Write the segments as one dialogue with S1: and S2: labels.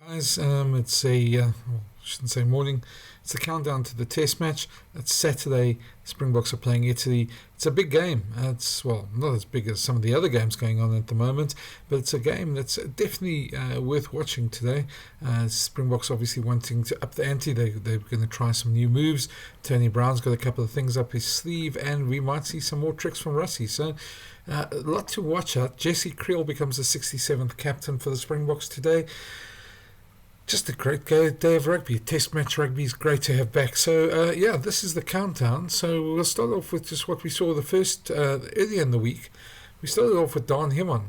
S1: Guys, it's I shouldn't say morning. It's the countdown to the Test match. It's Saturday. Springboks are playing Italy. It's a big game. It's not as big as some of the other games going on at the moment, but it's a game that's definitely worth watching today. Springboks obviously wanting to up the ante. They're going to try some new moves. Tony Brown's got a couple of things up his sleeve, and we might see some more tricks from Russie. So. A lot to watch out. Jesse Creel becomes the 67th captain for the Springboks today. Just a great day of rugby. Test match rugby is great to have back. So, this is the countdown. So we'll start off with just what we saw the first earlier in the week. We started off with Don Himon.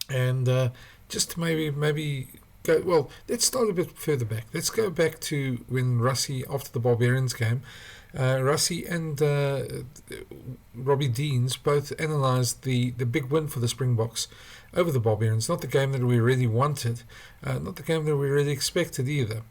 S1: And just to maybe go, let's start a bit further back. Let's go back to when Russie, after the Barbarians game, Russie and Robbie Deans both analysed the big win for the Springboks over the Barbarians. Not the game that we really wanted, not the game that we really expected either.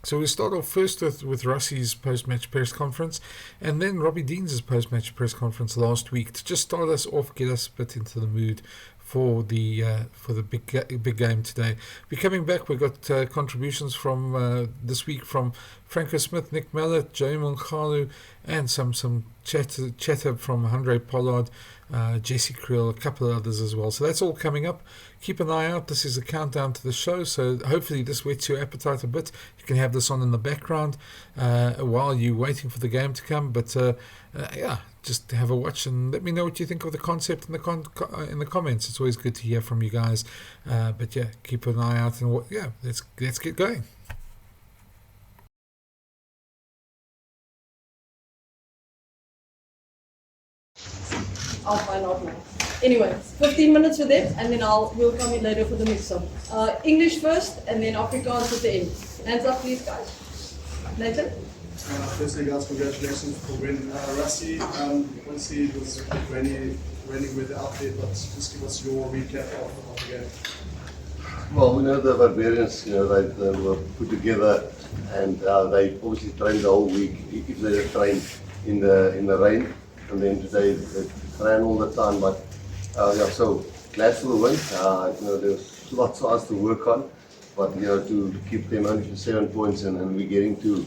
S1: So we'll start off first with Russie's post-match press conference, and then Robbie Deans' post-match press conference last week to just start us off, get us a bit into the mood for the big game today. We're coming back. We've got contributions from this week from Franco Smith, Nick Mellett, Joey Monchalu, and some chatter from Andre Pollard, Jesse Creel, a couple of others as well. So that's all coming up. Keep an eye out. This is a countdown to the show, so hopefully this whets your appetite a bit. You can have this on in the background while you're waiting for the game to come. But just have a watch and let me know what you think of the concept in the comments. It's always good to hear from you guys. But keep an eye out and let's get going.
S2: I'll find out now. Anyway, 15 minutes with it, and then we'll come in later for the mix-up. English first, and then Afrikaans at the end. Hands up, please, guys. Nathan?
S3: Firstly, guys, congratulations for winning Russie. Obviously, it was running with the outfit, but just give us your recap of the game.
S4: Well, we know the Barbarians, they were put together, and they obviously trained the whole week, if they had trained in the rain. And then today they ran all the time, but so glad for the win. There's lots for us to work on, but to keep them only for 7 points and we're getting to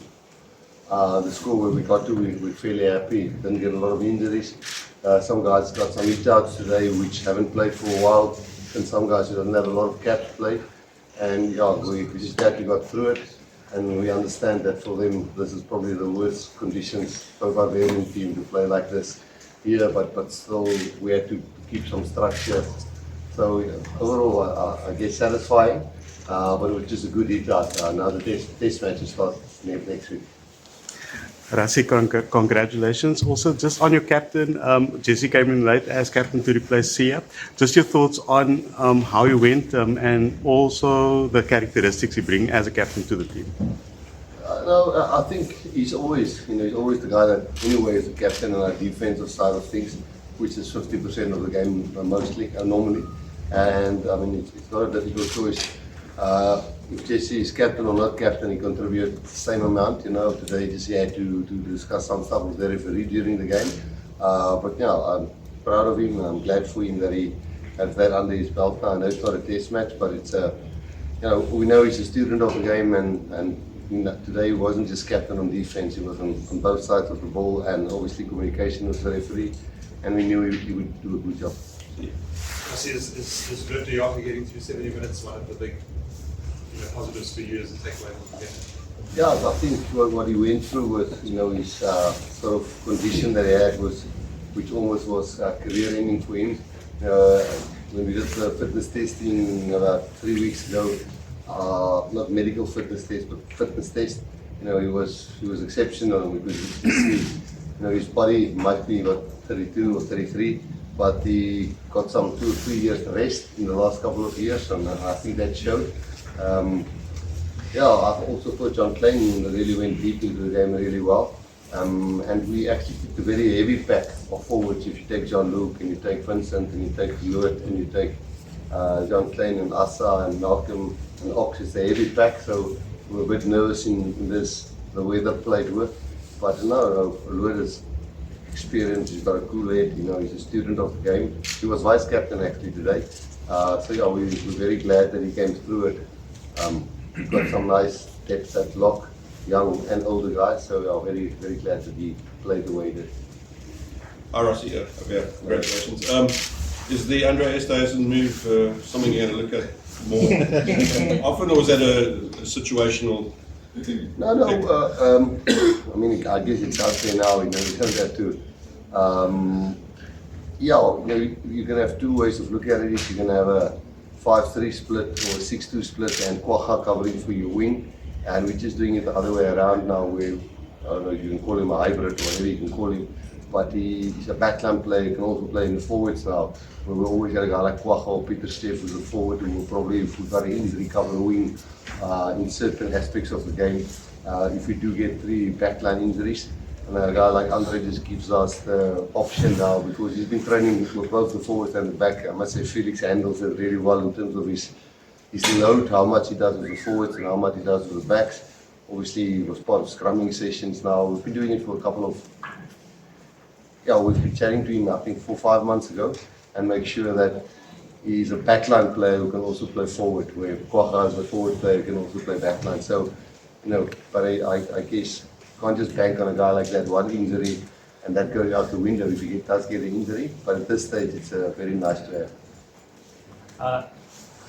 S4: the score where we got to, we're fairly happy. Didn't get a lot of injuries. Some guys got some hit outs today which haven't played for a while, and some guys who doesn't have a lot of caps play. And we just glad we got through it. And we understand that for them, this is probably the worst conditions for a Barbarian team to play like this here, but still we had to keep some structure. So overall, I guess satisfying, but it was just a good hit out. Now the test matches start next week.
S5: Russie, congratulations. Also, just on your captain, Jesse came in late as captain to replace Sia. Just your thoughts on how he went and also the characteristics he brings as a captain to the team.
S4: I think he's always the guy that anyway is the captain on our defensive side of things, which is 50% of the game mostly, normally. And I mean, it's not a difficult choice. If Jesse is captain or not captain, he contributes the same amount. Today Jesse had to discuss some stuff with the referee during the game. But I'm proud of him. I'm glad for him that he has that under his belt now. I know it's not a test match, but it's we know he's a student of the game, and today he wasn't just captain on defense. He was on both sides of the ball, and obviously communication with the referee, and we knew he would do a good job.
S3: I see it's good to you after getting through 70 minutes, one of the big positives for you as a takeaway from the game.
S4: Yeah, I think what he went through with his sort of condition that he had which almost was career-ending for him. When we did the fitness testing about 3 weeks ago, not medical fitness test, but fitness test, he was exceptional, and we could see his body might be about 32 or 33, but he got some 2 or 3 years rest in the last couple of years, and I think that showed. I also thought John Klein really went deep into the game really well. And we actually took a very heavy pack of forwards. If you take John Luke and you take Vincent and you take Lewis and you take John Klein and Asa and Malcolm and Ox, it's a heavy pack. So we were a bit nervous in this, the way they played with. But no, Lewis is experienced, he's got a cool head, he's a student of the game. He was vice captain actually today. We're very glad that he came through it. we've got some nice depth at lock, young and older guys, so we are very, very glad that he played the way he did.
S6: Hi, Rossi. Yeah, congratulations. Is the Andre Esterhuizen move something you're going to look at more often, or was that a situational?
S4: No, I mean, I guess it's out there now, you don't have to. You can have two ways of looking at it. You can have a 5-3 split or a 6-2 split and Kwacha covering for your wing. And we're just doing it the other way around now, where, I don't know, you can call him a hybrid or whatever you can call him. But he's a backline player, he can also play in the forwards now. Where we always got a guy like Kwacha or Peter Steff who's a forward who will probably, if we've got an injury, cover the wing in certain aspects of the game. If we do get 3 backline injuries, and a guy like Andre just gives us the option now, because he's been training with both the forwards and the back. I must say Felix handles it really well in terms of his load, how much he does with the forwards and how much he does with the backs. Obviously, he was part of scrumming sessions now. We've been doing it for a couple of, we've been chatting to him, I think 4 or 5 months ago, and make sure that he's a backline player who can also play forward, where Kwacha is a forward player who can also play backline. So, but I guess can't just bank on a guy like that, one injury, and that goes out the window if he does get an injury. But at this stage, it's very nice to have.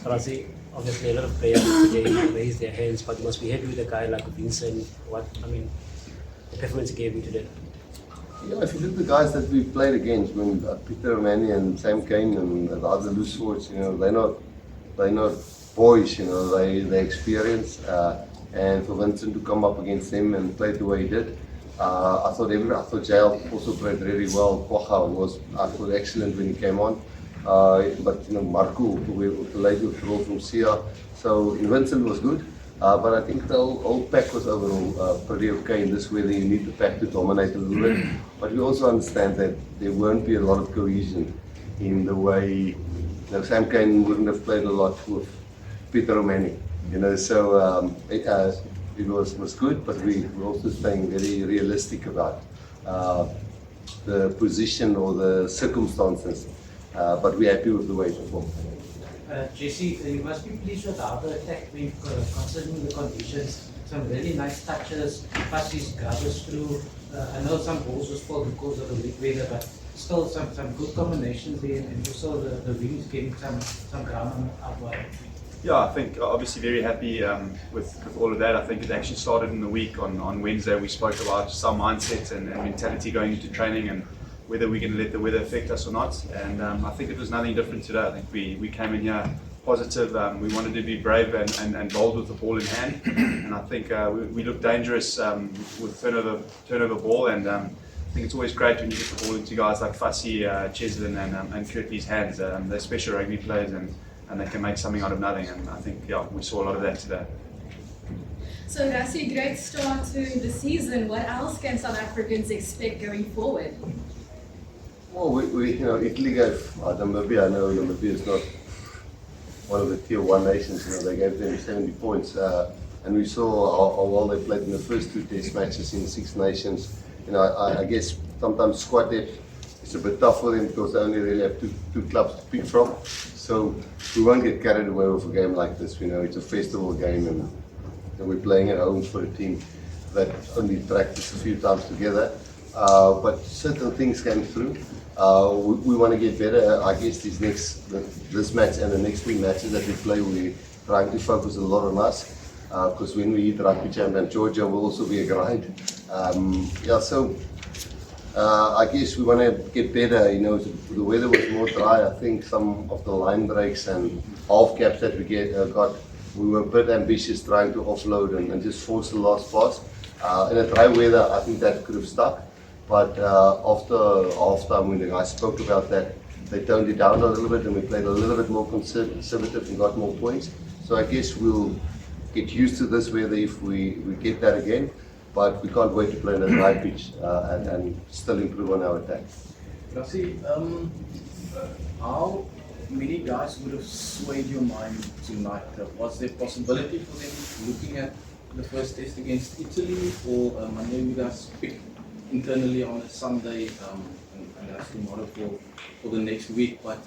S7: Rossi, obviously a lot of players today raised their hands, but you must be happy with a guy like Vincent. The performance he gave you today.
S4: Yeah, if you look at the guys that we've played against, Peter Romani and Sam Kane and the other loose forwards, they're not boys, they're experienced. And for Vincent to come up against them and play the way he did, I thought Jael also played really well. Kwacha was excellent when he came on. But Marco, the late withdrawal from Sia, so Vincent was good. But I think the whole pack was overall pretty okay in this way. That you need the pack to dominate a little bit. But we also understand that there won't be a lot of cohesion in the way. Sam Kane wouldn't have played a lot with Peter Romani. So it was good, but we're also staying very realistic about the position or the circumstances. But we're happy with the way it performed.
S8: Jesse, you must be pleased with how the attack went, considering the conditions. Some really nice touches, passes, garbage through. I know some balls was fall because of the weak weather, but still some good combinations there, and also the wings getting some ground out wide.
S9: Yeah, I think obviously very happy with all of that. I think it actually started in the week. On Wednesday we spoke about just our mindset and mentality going into training and whether we're going to let the weather affect us or not. And I think it was nothing different today. I think we came in here positive. We wanted to be brave and bold with the ball in hand. And I think we looked dangerous with turnover ball. And I think it's always great when you get the ball into guys like Fassi, Cheslin and Kirtley's hands. They're special rugby players and they can make something out of nothing. And I think we saw a lot of that today.
S10: So Rassie, great start to the season. What else can South Africans expect going forward?
S4: Well, Italy gave Namibia. I know Namibia is not one of the tier 1 nations. They gave them 70 points, and we saw how well they played in the first 2 test matches in 6 nations. I guess sometimes squad depth is a bit tough for them because they only really have two clubs to pick from. So we won't get carried away with a game like this. It's a festival game, and we're playing at home for a team that only practice a few times together. But certain things came through. We want to get better. I guess this match and the next 3 matches that we play, we're trying to focus a lot on us. Because when we hit rugby champion Georgia will also be a grind. I guess we want to get better. The weather was more dry. I think some of the line breaks and half caps that we got, we were a bit ambitious trying to offload and just force the last pass. In a dry weather, I think that could have stuck. But after half-time, when the guys spoke about that, they toned it down a little bit and we played a little bit more conservative and got more points. So I guess we'll get used to this weather if we get that again. But we can't wait to play on a dry pitch and still improve on our attack.
S11: Rassie, how many guys would have swayed your mind tonight? Was there possibility for them looking at the first test against Italy, or I know you guys picked internally on a Sunday and that's tomorrow for the next week, but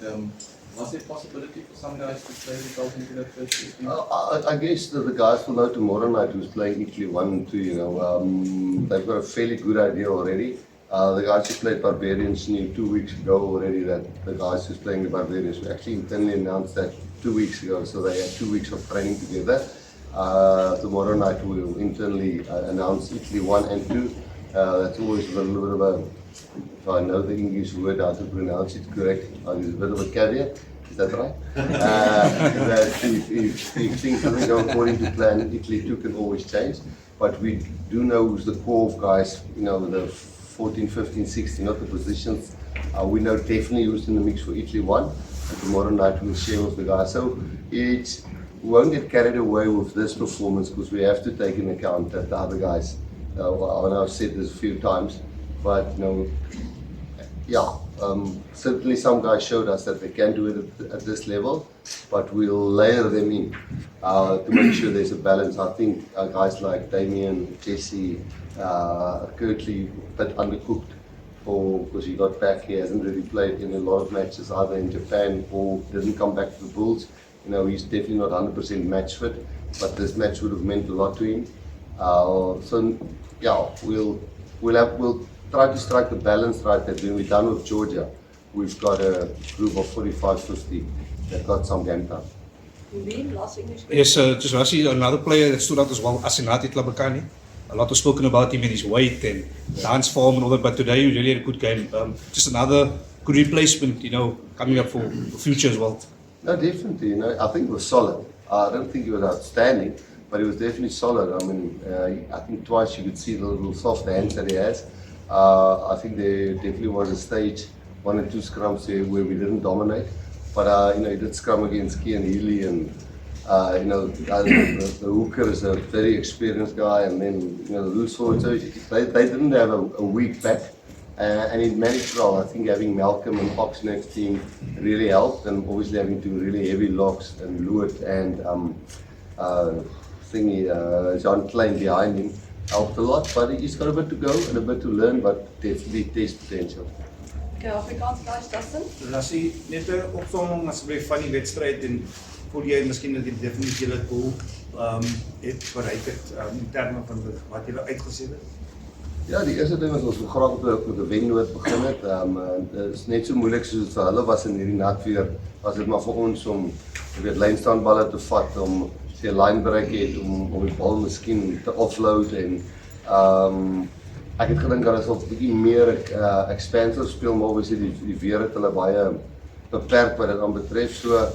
S11: Was there a possibility for some guys to play themselves into that first 16?
S4: I guess that the guys will know tomorrow night who's playing Italy 1 and 2, they've got a fairly good idea already. The guys who played Barbarians knew 2 weeks ago already that the guys who's playing the Barbarians, we actually internally announced that 2 weeks ago, so they had 2 weeks of training together. Tomorrow night we'll internally announce Italy 1 and 2. That's always a little bit of a, if I know the English word how to pronounce it correct, there's a bit of a caveat. Is that right? That if things doesn't go according to plan, Italy 2 can always change. But we do know who's the core of guys, the 14, 15, 16, not the positions. We know definitely who's in the mix for Italy 1. And tomorrow night we'll share with the guys. So we won't get carried away with this performance because we have to take into account that the other guys, I know I've said this a few times, but certainly some guys showed us that they can do it at this level, but we'll layer them in to make sure there's a balance. I think guys like Damien, Jesse, Kirtley, a bit undercooked because he got back. He hasn't really played in a lot of matches either in Japan or didn't come back to the Bulls. He's definitely not 100% match fit, but this match would have meant a lot to him. We'll try to strike the balance right that when we're done with Georgia, we've got a group of 45-50 that got some game time.
S2: Last English question.
S12: Yes, just Rassie, another player that stood out as well, Asinati Tlabakani. A lot was spoken about him and his weight and dance form and all that, but today he really had a good game. Just another good replacement, coming up for future as well.
S4: No, definitely. I think it was solid. I don't think he was outstanding, but he was definitely solid. I mean, I think twice you could see the little soft hands that he has. I think there definitely was a stage, 1 or 2 scrums there where we didn't dominate, but he did scrum against Kian Healy, and the hooker is a very experienced guy, and then the loose forward. So they didn't have a weak back, and he managed well. I think having Malcolm and Oxnex's team really helped, and obviously having 2 really heavy locks and Lewitt and John Klein behind him helped a lot, but he's got a bit to go and a bit to learn, but definitely taste potential.
S2: Okay, Afrikaans guys, Justin?
S13: Rassie, net 'n opsomming asseblief van die wedstryd en voel jy miskien dat die definitiewe doel het bereik het in terme van wat jy uitgeset het?
S4: Ja, die eerste ding is ons wil graag met 'n wennoot begin het. Dit is net so moeilik soos dit vir hulle was in hierdie natweer. Was dit maar vir ons om lynstaanballe te vat, om sy line bereik het, om die bal miskien te offload en ek het gedink dat ons 'n bietjie meer expansive speel, maar obviously die weer het hulle baie beperk wat dit aan betref. So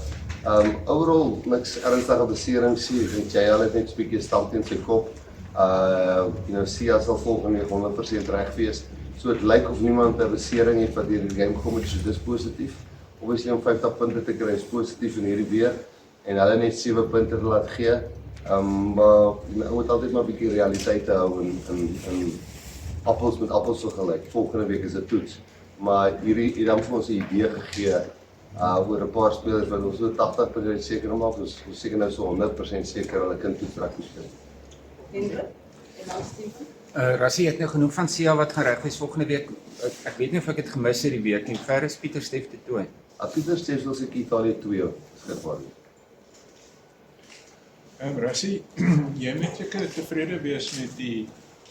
S4: overall niks ernstige beserings sien. Ek dink jy al het net 'n bietjie stamp in sy kop. Sia sal volgende 100% reg wees. So dit lyk of niemand 'n besering het wat hierdie game kom het, so dis positief. Obviously om 50 punte te kry is positief in hierdie weer en hulle net 7 punte te laat gee. Maar jy moet altyd maar 'n bietjie realiteit hou en appels met appels vergelyk. Volgende week is 'n toets. Maar hierdie dan vir ons 'n idee gegee oor 'n paar spelers wat ons so 80% seker maak, ons seker nou so 100% seker hulle kan toetsrugby speel.
S14: Rassie het nou genoem van Sia wat gaan reg wees volgende week. Ek weet nie of ek dit gemis het die week nie. Ver is Pieter Steef te toon.
S4: Pieter Steef sal seker Italië 2 skryf.
S15: Rassie, jy moet seker tevrede wees met die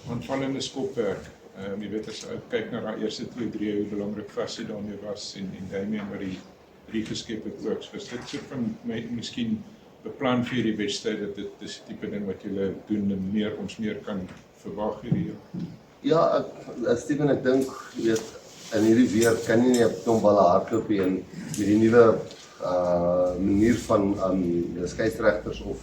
S15: aanvallende skopwerk. Jy weet as jy kyk na daai eerste 2-3 hoe belangrik Fassie daarmee was en Damien wat die 3 geskep het ook. So dit so van my miskien beplan vir die wedstryd dat dit is die tipe ding wat julle doen en ons meer kan verwag hierdie
S4: jaar. Ja, Steven, ek dink in hierdie weer kan jy nie 'n klomp balle hardloop en met die nuwe manier van skeieregters of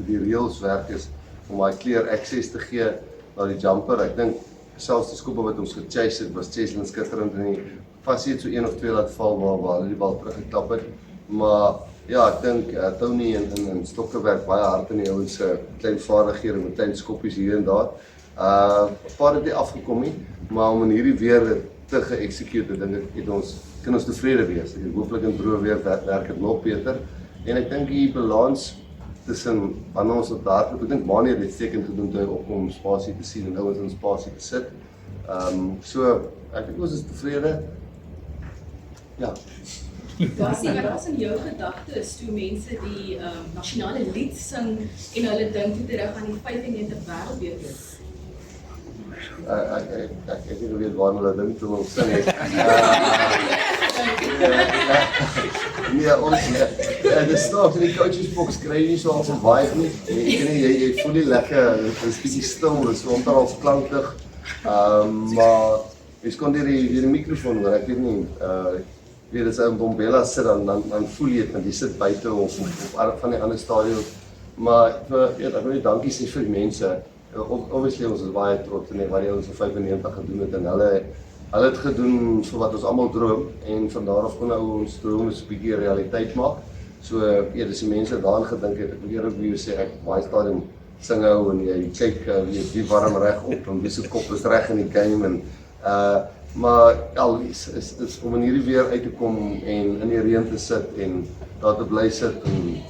S4: die reëls werk is om daai clear access te gee na die jumper. Ek dink selfs die skoppe wat ons gechase het was Cheslin skitterend en die Fassie het so 1 of 2 laat val waar hulle die bal teruggeklap het. Maar ja, ek dink Tony en Stokke werk baie hard in die ouens se klein vaardighede met klein skoppies hier en daar. 'n Paar het nie afgekom nie, maar om in hierdie weer te ge-execute, dink ek kan ons tevrede wees. Hooplik in droë weer werk dit nog beter. En ek dink die balans tussen wanneer ons op daar loop, ek dink Manie het uitstekend gedoen toe hy opkom om spasie te sien en ouens in spasie te sit. So ek dink ons is tevrede. Ja.
S10: Gassie, wat was in jou gedagtes toe mense die nasionale lied sing en hulle dink toe terug aan die 95 wêreldbeker?
S4: Ek weet nie waar hulle dink toe ons sing het. Nee, ons die staat in die coachesbox kry nie so al van baie nie. Jy voel nie lekker, dit is bietjie stil, dit is omtrent klankig. Maar jy kon die mikrofoon hoor, ek weet nie, weet as jy in Bombela sit, dan voel jy het, want jy sit buite of van die ander stadion. Maar ek wil nie dankie sê vir die mense. Obviously ons is baie trots in wat die ons in 95 gedoen het, en hulle het gedoen vir wat ons almal droom, en van daar af kon nou ons droom 'n bietjie realiteit maak. So dis die mense daaraan gedink het. Ek wil eerlik sê, ek baie stadium sing hou en jy kyk wie warm reg op en wie se kop is reg in die game, en maar alwies is om in hierdie weer uit te kom en in die reën te sit en daar te bly sit en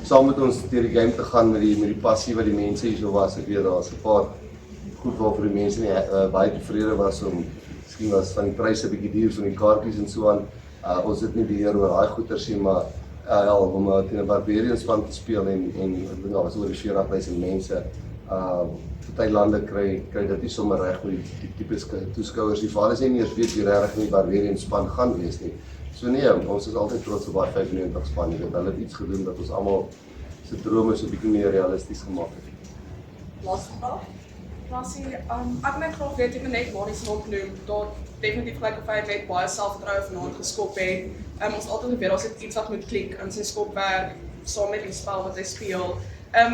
S4: saam met ons deur die game te gaan met die passie wat die mense hier so was. Ek weet daar's 'n paar goed waarvoor die mense nie baie tevrede was miskien was van die pryse bietjie duur van die kaartjies en so aan. Ons het nie beheer oor daai goeders nie, maar om teen 'n Barbarian span te speel en ek dink daar was oor die 40,000 mense. Party lande kry dit nie sommer reg met die tipe toeskouers. Die vader sê nie eers weet wie regtig in die Barbarian span gaan wees nie. So nee, ons is altyd trots op daai 95 span. Hulle het iets gedoen dat ons almal se drome so 'n bietjie meer realisties gemaak het.
S2: Laaste vraag.
S16: Rassie, ek net graag weet, ek moet net Marie se naam noem, dat definitief gelyk of hy net baie selfvertroue vanaand geskop het. Ons altyd geweet daar sit iets wat moet klik in sy skopwerk, saam met die spel wat hy speel.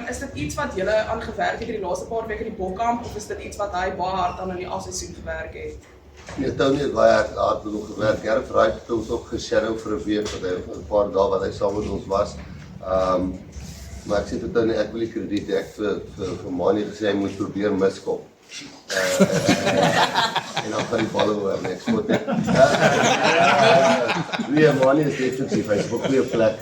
S16: Is dit iets wat julle aan gewerk het die laaste paar weke in die BOK, of is dit iets wat hy baie hard aan in die afseisoen gewerk het?
S4: Nee, Tony het baie hard met hom gewerk. Gerrit Wright het ons ook geshadow vir 'n week, wat hy 'n paar dae wat hy saam met ons was. Maar ek sê vir Tony, ek wil die krediet hê, ek vir Manie gesê hy moet probeer miskop. En dan gaan die balle oor, nee, ek spot net. Nee, Manie is definitief, hy is op 'n goeie plek.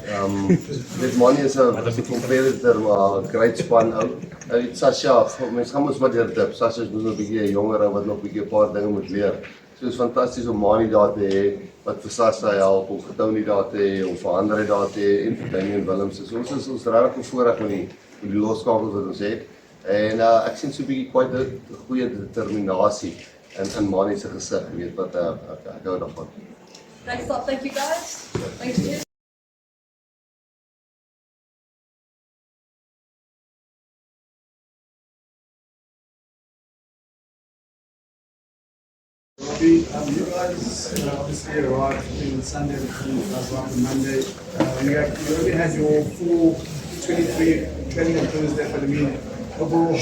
S4: Manie is 'n competitor, maar 'n great span ou. Sasha, mense gaan ons maar deur dip. Sasha is nog 'n bietjie 'n jonger ou wat nog 'n bietjie 'n paar dinge moet leer. So is fantasties om Manie daar te hê wat vir Sasha help, om vir Tony daar te hê, om vir Andre daar te hê, en vir Damian Willems. So ons regtig bevoorreg met die loskakels wat ons het. En ek sien so 'n bietjie quite 'n goeie determinasie in Manie se gesig, weet wat ek hou daarvan.
S2: Thank you guys. Thanks to you.
S3: You guys obviously arrived on Sunday, arrived on Monday. You already had your full 23 training on Thursday for the meeting. Overall,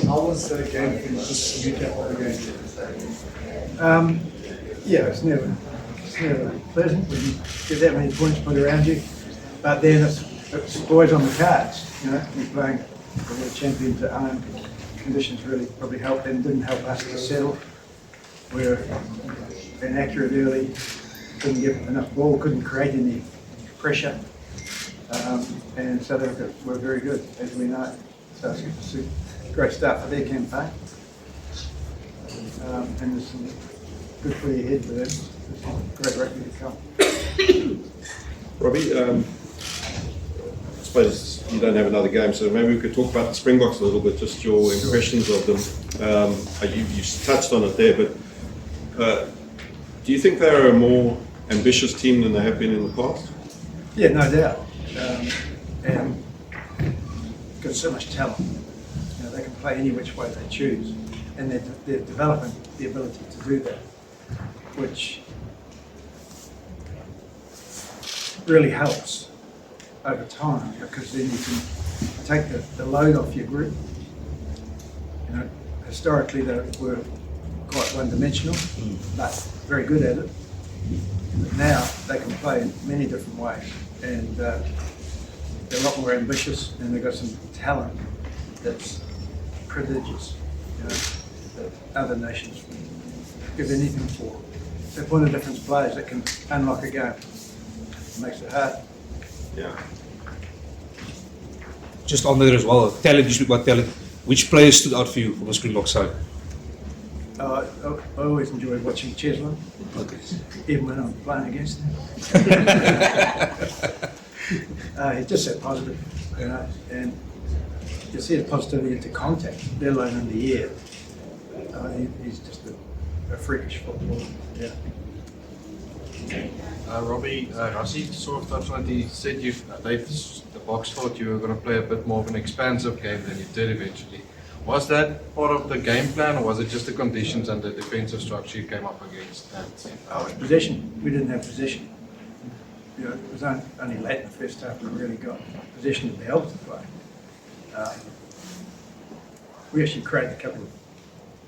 S3: how was the game for you? Just a recap of the game.
S17: Yeah, it's never pleasant when you get that many points put around you, but then it's always on the cards. You know, you're playing the world champions at home. Conditions really probably helped them, didn't help us to settle. We were inaccurate early, couldn't get enough ball, couldn't create any pressure, and South Africa were very good, as we know. So it's a great start for their campaign, and there's some good footy ahead for them. There's some great rugby to come.
S6: Robbie, I suppose you don't have another game, so maybe we could talk about the Springboks a little bit, just your impressions of them. You touched on it there, but do you think they're a more ambitious team than they have been in the past?
S17: Yeah, no doubt. And got so much talent. You know, they can play any which way they choose, and they're developing the ability to do that, which really helps over time, because then you can take the load off your group. You know, historically they were quite one-dimensional, but very good at it. But now they can play in many different ways, and they're a lot more ambitious, and they've got some talent that's prodigious, you know, that other nations give anything for. They're point of difference players that can unlock a game. It makes it hard.
S6: Yeah.
S12: Just on there as well, talent, you speak about talent. Which players stood out for you from the Springbok side?
S17: I always enjoy watching Cheslin, even when I'm playing against him. He's just so positive, you know, and you see his positivity into contact, let alone in the air. He's just a freakish footballer. Yeah.
S18: Robbie, Rassie sort of touched on it. He said the box thought you were going to play a bit more of an expansive game than you did eventually. Was that part of the game plan, or was it just the conditions and the defensive structure you came up against?
S17: Oh, it's possession. We didn't have possession. You know, it was only late in the first half we really got possession to be able to play. We actually created a couple of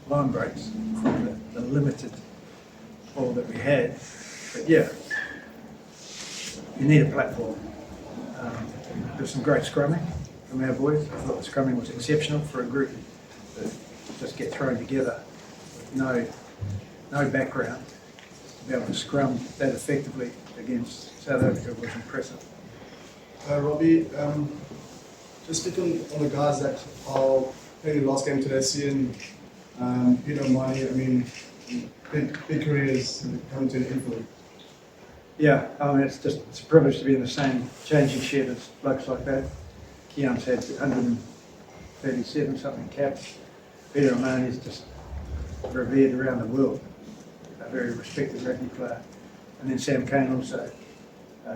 S17: line breaks from the limited ball that we had. But yeah, you need a platform. There's some great scrumming from our boys. I thought the scrumming was exceptional for a group that just get thrown together with no background. To be able to scrum that effectively against South Africa was impressive.
S3: Robbie, just speaking on the guys that are playing the last game today, seeing Peter Mani, I mean, big careers coming to an end for them.
S17: Yeah, I mean, it's a privilege to be in the same changing shed as blokes like that. Keon's had 137 something caps. Peter O'Mahony is just revered around the world, a very respected rugby player. And then Sam Kane also,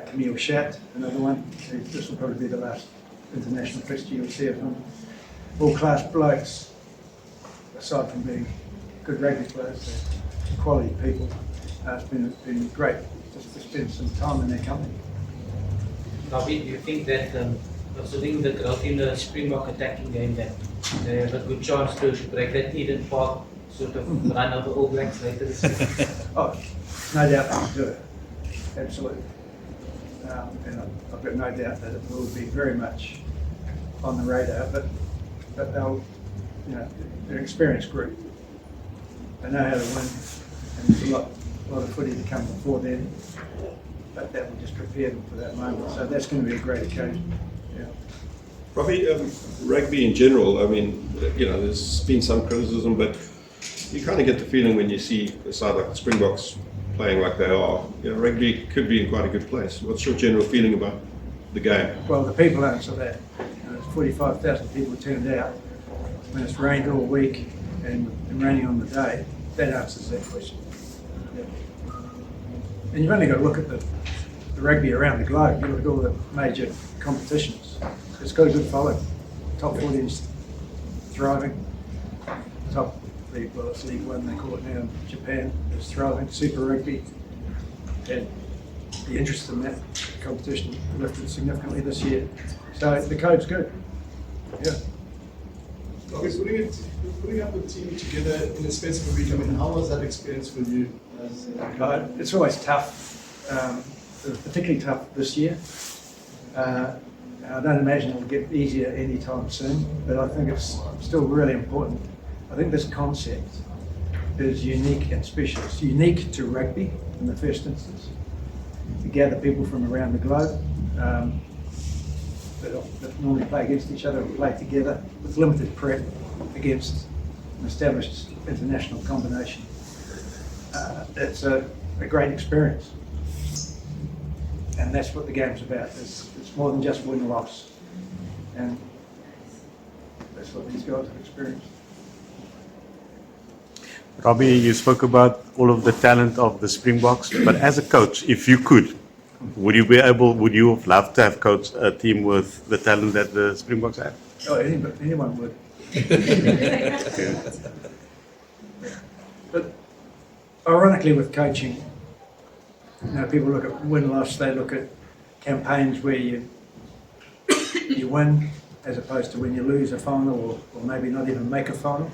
S17: Camille Schatt, another one. This will probably be the last international fixture you'll see of him. All class blokes, aside from being good rugby players, they're quality people. It's been great just to spend some time in their company.
S8: Robbie, do you think that considering the growth in the Springbok attacking game, that they have a good chance to break that Eden Park sort of run over All Blacks later this year?
S17: Oh, no doubt they can do it. Absolutely. And I've got no doubt that it will be very much on the radar, but they'll, you know, they're an experienced group. They know how to win, and there's a lot of footy to come before then, but that will just prepare them for that moment. So that's going to be a great occasion. Yeah.
S6: Robbie, rugby in general, I mean, you know, there's been some criticism, but you kind of get the feeling when you see a side like the Springboks playing like they are, you know, rugby could be in quite a good place. What's your general feeling about the game?
S17: Well, the people answer that. You know, 45,000 people turned out when it's rained all week and raining on the day. That answers that question. Yeah. And you've only got to look at the rugby around the globe. You look at all the major competitions. It's got a good following. Top 14 is thriving. Top league, well, it's League One, they call it now. Japan is thriving. Super Rugby had the interest in that competition lifted significantly this year. So the code's good. Yeah.
S3: Okay, putting up a team together in a space of a week, I mean, how was that experience for you?
S17: It's always tough, particularly tough this year. I don't imagine it'll get easier anytime soon, but I think it's still really important. I think this concept is unique and special. It's unique to rugby in the first instance. You gather people from around the globe that normally play against each other and play together with limited prep against an established international combination. It's a great experience. And that's what the game's about. It's more than just win-loss. And that's what these guys have experienced.
S5: Robbie, you spoke about all of the talent of the Springboks, but as a coach, if you could, would you have loved to have coached a team with the talent that the Springboks have?
S17: Oh, anyone would. But ironically, with coaching, you know, people look at win-loss, they look at campaigns where you win as opposed to when you lose a final or maybe not even make a final.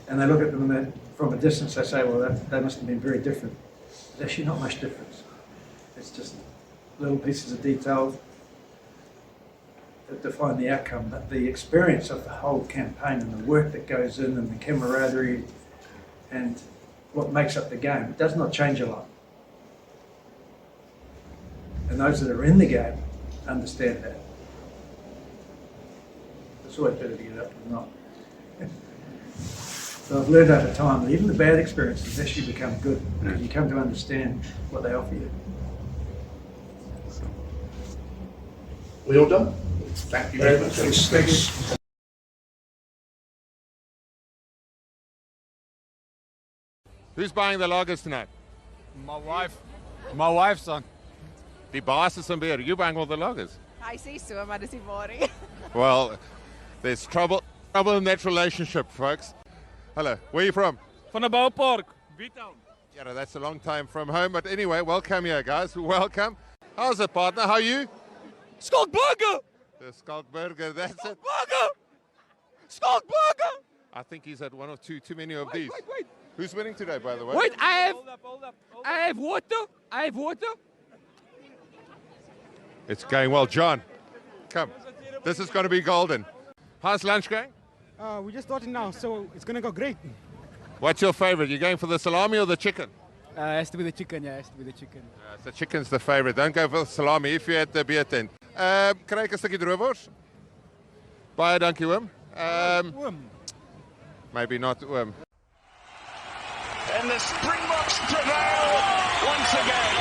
S17: And they look at them from a distance, they say, well, they must have been very different. There's actually not much difference. It's just little pieces of detail that define the outcome. But the experience of the whole campaign and the work that goes in and the camaraderie and what makes up the game, it does not change a lot. And those that are in the game understand that. It's always better to get up than not. So I've learned over time that even the bad experiences actually become good because you come to understand what they offer you.
S19: We all done? Thank you very much.
S17: Thanks.
S20: Who's buying the lagers tonight?
S21: My wife. My wife, son.
S20: Die baas is in beheer. You buying all the lagers?
S22: Hy sê so, maar dis nie waar nie.
S20: Well, there's trouble in that relationship, folks. Hello, where are you from?
S21: Van the Bouwpark, B-Town.
S20: Yeah, that's a long time from home, but anyway, welcome here, guys. Welcome. How's it, partner? How are you?
S21: Skalkburger!
S20: The Skalkburger, that's it.
S21: Skalkburger!
S20: I think he's had one or two too many of these. Wait. Who's winning today, by the way?
S21: Wait, I have water.
S20: It's going well. John, come. This is going to be golden. How's lunch going?
S23: We just started now, so it's going to go great.
S20: What's your favorite? You going for the salami or the chicken?
S23: Has to be the chicken, yeah, has to be the chicken.
S20: The chicken's the favorite. Don't go for salami if you're at the beer tent. Kry ek 'n stukkie droewors? Baie dankie, oom. Maybe not, oom.
S24: And the Springboks prevail once again.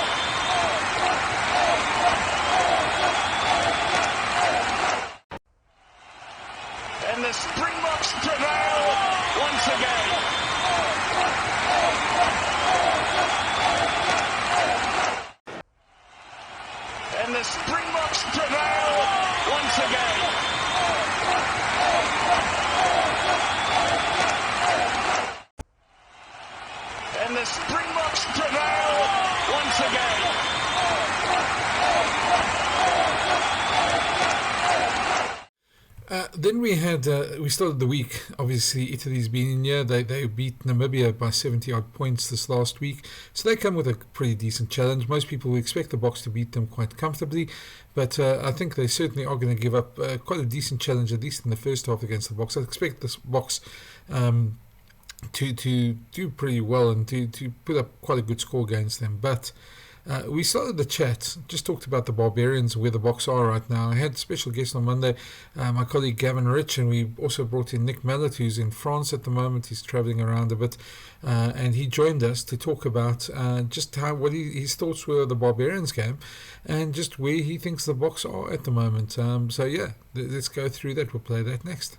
S24: And the Springboks prevail once again. And the Springboks prevail once again. And the Springboks prevail once again.
S1: Then we started the week. Obviously, Italy's been in here. They beat Namibia by 70-odd points this last week. So they come with a pretty decent challenge. Most people expect the Boks to beat them quite comfortably. But I think they certainly are going to give up quite a decent challenge, at least in the first half against the Boks. I expect this Boks to do pretty well and to put up quite a good score against them. But we started the chat, just talked about the Barbarians, where the Boks are right now. I had a special guest on Monday, my colleague Gavin Rich, and we also brought in Nick Mallet, who's in France at the moment. He's travelling around a bit, and he joined us to talk about just what his thoughts were of the Barbarians game and just where he thinks the Boks are at the moment. So yeah, let's go through that. We'll play that next.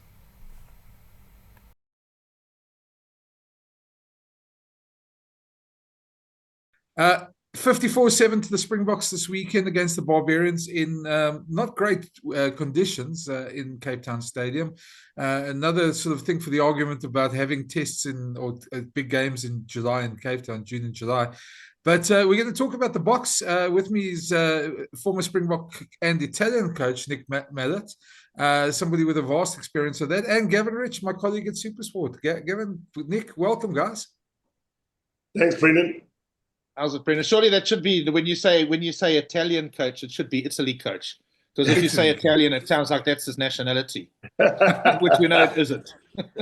S1: 54-7 to the Springboks this weekend against the Barbarians in not great conditions in Cape Town Stadium. Another sort of thing for the argument about having tests or big games in July in Cape Town, June and July. But we're going to talk about the Boks. With me is former Springbok and Italian coach Nick Mallet, somebody with a vast experience of that, and Gavin Rich, my colleague at Supersport. Gavin, Nick, welcome, guys.
S19: Thanks, Brendan.
S25: How's it, Brendan? Surely that should be when you say Italian coach, it should be Italy coach. Because if you say Italian, it sounds like that's his nationality, which we know it isn't.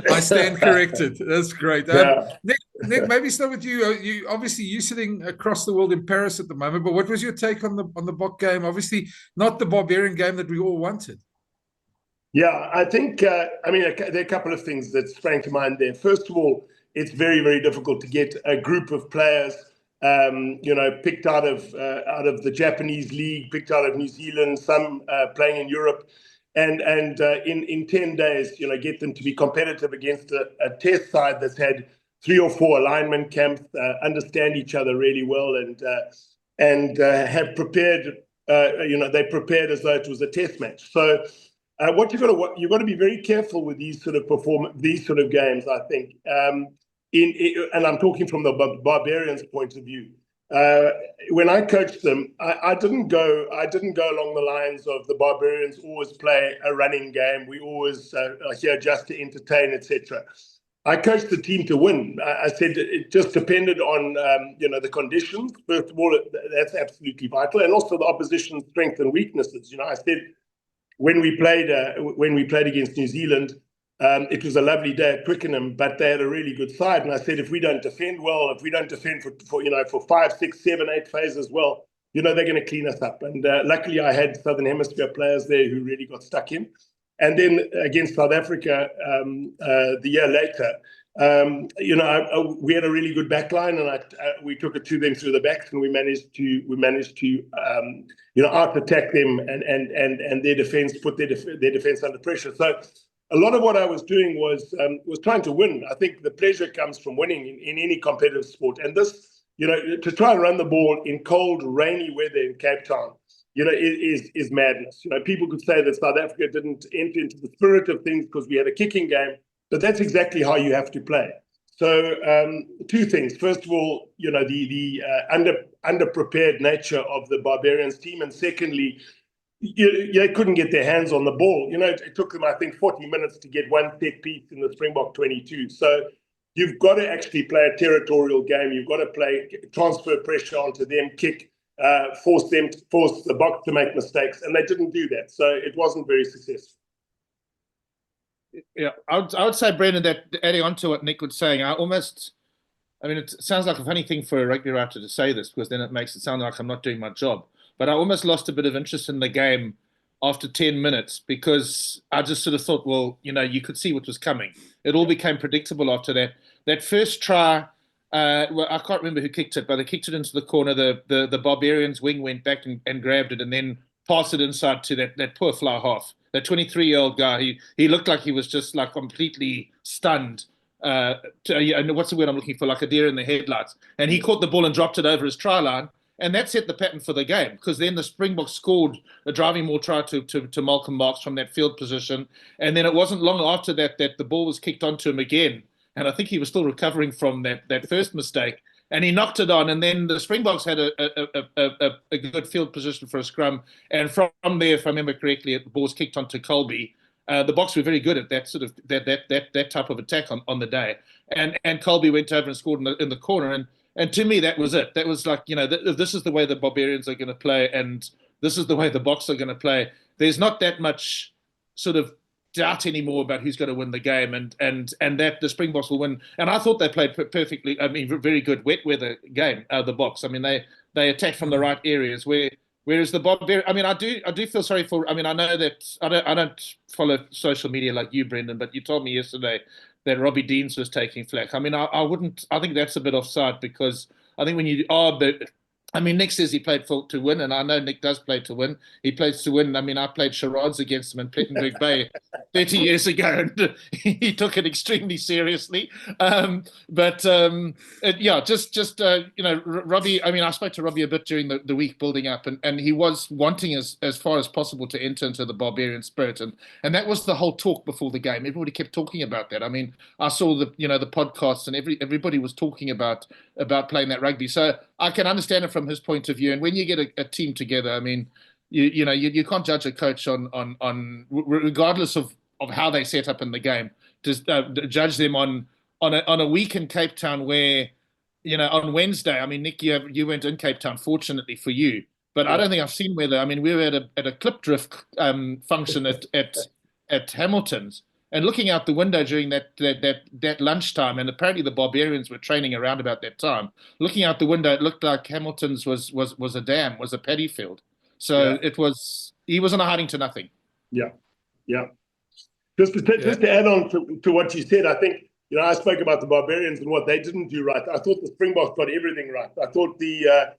S1: I stand corrected. That's great.
S19: Yeah.
S1: Nick, maybe start with you. You obviously you're sitting across the world in Paris at the moment, but what was your take on the BOK game? Obviously, not the Barbarian game that we all wanted.
S19: Yeah, I think there are a couple of things that sprang to mind there. First of all, it's very, very difficult to get a group of players picked out of the Japanese league, picked out of New Zealand, some playing in Europe, and in 10 days, get them to be competitive against a test side that's had 3 or 4 alignment camps, understand each other really well, and have prepared. They prepared as though it was a test match. So what you've got to be very careful with these sort of games, I think. And I'm talking from the Barbarians' point of view. When I coached them, I didn't go along the lines of the Barbarians always play a running game. We always are here just to entertain, etc. I coached the team to win. I said it just depended on the conditions. First of all, that's absolutely vital, and also the opposition's strengths and weaknesses. I said when we played against New Zealand. It was a lovely day at Twickenham, but they had a really good side. And I said, if we don't defend well, if we don't defend for 5, 6, 7, 8 phases well, they're going to clean us up. And luckily, I had Southern Hemisphere players there who really got stuck in. And then against South Africa the year later, We had a really good back line, and we took it to them through the backs, and we managed to out attack them and their defense, put their defense under pressure. So a lot of what I was doing was trying to win. I think the pleasure comes from winning in any competitive sport, and this, to try and run the ball in cold, rainy weather in Cape Town, is madness. People could say that South Africa didn't enter into the spirit of things because we had a kicking game, but that's exactly how you have to play. So two things. First of all, the underprepared nature of the Barbarians team, and secondly, they couldn't get their hands on the ball. It took them, I think, 40 minutes to get one set piece in the Springbok 22. So you've got to actually play a territorial game. You've got to transfer pressure onto them, kick, force the box to make mistakes, and they didn't do that. So it wasn't very successful.
S25: Yeah, I would say, Brendan, that adding on to what Nick was saying, it sounds like a funny thing for a rugby writer to say this, because then it makes it sound like I'm not doing my job. But I almost lost a bit of interest in the game after 10 minutes, because I just sort of thought, well, you could see what was coming. It all became predictable after that. That first try, I can't remember who kicked it, but they kicked it into the corner. The Barbarians wing went back and grabbed it, and then passed it inside to that poor fly half. That 23-year-old guy, he looked like he was just like completely stunned. What's the word I'm looking for? Like a deer in the headlights. And he caught the ball and dropped it over his try line. And that set the pattern for the game, because then the Springboks scored a driving maul try to Malcolm Marx from that field position. And then it wasn't long after that the ball was kicked onto him again. And I think he was still recovering from that first mistake. And he knocked it on, and then the Springboks had a good field position for a scrum. And from there, if I remember correctly, the ball was kicked onto Colby. The Boks were very good at that sort of that type of attack on the day. And Colby went over and scored in the corner. And to me, that was it. That was like, this is the way the Barbarians are going to play, and this is the way the Boks are going to play. There's not that much sort of doubt anymore about who's going to win the game, and that the Springboks will win. And I thought they played perfectly. Very good wet weather game. The Boks. They attacked from the right areas. Whereas the Barbarians, I do feel sorry for. I know that I don't follow social media like you, Brendan, but you told me yesterday that Robbie Deans was taking flack. I wouldn't. I think that's a bit offside, because I think when you are Nick says he played to win, and I know Nick does play to win. He plays to win. I played charades against him in Plettenberg Bay 30 years ago, and he took it extremely seriously. Robbie. I spoke to Robbie a bit during the week building up, and he was wanting as far as possible to enter into the Barbarian spirit, and that was the whole talk before the game. Everybody kept talking about that. I saw the podcasts, and everybody was talking about playing that rugby. So I can understand it from his point of view. And when you get a team together, you can't judge a coach on regardless of how they set up in the game. Just judge them on a week in Cape Town where, on Wednesday. Nick, you went in Cape Town, fortunately for you, but I don't think I've seen weather. We were at a clip drift function at Hamilton's. And looking out the window during that lunchtime, and apparently the Barbarians were training around about that time. Looking out the window, it looked like Hamilton's was a dam, was a paddy field. So he was in a hiding to nothing.
S19: Yeah. Just to add on to what you said, I think I spoke about the Barbarians and what they didn't do right. I thought the Springboks got everything right. I thought the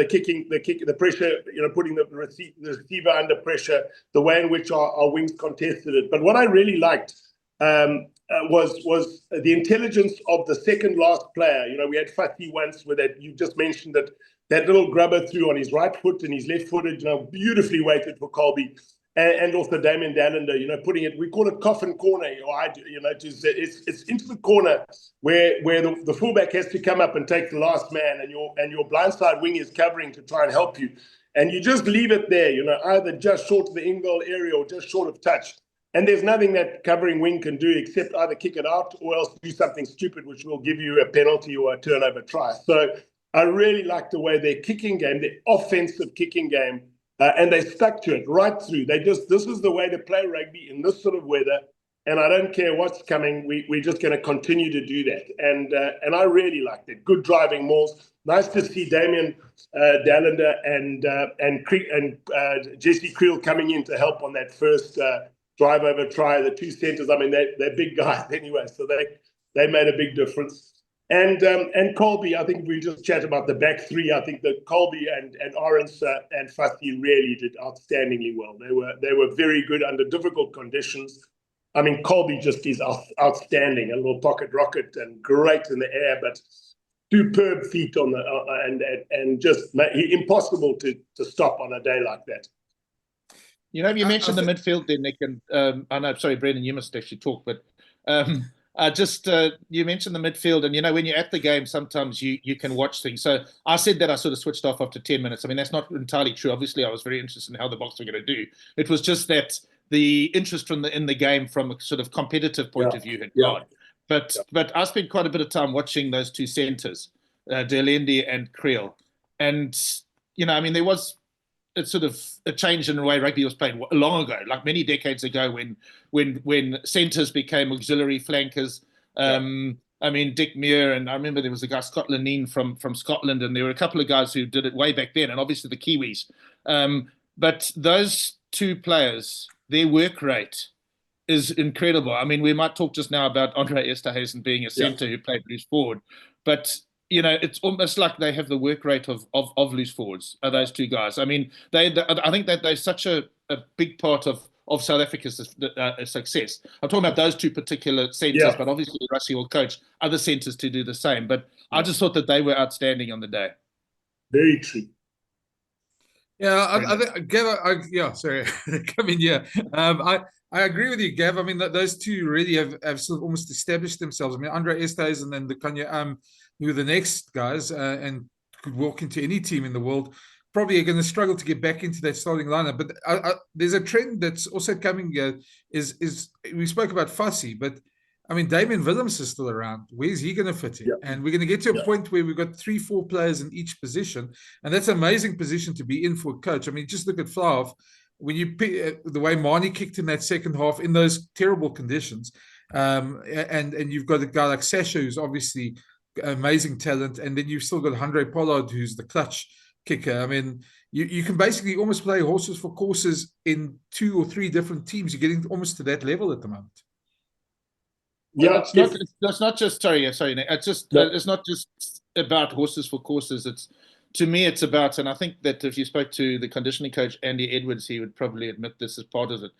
S19: kicking, the pressure, putting the receiver under pressure, the way in which our wings contested it. But what I really liked was the intelligence of the second last player. We had Fatih once where you just mentioned that little grubber threw on his right foot and his left footed, beautifully weighted for Colby. And also Damien Dallander, putting it, we call it coffin corner, it's into the corner where the fullback has to come up and take the last man, and your blindside wing is covering to try and help you. And you just leave it there, either just short of the in-goal area or just short of touch. And there's nothing that covering wing can do except either kick it out or else do something stupid, which will give you a penalty or a turnover try. So I really like the way their kicking game, their offensive kicking game, and they stuck to it right through. This is the way to play rugby in this sort of weather. And I don't care what's coming. We're just going to continue to do that. And I really liked it. Good driving mauls. Nice to see Damien Dallander and Jesse Creel coming in to help on that first drive over try. The two centers, they're big guys anyway. So They made a big difference. And Colby, I think we just chat about the back three. I think that Colby and Orense and Fasti really did outstandingly well. They were very good under difficult conditions. I mean, Colby just is outstanding, a little pocket rocket and great in the air, but superb feet on the and just impossible to stop on a day like that.
S25: You know, you mentioned the midfield there, Nick, and I know, sorry, Brendan, you must actually talk, but you mentioned the midfield, and you know, when you're at the game, sometimes you can watch things. So I said that I sort of switched off after 10 minutes. I mean, that's not entirely true. Obviously, I was very interested in how the Boks were going to do. It was just that the interest in the game from a sort of competitive point of view had gone. But I spent quite a bit of time watching those two centres, De Allende and Creel, and you know, I mean, there was sort of a change in the way rugby was played long ago, like many decades ago, when centres became auxiliary flankers. I mean, Dick Muir, and I remember there was a guy, Scott Lenine from Scotland, and there were a couple of guys who did it way back then, and obviously the Kiwis. But those two players, their work rate is incredible. I mean, we might talk just now about Andre Esterhuizen being a centre who played loose forward, but you know, it's almost like they have the work rate of loose forwards, those two guys. I mean, I think that they're such a big part of South Africa's success. I'm talking about those two particular centres, but obviously Rassie will coach other centres to do the same. But I just thought that they were outstanding on the day.
S19: Very true.
S1: Yeah, I think Gav. Sorry, come in here. I agree with you, Gav. I mean, those two really have sort of almost established themselves. I mean, Andre Esterhuizen and the Kanye who are the next guys and could walk into any team in the world, probably are going to struggle to get back into that starting lineup. But there's a trend that's also coming. Is we spoke about Fassi, but I mean, Damien Willems is still around. Where's he going to fit in? Yeah. And we're going to get to a point where we've got 3-4 players in each position. And that's an amazing position to be in for a coach. I mean, just look at Flav. When you pick the way Marnie kicked in that second half in those terrible conditions, and you've got a guy like Sasha, who's obviously amazing talent, and then you've still got Andre Pollard, who's the clutch kicker. I mean, you can basically almost play horses for courses in 2 or 3 different teams. You're getting almost to that level at the moment.
S25: Yeah, it's not just sorry, Nick. It's not just about horses for courses. To me, it's about, and I think that if you spoke to the conditioning coach Andy Edwards, he would probably admit this as part of it.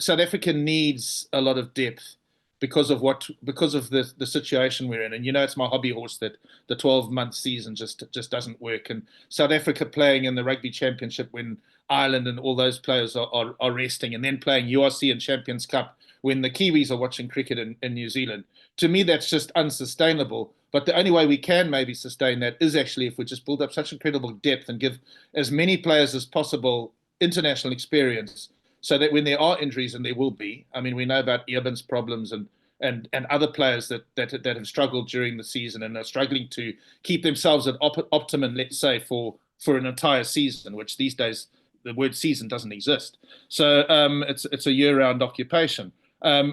S25: South Africa needs a lot of depth because of the situation we're in. And you know, it's my hobby horse that the 12-month season just doesn't work. And South Africa playing in the Rugby Championship when Ireland and all those players are resting, and then playing URC and Champions Cup when the Kiwis are watching cricket in New Zealand. To me, that's just unsustainable. But the only way we can maybe sustain that is actually if we just build up such incredible depth and give as many players as possible international experience, so that when there are injuries, and there will be, I mean, we know about Eben's problems and other players that have struggled during the season and are struggling to keep themselves at optimum, let's say, for an entire season, which these days the word season doesn't exist. So it's a year-round occupation.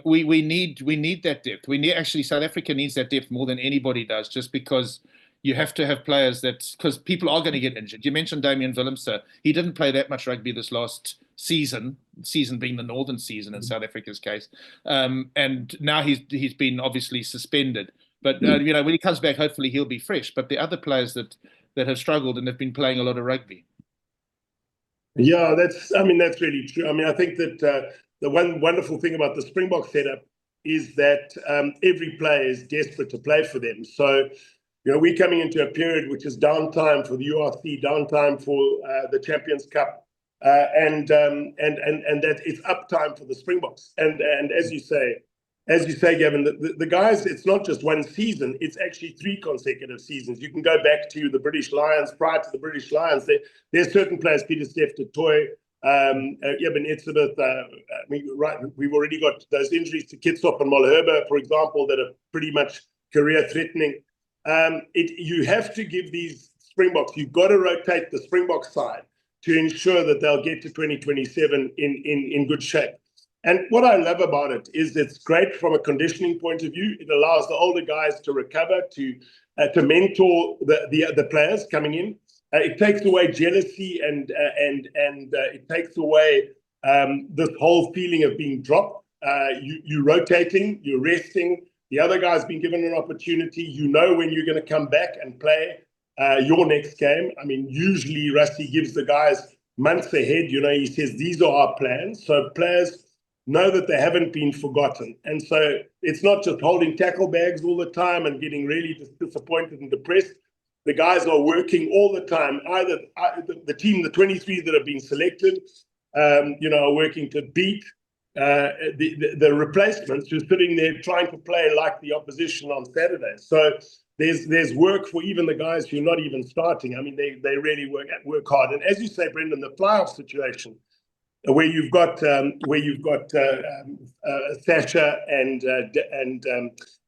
S25: We need that depth. South Africa needs that depth more than anybody does, just because you have to have players because people are going to get injured. You mentioned Damien Willems. He didn't play that much rugby this last season being the Northern season in South Africa's case. And now he's been obviously suspended. But you know, when he comes back, hopefully he'll be fresh. But the other players that have struggled and have been playing a lot of rugby.
S19: Yeah, that's really true. I mean, I think that the one wonderful thing about the Springbok setup is that every player is desperate to play for them. So, you know, we're coming into a period which is downtime for the URC, downtime for the Champions Cup, and that it's uptime for the Springboks. And as you say, Gavin, the guys, it's not just one season; it's actually 3 consecutive seasons. You can go back to the British Lions. Prior to the British Lions, there's certain players, Peter Steph du Toit, Eben Etzebeth. We've already got those injuries to Kitsop and Malherbe, for example, that are pretty much career-threatening. You have to give these Springboks, you've got to rotate the Springbok side to ensure that they'll get to 2027 in good shape. And what I love about it is it's great from a conditioning point of view. It allows the older guys to recover, to mentor the players coming in. It takes away jealousy and it takes away this whole feeling of being dropped. You're rotating, you're resting. The other guy's been given an opportunity. You know when you're going to come back and play your next game. I mean, usually Rusty gives the guys months ahead. You know, he says, these are our plans. So players know that they haven't been forgotten. And so it's not just holding tackle bags all the time and getting really disappointed and depressed. The guys are working all the time. Either the team, the 23 that have been selected, you know, are working to beat the replacements who are sitting there trying to play like the opposition on Saturday. So there's work for even the guys who are not even starting. I mean, they really work hard. And as you say, Brendan, the playoff situation, where you've got Thatcher and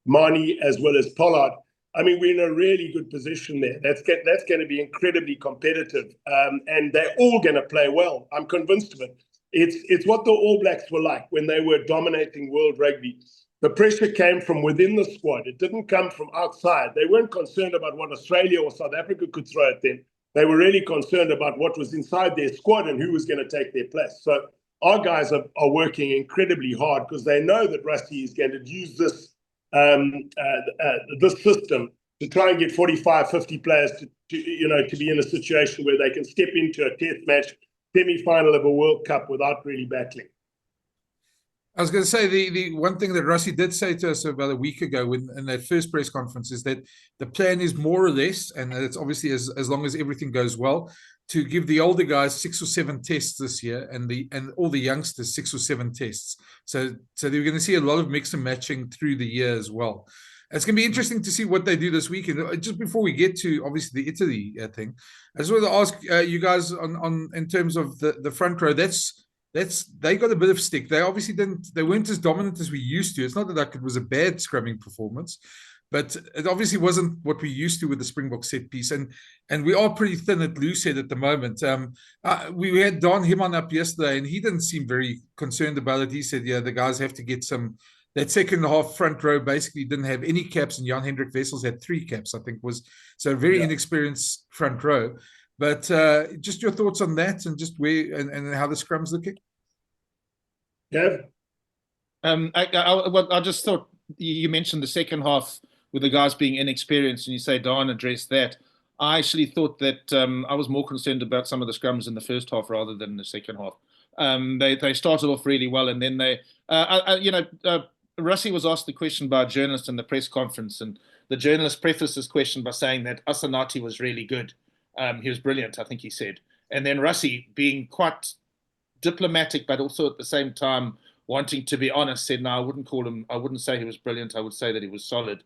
S19: Marnie as well as Pollard. I mean, we're in a really good position there. That's going to be incredibly competitive, and they're all going to play well. I'm convinced of it. It's what the All Blacks were like when they were dominating world rugby. The pressure came from within the squad. It didn't come from outside. They weren't concerned about what Australia or South Africa could throw at them. They were really concerned about what was inside their squad and who was going to take their place. So our guys are working incredibly hard because they know that Rusty is going to use this this system to try and get 45, 50 players to be in a situation where they can step into a test match, semi-final of a World Cup without really battling.
S1: I was going to say the one thing that Rusty did say to us about a week ago in that first press conference is that the plan is more or less, and it's obviously as long as everything goes well, to give the older guys 6 or 7 tests this year and all the youngsters 6 or 7 tests. So they're going to see a lot of mix and matching through the year as well. It's going to be interesting to see what they do this weekend. Just before we get to obviously the Italy thing, I just wanted to ask you guys on in terms of the front row. They got a bit of stick. They obviously they weren't as dominant as we used to. It's not that it was a bad scrumming performance, but it obviously wasn't what we used to with the Springbok set piece. And we are pretty thin at loose head at the moment. We had Don Himman up yesterday, and he didn't seem very concerned about it. He said, yeah, the guys have to get some. That second half front row basically didn't have any caps, and Jan-Hendrik Wessels had 3 caps, I think, was so very inexperienced front row. But just your thoughts on that, and just where and how the scrum's looking.
S19: Yeah.
S25: I just thought you mentioned the second half with the guys being inexperienced, and you say Don addressed that. I actually thought that I was more concerned about some of the scrums in the first half rather than in the second half. They started off really well, and then they, Rusty was asked the question by a journalist in the press conference, and the journalist prefaced his question by saying that Asanati was really good. He was brilliant, I think he said. And then Rusty, being quite diplomatic, but also at the same time wanting to be honest, said, no, I wouldn't say he was brilliant. I would say that he was solid.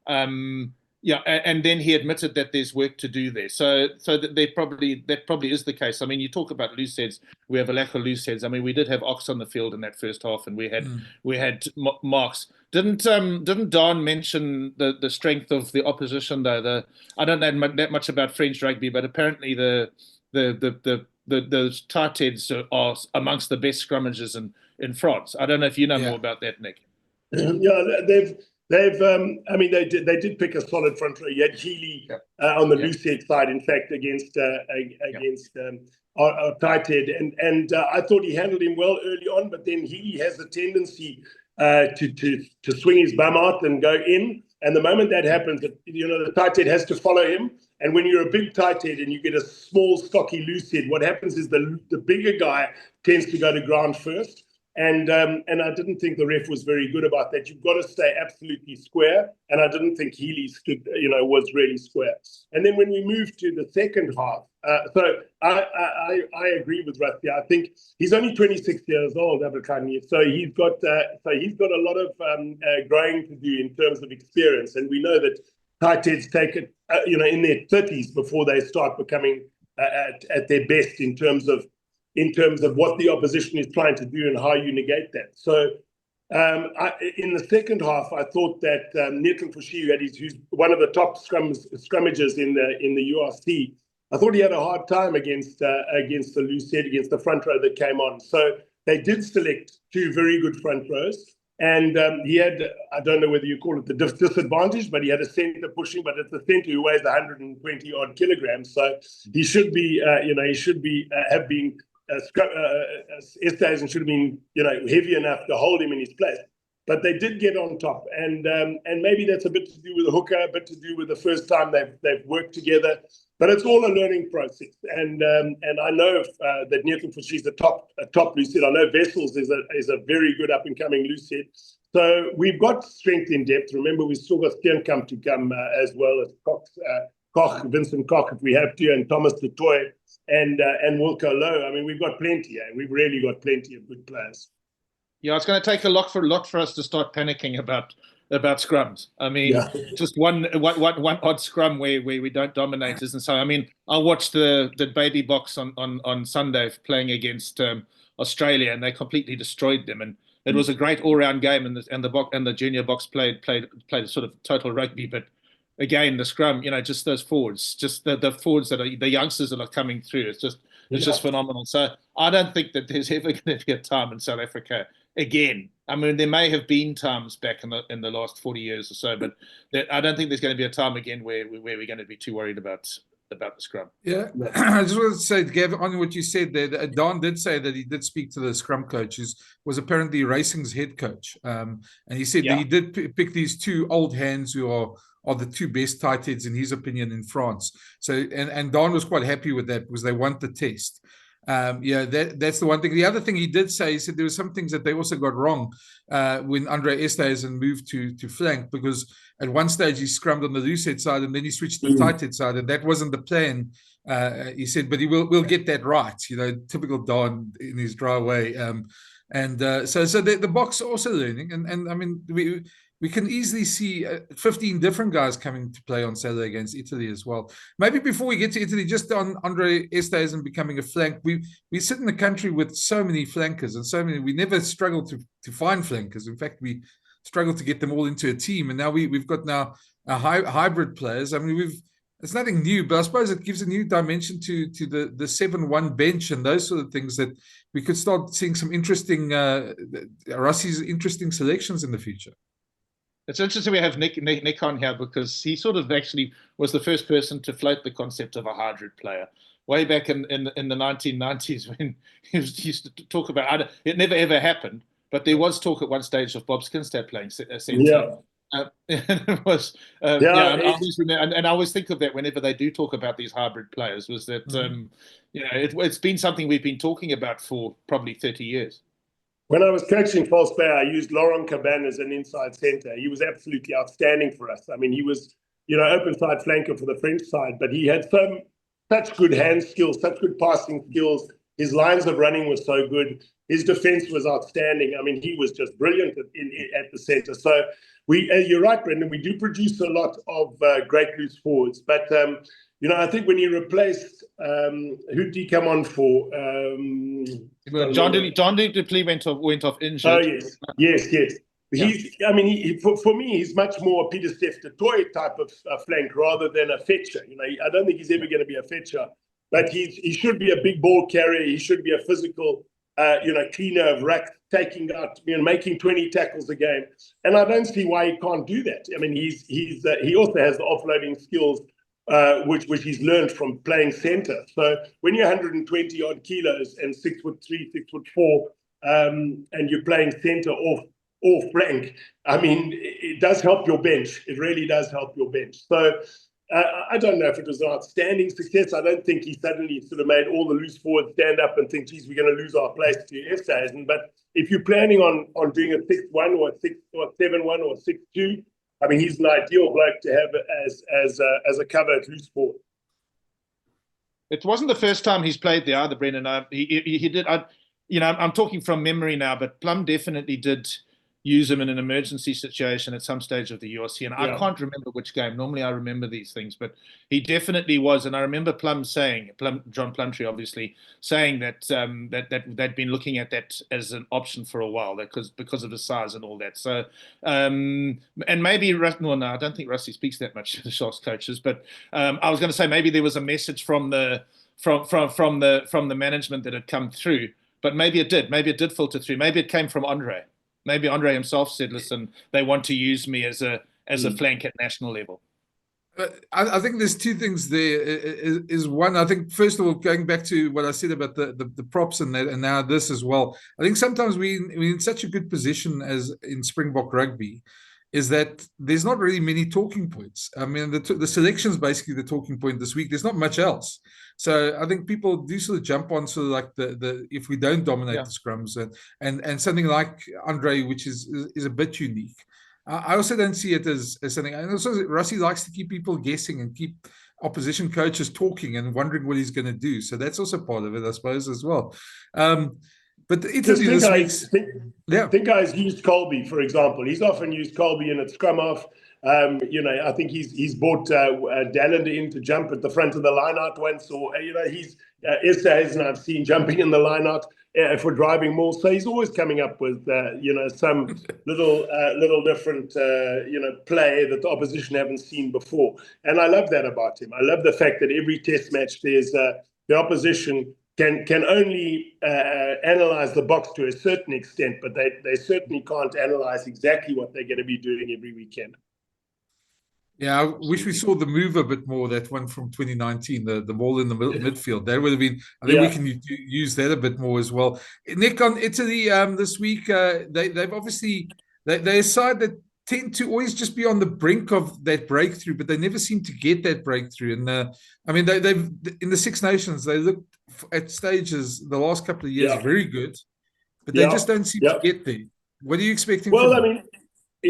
S25: And then he admitted that there's work to do there. So that probably is the case. I mean, you talk about loose heads. We have a lack of loose heads. I mean, we did have Ox on the field in that first half, and we had Marks. Didn't Don mention the strength of the opposition though? I don't know that much about French rugby, but apparently the tight heads are amongst the best scrummagers in France. I don't know if you know more about that, Nick.
S19: Yeah, I mean, they did pick a solid front row. You had Healy on the loose head side, in fact, against our tight head, and I thought he handled him well early on. But then Healy has a tendency to swing his bum out and go in, and the moment that happens, the tight head has to follow him. And when you're a big tight head and you get a small, stocky loose head, what happens is the bigger guy tends to go to ground first. And I didn't think the ref was very good about that. You've got to stay absolutely square. And I didn't think Healy was really square. And then when we moved to the second half, so I agree with Rusty. I think he's only 26 years old, Abdelkani. So he's got a lot of growing to do in terms of experience. And we know that tight heads take it, in their 30s before they start becoming at their best in terms of what the opposition is trying to do and how you negate that. So in the second half, I thought that Neertling Forsie, who's one of the top scrummagers in the URC, I thought he had a hard time against the loose head, against the front row that came on. So they did select 2 very good front rows. And he had, I don't know whether you call it the disadvantage, but he had a centre pushing, but it's a centre who weighs 120 odd kilograms. So he should be, have been, Easthuizen should have been, heavy enough to hold him in his place. but they did get on top, and maybe that's a bit to do with the hooker, a bit to do with the first time they've worked together. But it's all a learning process, and I know that Neertlenfush is a top loosehead. I know Vessels is a very good up and coming loosehead. So we've got strength in depth. Remember, we've still got Steenkamp to come as well as Koch, Vincent Koch if we have to, and Thomas du Toit and Wilco Lowe. I mean, we've got plenty. We've really got plenty of good players.
S25: Yeah, it's going to take a lot for us to start panicking about scrums. I mean, just one odd scrum where we don't dominate isn't so. I mean, I watched the baby box on Sunday playing against Australia, and they completely destroyed them. And it was a great all-round game, and the junior box played a sort of total rugby. But again, the scrum, just those forwards, just the forwards that are the youngsters that are coming through. It's just phenomenal. So I don't think that there's ever going to be a time in South Africa again. I mean, there may have been times back in the last 40 years or so, but I don't think there's going to be a time again where we're going to be too worried about the scrum.
S1: Yeah, I just wanted to say, Gav, on what you said there, Don did say that he did speak to the scrum coach, who was apparently Racing's head coach, and he said that he did pick these two old hands who are the two best tight heads in his opinion in France. So and Don was quite happy with that because they won the test. That's the one thing. The other thing he did say, he said there were some things that they also got wrong when Andre Esterhuizen moved to flank, because at one stage he scrummed on the loosehead side and then he switched to the tight head side, and that wasn't the plan. He said, but we'll get that right. Typical Don in his dry way. So the box are also learning, and I mean we can easily see 15 different guys coming to play on Saturday against Italy as well. Maybe before we get to Italy, just on Andre Esterhuizen becoming a flank, we sit in a country with so many flankers and so many. We never struggle to find flankers. In fact, we struggle to get them all into a team. And now we've got a hybrid players. I mean, it's nothing new, but I suppose it gives a new dimension to the 7-1 bench and those sort of things that we could start seeing some interesting Russi's interesting selections in the future.
S25: It's interesting we have Nick on here, because he sort of actually was the first person to float the concept of a hybrid player way back in the 1990s, when he used to talk about it. Never ever happened, but there was talk at one stage of Bob Skinstad playing centre.
S19: Yeah.
S25: It was, and I always think of that whenever they do talk about these hybrid players, was that it's been something we've been talking about for probably 30 years.
S19: When I was coaching False Bay, I used Laurent Caban as an inside centre. He was absolutely outstanding for us. I mean, he was, open side flanker for the French side, but he had such good hand skills, such good passing skills. His lines of running were so good. His defence was outstanding. I mean, he was just brilliant at the centre. So you're right, Brendan. We do produce a lot of great loose forwards, but I think when he replaced, who did he come on for?
S25: John du Plessis went off injured.
S19: Oh yes. For me, he's much more a Peter Steph du Toit type of flank rather than a fetcher. I don't think he's ever going to be a fetcher, but he should be a big ball carrier. He should be a physical, cleaner of ruck, taking out, making 20 tackles a game. And I don't see why he can't do that. I mean, he also has the offloading skills, which he's learned from playing centre. So when you're 120 odd kilos and 6'3", 6'4", and you're playing centre or flank, I mean, it does help your bench. It really does help your bench. So I don't know if it was an outstanding success. I don't think he suddenly sort of made all the loose forwards stand up and think, geez, we're going to lose our place to Esterhuizen. But if you're planning on doing a 6-1 or a 7-1 or a 6-2, I mean, he's an ideal bloke to have as a cover at loose forward.
S25: It wasn't the first time he's played there either, Brendan. He did. I'm talking from memory now, but Plum definitely did use him in an emergency situation at some stage of the URC, and I can't remember which game. Normally I remember these things, but he definitely was. And I remember John Plumtree obviously saying that that they'd been looking at that as an option for a while, because of the size and all that. So and maybe I don't think Rusty speaks that much to the Sharks coaches, but I was going to say maybe there was a message from the management that had come through, but maybe it did filter through. Maybe it came from Andre. Maybe Andre himself said, listen, they want to use me as a flank at national level.
S1: I think there's two things there. Is one, I think, first of all, going back to what I said about the props and that, and now this as well. I think sometimes we're in such a good position as in Springbok rugby, is that there's not really many talking points. I mean, the selection's basically the talking point this week. There's not much else. So I think people do sort of jump on sort of like the if we don't dominate the scrums and something like Andre, which is a bit unique. I also don't see it as something. And also, Rusty likes to keep people guessing and keep opposition coaches talking and wondering what he's going to do. So that's also part of it, I suppose, as well. But Italy this week.
S19: Think guys used Colby, for example. He's often used Colby in at scrum off. I think he's brought Dallander in to jump at the front of the line-out once, or he's Essays, and I've seen jumping in the line-out for driving more. So he's always coming up with some little different play that the opposition haven't seen before, and I love that about him. I love the fact that every Test match there's the opposition can only analyze the box to a certain extent, but they certainly can't analyze exactly what they're going to be doing every weekend.
S1: Yeah, I wish we saw the move a bit more, that one from 2019, the ball in the midfield. That would have been, I think we can use that a bit more as well. Nick, on Italy this week, they've obviously, they're a side that tend to always just be on the brink of that breakthrough, but they never seem to get that breakthrough. And I mean, they've in the Six Nations, they looked at stages the last couple of years very good, but they just don't seem to get there. What are you expecting from them?
S19: I mean,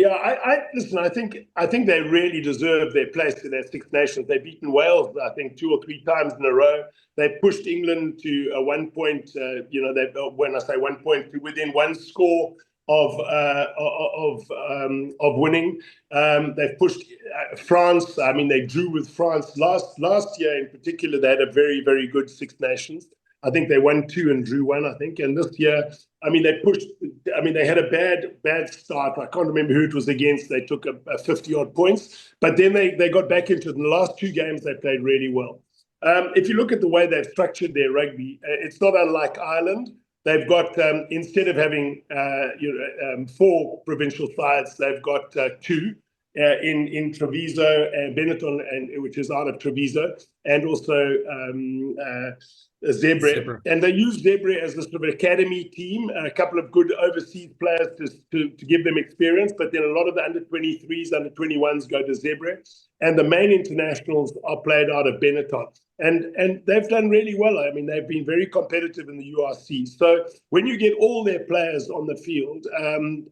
S19: I listen. I think they really deserve their place in their Six Nations. They've beaten Wales, I think, 2 or 3 times in a row. They pushed England to a 1 point. When I say 1 point, to within 1 score of winning. They've pushed France. I mean, they drew with France last year in particular. They had a very, very good Six Nations. I think they won 2 and drew 1, I think. And this year, I mean, they pushed. I mean, they had a bad start. I can't remember who it was against. They took a 50-odd points, but then they got back into it. In the last 2 games, they played really well. If you look at the way they've structured their rugby, it's not unlike Ireland. They've got, instead of having 4 provincial sides, they've got 2 in Treviso and Benetton, which is out of Treviso, and also Zebre. And they use Zebre as a sort of academy team, a couple of good overseas players to give them experience, but then a lot of the under-23s, under-21s go to Zebre, and the main internationals are played out of Benetton. And they've done really well. I mean, they've been very competitive in the URC. So when you get all their players on the field,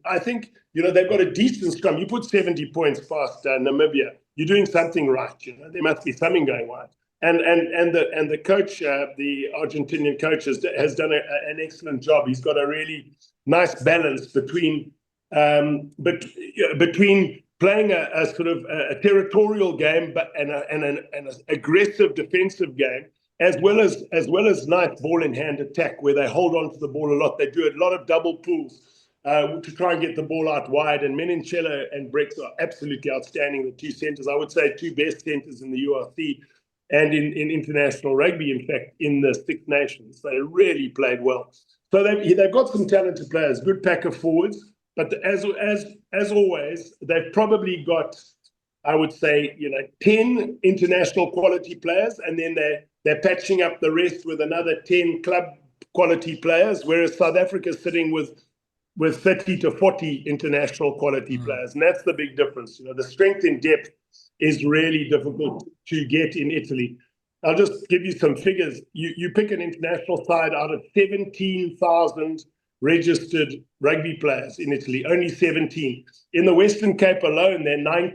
S19: I think, they've got a decent scrum. You put 70 points past Namibia, you're doing something right. There must be something going right. And the coach, the Argentinian coach, has done an excellent job. He's got a really nice balance between playing a sort of a territorial game, but and an aggressive defensive game, as well as nice ball in hand attack, where they hold on to the ball a lot. They do a lot of double pulls to try and get the ball out wide. And Menincello and Brex are absolutely outstanding. The 2 centers, I would say, 2 best centers in the URC and in international rugby. In fact, in the Six Nations, they really played well. So they've got some talented players, good pack of forwards. But as always, they've probably got, I would say, 10 international quality players, and then they're patching up the rest with another 10 club quality players, whereas South Africa is sitting with 30 to 40 international quality players, and that's the big difference. The strength in depth is really difficult to get in Italy. I'll just give you some figures. You pick an international side out of 17,000 registered rugby players in Italy, only 17. In the Western Cape alone, there are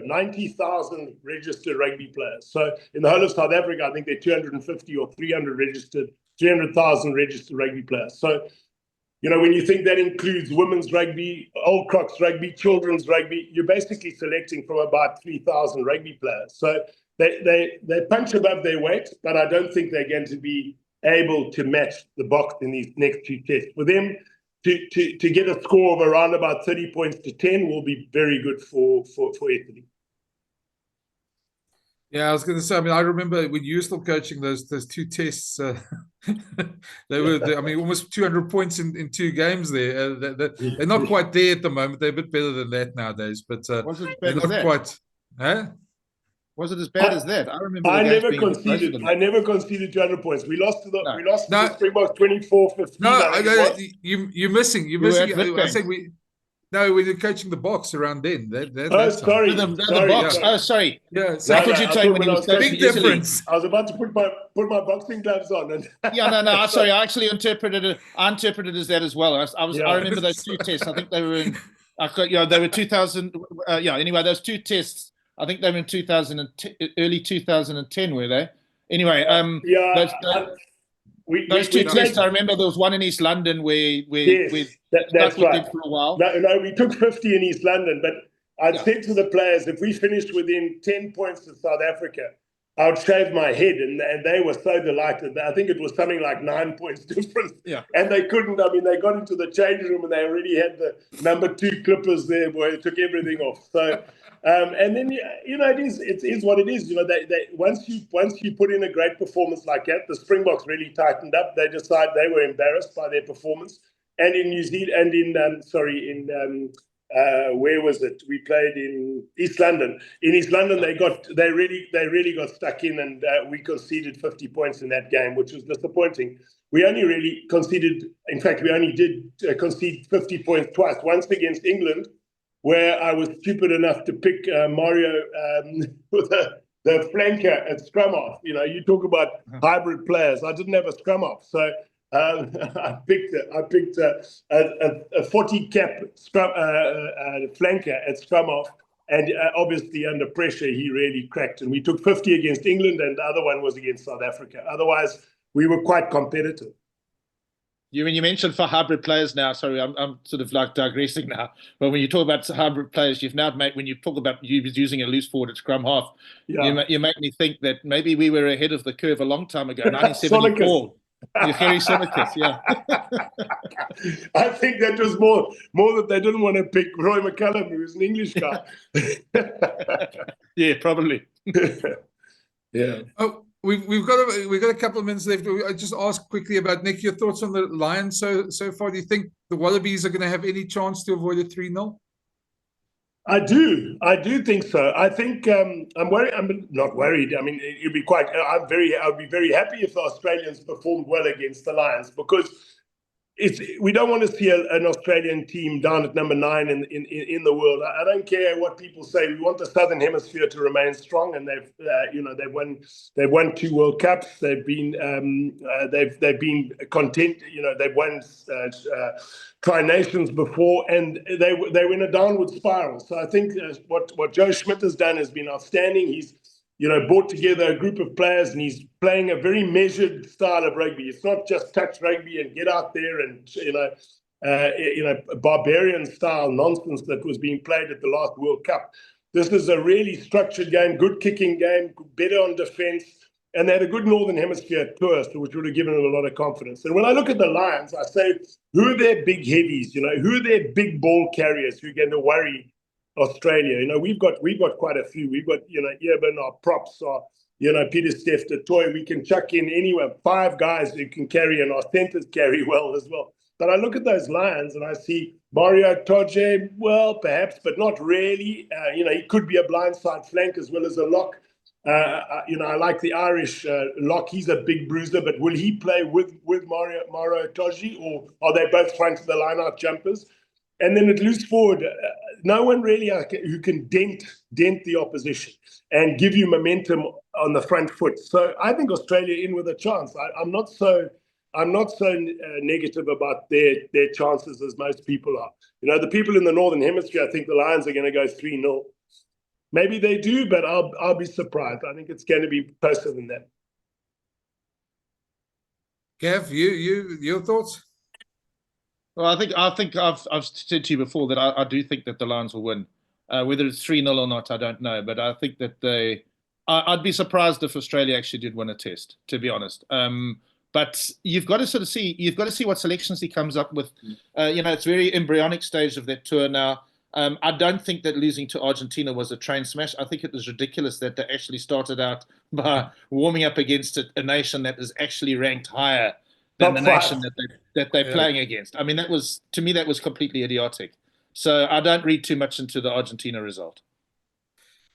S19: 90,000 registered rugby players. So in the whole of South Africa, I think there are 250 or 300,000 registered rugby players. So, when you think that includes women's rugby, Old Crocs rugby, children's rugby, you're basically selecting from about 3,000 rugby players. So they punch above their weight, but I don't think they're going to be able to match the box in these next 2 tests. For them to get a score of around about 30 points to 10 will be very good for Italy.
S1: Yeah, I was going to say, I mean, I remember when you were still coaching those 2 tests, they were, almost 200 points in 2 games there. They're not quite there at the moment. They're a bit better than that nowadays, but they're not quite. Huh?
S25: Was it as bad as that? I remember the
S19: I
S25: games
S19: never
S25: being a bit closer
S19: conceded.
S25: than
S19: I
S25: that.
S19: never conceded 200 points. We lost to the
S25: No.
S19: we lost to
S1: No.
S19: the Springboks 24-15.
S1: No,
S19: I think it was.
S1: you're missing. You're
S25: We were
S1: missing.
S25: at Witbank.
S1: I said we. No, we were coaching the box around then. That
S19: Oh,
S1: time.
S19: sorry.
S25: The
S19: sorry,
S25: box.
S19: sorry.
S25: Oh, sorry.
S1: Yeah,
S25: I thought you were saying when he was coaching
S1: big
S25: Italy.
S1: difference.
S19: I was about to put my boxing gloves on. And
S25: Yeah, no. I'm sorry. I actually interpreted it. I interpreted it as that as well. I remember those two tests. I think they were in. They were 2000. Anyway, those two tests. I think they were in 2010, early 2010, were they? Anyway, those two tests. I remember there was one in East London where
S19: that's
S25: with
S19: right.
S25: them for a while.
S19: No, we took 50 in East London, but I said to the players, if we finished within 10 points of South Africa, I would shave my head, and they were so delighted. I think it was something like 9 points difference.
S25: Yeah.
S19: And they couldn't. I mean, they got into the change room and they already had the number 2 clippers there where it took everything off. So, and then it is what it is. They once you put in a great performance like that, the Springboks really tightened up. They decided they were embarrassed by their performance. And in New Zealand, and in where was it? We played in East London. In East London, they really got stuck in, and we conceded 50 points in that game, which was disappointing. We only really conceded. In fact, we only did concede 50 points twice. Once against England, where I was stupid enough to pick Mario with the flanker at scrum off. You talk about hybrid players. I didn't have a scrum off, so. I picked a 40 cap scrum flanker at scrum off, and obviously under pressure he really cracked. And we took 50 against England, and the other one was against South Africa. Otherwise, we were quite competitive.
S25: You mentioned for hybrid players now. Sorry, I'm sort of like digressing now. But when you talk about hybrid players, you've now made when you talk about you using a loose forward at scrum half, you make me think that maybe we were ahead of the curve a long time ago, 1974. You're Harry Sonicus, yeah.
S19: I think that was more that they didn't want to pick Roy McCallum, who was an English guy.
S25: Yeah, probably.
S19: Yeah.
S1: Oh, we've got a couple of minutes left. I just ask quickly about Nick. Your thoughts on the Lions so far? Do you think the Wallabies are going to have any chance to avoid a 3-0?
S19: I do think so. I think I'm worried. I'm not worried. I mean, it'd be quite. I'd be very happy if the Australians performed well against the Lions, because we don't want to see an Australian team down at number 9 in the world. I don't care what people say. We want the Southern Hemisphere to remain strong, and they've won 2 World Cups. They've been content. They've won Tri-Nations before, and they were in a downward spiral. So I think what Joe Schmidt has done has been outstanding. He's brought together a group of players, and he's playing a very measured style of rugby. It's not just touch rugby and get out there and barbarian style nonsense that was being played at the last World Cup. This is a really structured game, good kicking game, better on defense, and they had a good Northern Hemisphere tour, which would have given them a lot of confidence. And when I look at the Lions, I say, who are their big heavies? Who are their big ball carriers who are going to worry Australia? We've got quite a few. We've got Eben, our props, our Peter Steph, the toy. We can chuck in anywhere 5 guys who can carry, and our centers carry well as well. But I look at those Lions and I see Mario Toje, well, perhaps, but not really. He could be a blindside flank as well as a lock. I like the Irish lock. He's a big bruiser, but will he play with Mario Toji, or are they both front of the line-out jumpers? And then at loose forward, no one really who can dent the opposition and give you momentum on the front foot. So I think Australia in with a chance. I'm not so negative about their chances as most people are. The people in the Northern Hemisphere, I think the Lions are going to go 3-0. Maybe they do, but I'll be surprised. I think it's going to be closer than that.
S1: Kev, your thoughts?
S25: Well, I think I've said to you before that I do think that the Lions will win. Whether it's 3-0 or not, I don't know. But I think that I'd be surprised if Australia actually did win a test, to be honest. But you've got to sort of see what selections he comes up with. It's very embryonic stage of that tour now. I don't think that losing to Argentina was a train smash. I think it was ridiculous that they actually started out by warming up against a nation that is actually ranked higher than the nation that they're playing against. I mean, to me that was completely idiotic. So I don't read too much into the Argentina result.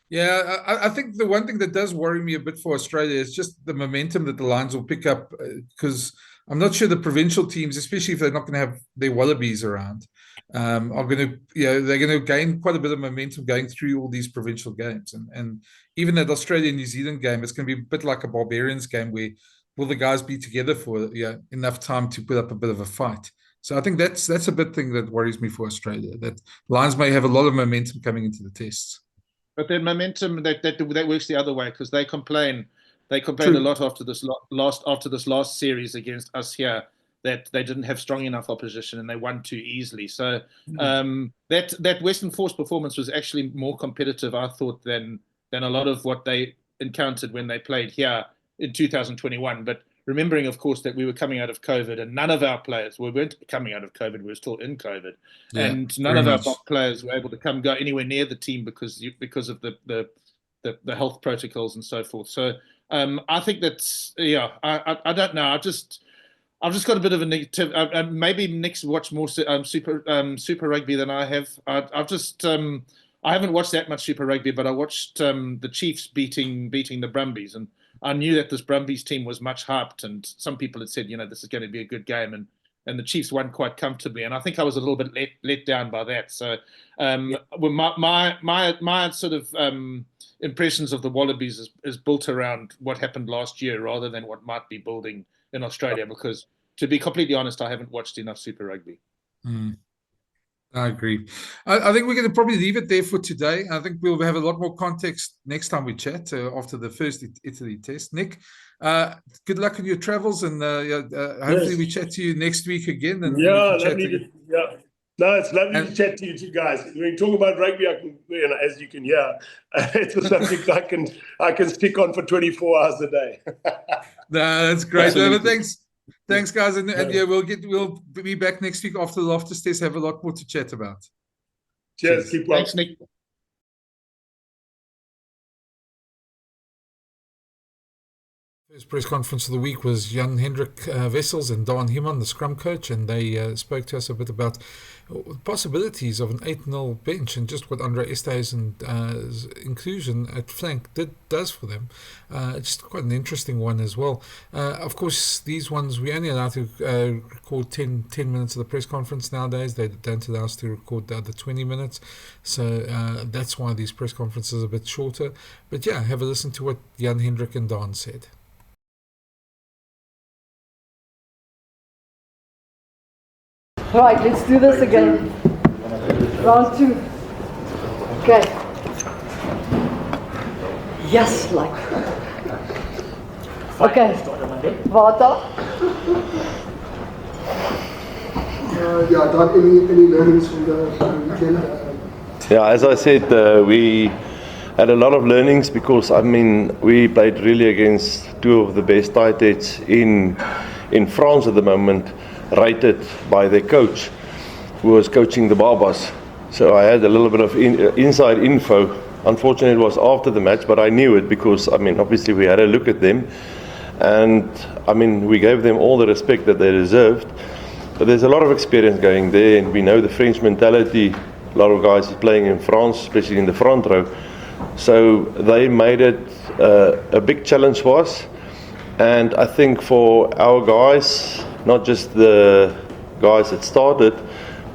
S1: Yeah, I think the one thing that does worry me a bit for Australia is just the momentum that the Lions will pick up, because I'm not sure the provincial teams, especially if they're not going to have their Wallabies around, are going to, they're going to gain quite a bit of momentum going through all these provincial games. And even that Australia-New Zealand game, it's going to be a bit like a Barbarians game where will the guys be together for enough time to put up a bit of a fight. So I think that's a big thing that worries me for Australia, that Lions may have a lot of momentum coming into the tests.
S25: But then momentum that works the other way, because they complained
S1: True.
S25: a lot after this last series against us here, that they didn't have strong enough opposition and they won too easily. So that Western Force performance was actually more competitive, I thought, than a lot of what they encountered when they played here in 2021. But remembering, of course, that we were coming out of COVID, and none of our players weren't coming out of COVID. We were still in COVID, and none of our BOK players were able to go anywhere near the team because of the health protocols and so forth. So I think that's I don't know. I've just got a bit of a negative. Maybe Nick's watched more Super Rugby than I have. I haven't watched that much Super Rugby, but I watched the Chiefs beating the Brumbies, and I knew that this Brumbies team was much hyped, and some people had said, this is going to be a good game, and the Chiefs won quite comfortably, and I think I was a little bit let down by that. So my sort of impressions of the Wallabies is built around what happened last year rather than what might be building in Australia, because to be completely honest, I haven't watched enough Super Rugby.
S1: I agree. I think we're going to probably leave it there for today. I think we'll have a lot more context next time we chat after the first Italy test. Nick, good luck on your travels, and hopefully we chat to you next week again. And
S19: lovely. No, it's lovely to chat to you two guys. When you talk about rugby, I can, as you can hear, it's a subject I can stick on for 24 hours a day.
S1: No, that's great. No, thanks, guys, and we'll be back next week after the Loftus test. Have a lot more to chat about.
S19: Cheers. Keep well.
S25: Thanks, Nick.
S1: First press conference of the week was Jan-Hendrik Wessels and Daan Himman, the scrum coach, and they spoke to us a bit about possibilities of an 8-0 bench and just what Andre Esthuizen's inclusion at flank does for them. Just quite an interesting one as well. Of course, these ones, we only allowed to record 10 minutes of the press conference nowadays. They don't allow us to record the other 20 minutes. So that's why these press conferences are a bit shorter. But yeah, have a listen to what Jan-Hendrik and Daan said.
S2: Right, let's do this again. Round 2. Okay. Yes, like. Okay. Water.
S7: Any learnings from the weekend?
S9: Yeah, as I said, we had a lot of learnings because, we played really against two of the best tight heads in France at the moment, rated by their coach, who was coaching the Barbas. So I had a little bit of inside info. Unfortunately, it was after the match, but I knew it because, obviously we had a look at them. And, we gave them all the respect that they deserved. But there's a lot of experience going there, and we know the French mentality. A lot of guys are playing in France, especially in the front row. So they made it a big challenge for us. And I think for our guys, not just the guys that started,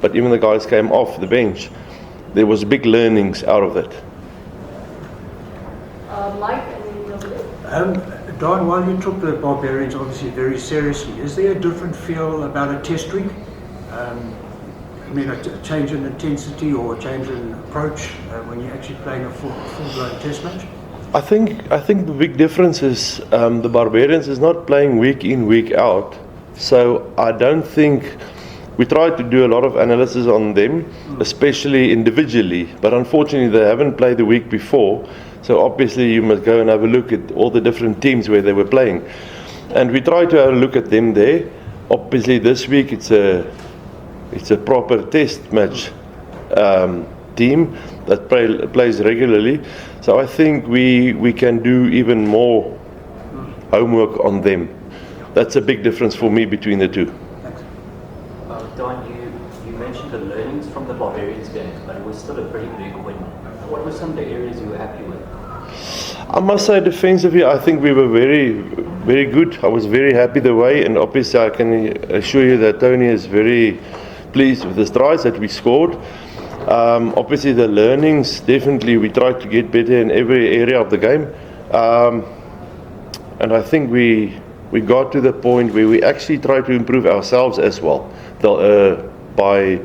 S9: but even the guys came off the bench, there was big learnings out of it.
S2: Mike,
S17: Don, while you took the Barbarians obviously very seriously, is there a different feel about a test week? A change in intensity or a change in approach when you're actually playing a full-blown test match?
S9: I think the big difference is the Barbarians is not playing week in, week out. So I don't think we tried to do a lot of analysis on them, especially individually. But unfortunately, they haven't played the week before. So obviously, you must go and have a look at all the different teams where they were playing. And we tried to have a look at them there. Obviously, this week it's a proper test match team that plays regularly. So I think we can do even more homework on them. That's a big difference for me between the two.
S10: Don, you mentioned the learnings from the Barbarians game, but it was still a pretty big win. What were some of the areas you were happy with?
S9: I must say, defensively, I think we were very, very good. I was very happy the way, and obviously I can assure you that Tony is very pleased with the strides that we scored. Obviously the learnings, definitely we tried to get better in every area of the game. And I think we got to the point where we actually tried to improve ourselves as well, by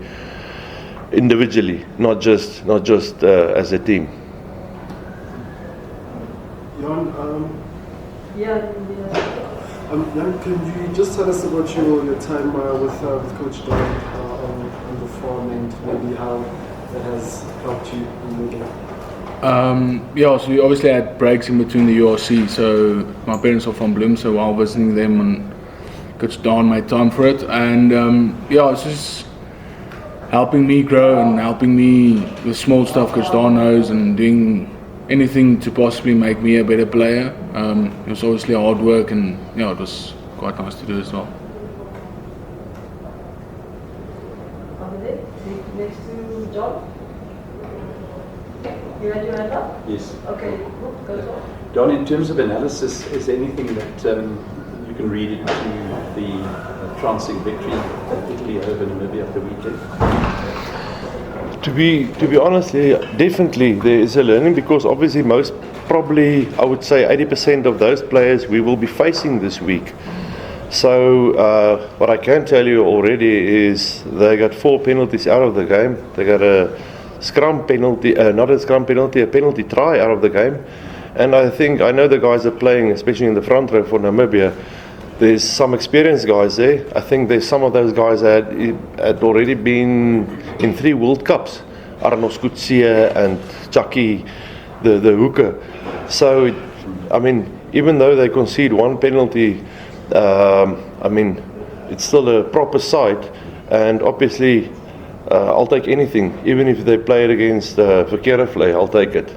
S9: individually, not just as a team.
S7: Jan, Jan, can you just tell us about your time with Coach Don on the farm and maybe how that has helped you in the game?
S11: Yeah, so we obviously had breaks in between the URC, so my parents are from Bloem, so while visiting them, and Coach Don made time for it, and yeah, it's just helping me grow and helping me with small stuff Coach Don knows, and doing anything to possibly make me a better player. It was obviously hard work, and yeah, it was quite nice to do as well.
S2: Over there, next to John. You had your hand up?
S13: Yes.
S2: Okay, go on.
S13: Don, in terms of analysis, is there anything that you can read into the trouncing victory of Italy over Namibia at the weekend?
S9: To be honest, definitely there is a learning, because obviously most probably, I would say 80% of those players we will be facing this week. So what I can tell you already is they got 4 penalties out of the game. They got a scrum penalty, not a scrum penalty, a penalty try out of the game. And I know the guys are playing, especially in the front row for Namibia. There's some experienced guys there. I think there's some of those guys that had already been in 3 World Cups. Arnos Kutsie and Chucky, the hooker. So, I mean, even though they concede 1 penalty, I mean, it's still a proper side. And obviously, I'll take anything. Even if they play it against Verkeerde Vlei, I'll take it.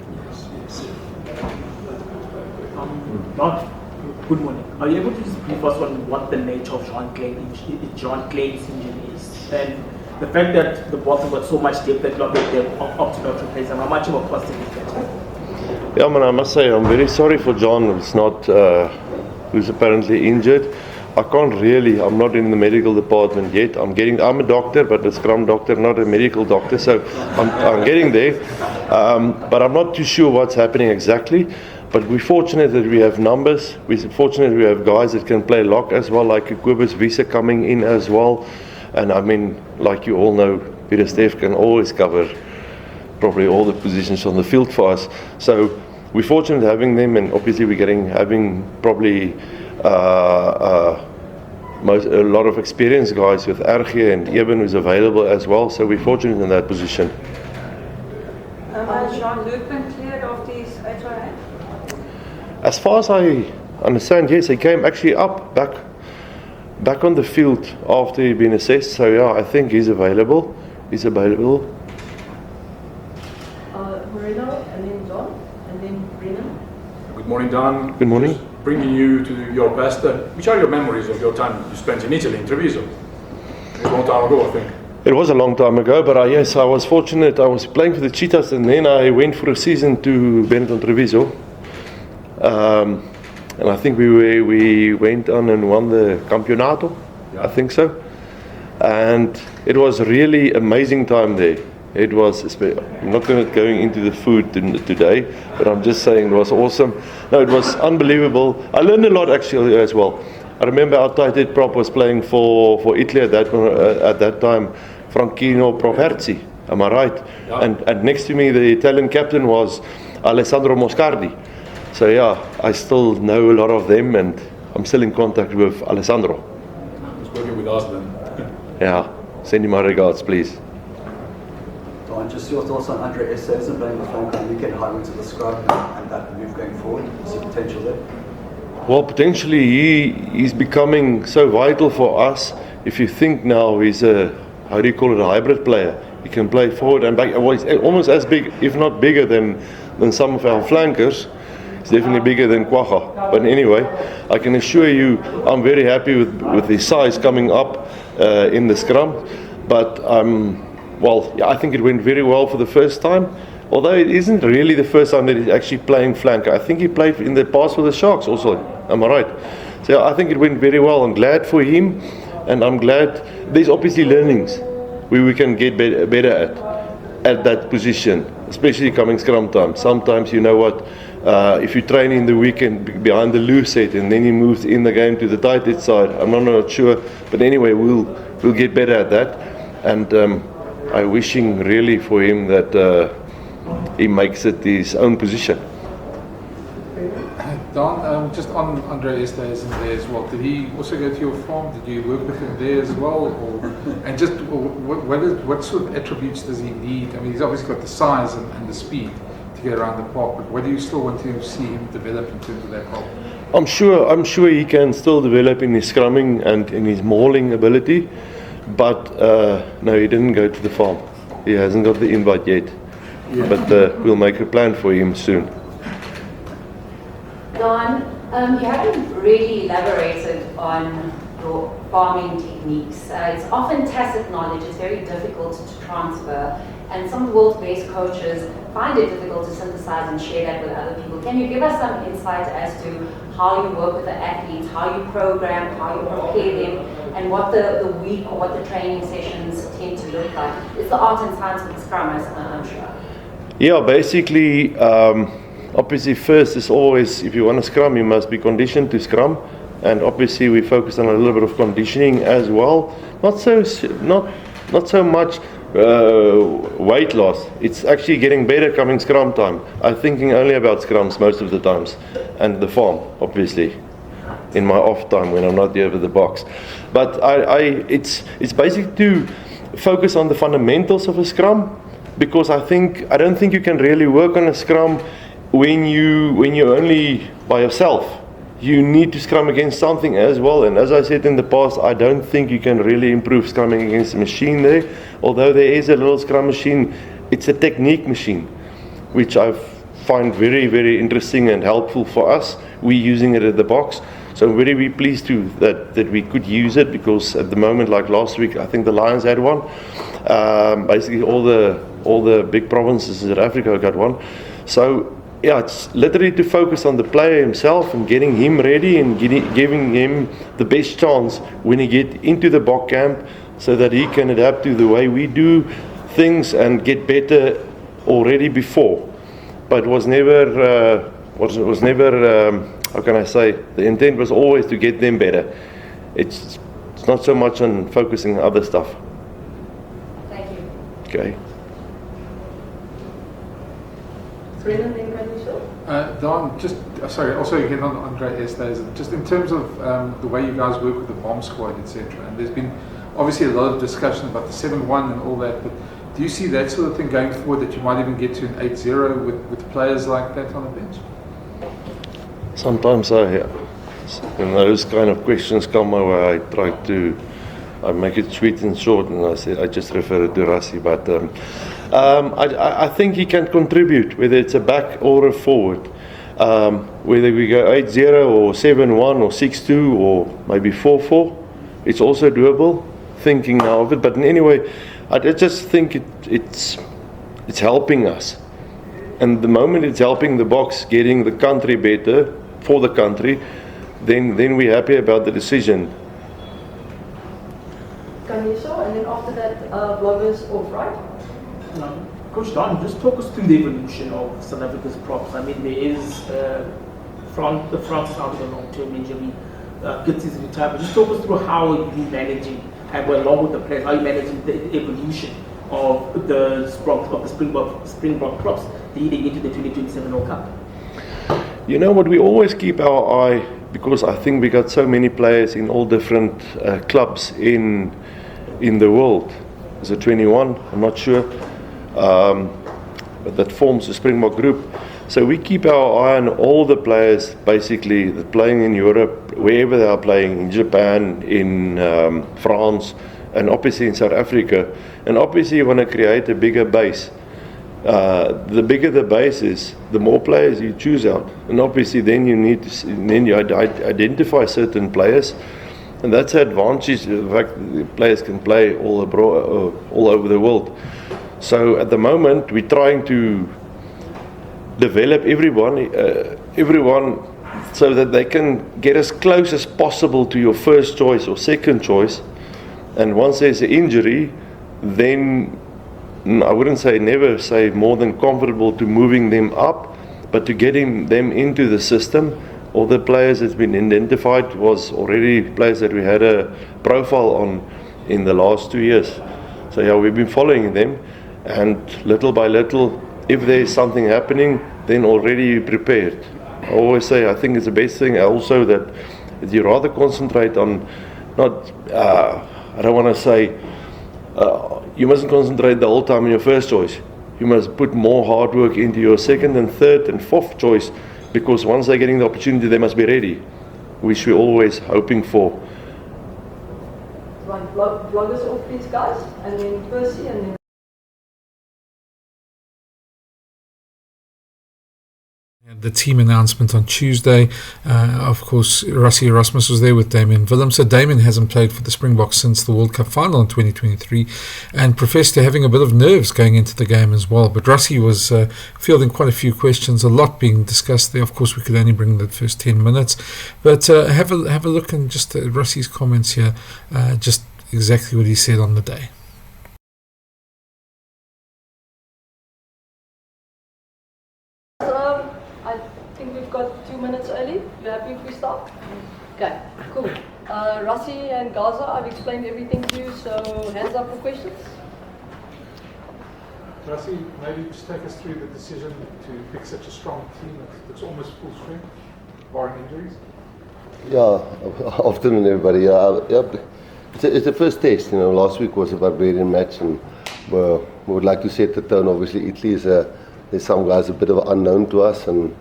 S14: Good morning. Are you able to just brief us on what the nature of John Clay's injury is? And the fact that the Boks got so much depth that they're up to not replace him, how much of a positive is that?
S9: Yeah, man, I must say I'm very sorry for John, who's apparently injured. I'm not in the medical department yet. I'm a doctor, but a scrum doctor, not a medical doctor, so I'm getting there. But I'm not too sure what's happening exactly. But we're fortunate that we have numbers. We're fortunate we have guys that can play lock as well, like Kobus Wiese coming in as well. And I mean, like you all know, Peter Steff can always cover probably all the positions on the field for us. So we're fortunate having them, and obviously we're having probably a lot of experienced guys with Ergie and Eben who's available as well. So we're fortunate in that position.
S15: Has Jean-Luc been cleared of these HRA?
S9: As far as I understand, yes, he came actually back on the field after he'd been assessed. So yeah, I think he's available.
S2: Marino, and then John, and then Brennan.
S26: Good morning, Don.
S9: Good morning.
S26: Just bringing you to your best. Which are your memories of your time you spent in Italy, in Treviso? It was a long time ago, I think.
S9: It was a long time ago, but yes, I was fortunate. I was playing for the Cheetahs, and then I went for a season to Benetton Treviso. And I think we went on and won the Campionato, I think so. And it was really amazing time there. It was, I'm not going into the food today, but I'm just saying it was awesome. No, it was unbelievable. I learned a lot actually as well. I remember our tight head prop was playing for Italy at that time, Franchino Proverzi, am I right? Yeah. And next to me, the Italian captain was Alessandro Moscardi. So yeah, I still know a lot of them, and I'm still in contact with Alessandro.
S26: He's working with us then.
S9: Yeah, send him my regards, please.
S27: Don, just your thoughts on Andre Essezen playing with Franco on the weekend, how into the scrum and that move going forward? Is there potential there?
S9: Well, potentially he's becoming so vital for us. If you think now he's a hybrid player. He can play forward and back. Well, he's almost as big, if not bigger than some of our flankers. He's definitely bigger than Kwacha. But anyway, I can assure you I'm very happy with his size coming up. in the scrum. But I think it went very well for the first time. Although it isn't really the first time that he's actually playing flank. I think he played in the past for the Sharks also. Am I right? So I think it went very well. I'm glad for him, and I'm glad there's obviously learnings where we can get better at that position, especially coming scrum time. Sometimes, you know what, if you train in the weekend behind the loose set and then he moves in the game to the tight head side, I'm not sure. But anyway, we'll get better at that. And I'm wishing really for him that he makes it his own position.
S1: Don, just on Andre Estes in there as well, did he also go to your farm? Did you work with him there as well? And just what sort of attributes does he need? I mean, he's obviously got the size and the speed to get around the park, but what do you still want to see him develop in terms of that role?
S9: I'm sure he can still develop in his scrumming and in his mauling ability, but no, he didn't go to the farm. He hasn't got the invite yet. Yeah. But we'll make a plan for him soon.
S3: Don, you haven't really elaborated on your farming techniques. It's often tacit knowledge, it's very difficult to transfer, and some of the world's best coaches find it difficult to synthesize and share that with other people. Can you give us some insight as to how you work with the athletes, how you program, how you prepare them, and what the week or what the training sessions tend to look like? It's the art and science of the scrum, I'm sure.
S9: Yeah, basically, obviously first is always, if you want to scrum, you must be conditioned to scrum. And obviously we focus on a little bit of conditioning as well. Not so much weight loss. It's actually getting better coming scrum time. I'm thinking only about scrums most of the times. And the farm, obviously, in my off time when I'm not here with the box. But it's basically to focus on the fundamentals of a scrum. Because I don't think you can really work on a scrum when you're only by yourself. You need to scrum against something as well. And as I said in the past, I don't think you can really improve scrumming against a machine there. Although there is a little scrum machine, it's a technique machine, which I find very, very interesting and helpful for us. We're using it at the box. So I'm very pleased that we could use it, because at the moment, like last week, I think the Lions had one. Basically all the big provinces in South Africa got one. So yeah, it's literally to focus on the player himself and getting him ready and giving him the best chance when he get into the BOK camp, so that he can adapt to the way we do things and get better already before. But was never how can I say, the intent was always to get them better. It's not so much on focusing on other stuff.
S3: Thank you.
S9: Okay.
S1: Don, just sorry, also again on Andre Estes, just in terms of the way you guys work with the bomb squad, etc. And there's been obviously a lot of discussion about the 7-1 and all that, but do you see that sort of thing going forward, that you might even get to an 8-0 with players like that on the bench?
S9: Sometimes when those kind of questions come my way, I make it sweet and short, and I just refer it to Rassie. But I think he can contribute, whether it's a back or a forward. Whether we go 8-0 or 7-1 or 6-2 or maybe 4-4, it's also doable, thinking now of it. But anyway, I just think it's helping us. And the moment it's helping the box, getting the country better for the country, then we're happy about the decision.
S2: Kaniso, and then after that, bloggers off, right?
S14: Coach Don, just talk us through the evolution of South Africa's props. I mean, there is France is out with a long-term injury, Gitz is retired, but just talk us through how you're managing, and along with the players, how you're managing the evolution of the Springbok props leading into the 2027 World Cup.
S9: You know what, we always keep our eye, because I think we got so many players in all different clubs in the world. Is it 21? I'm not sure. But that forms the Springbok group. So we keep our eye on all the players, basically, that playing in Europe, wherever they are playing, in Japan, in France, and obviously in South Africa. And obviously you want to create a bigger base. The bigger the base is, the more players you choose out. And obviously then you identify certain players And that's the advantage, the fact that the players can play all over the world. So at the moment, we're trying to develop everyone so that they can get as close as possible to your first choice or second choice. And once there's an injury, then I wouldn't say never say more than comfortable to moving them up, but to getting them into the system. All the players that's been identified was already players that we had a profile on in the last 2 years. So yeah, we've been following them, and little by little, if there's something happening, then already prepared. I always say I think it's the best thing also that you rather concentrate on not, I don't want to say, you mustn't concentrate the whole time on your first choice. You must put more hard work into your second and third and fourth choice, because once they're getting the opportunity, they must be ready, which we're always hoping for.
S2: Right, vlog us off, please, guys, and then Percy, and then.
S1: The team announcement on Tuesday. Of course, Rassie Erasmus was there with Damian Willem. So Damian hasn't played for the Springboks since the World Cup final in 2023 and professed to having a bit of nerves going into the game as well. But Rassie was fielding quite a few questions, a lot being discussed there. Of course, we could only bring the first 10 minutes. But have a look and just Rassie's comments here, just exactly what he said on the day.
S2: Got 2 minutes early. You happy if we start? Okay, cool. Rassie and Gaza, I've explained everything to you, so hands up for questions.
S1: Rassie, maybe just take us through the decision to pick such a strong team that's almost full strength, barring injuries.
S4: Yeah, afternoon everybody. It's the first test. Last week was a Barbarian match, and we would like to set the tone. Obviously, Italy is there's some guys a bit of an unknown to us, and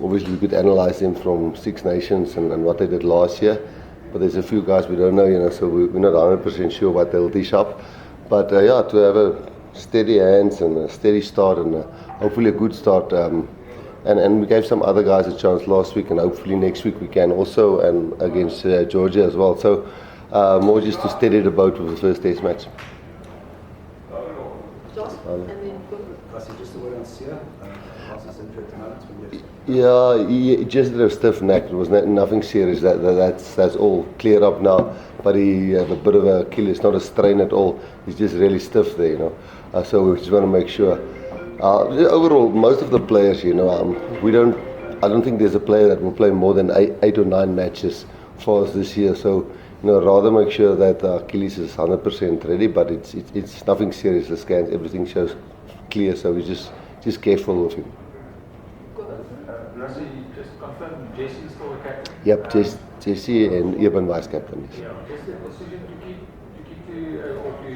S4: obviously we could analyse them from Six Nations and what they did last year, but there's a few guys we don't know, so we're not 100% sure what they'll dish up. But to have a steady hands and a steady start and hopefully a good start, and we gave some other guys a chance last week, and hopefully next week we can also, and against Georgia as well. So more just to steady the boat with the first test match.
S27: Just a word on Sia.
S4: Yeah, he just did a stiff neck. It was nothing serious. That's all cleared up now. But he had a bit of a Achilles, not a strain at all. He's just really stiff there, So we just want to make sure. Overall, most of the players, I don't think there's a player that will play more than 8 or 9 matches for us this year. So rather make sure that Achilles is 100% ready. But it's nothing serious. The scans, everything shows clear. So we just careful with him.
S5: Rassie, just confirm, Jesse is still the captain?
S4: Yep, Jesse and Eben vice captain.
S5: Yeah, just the decision to keep or to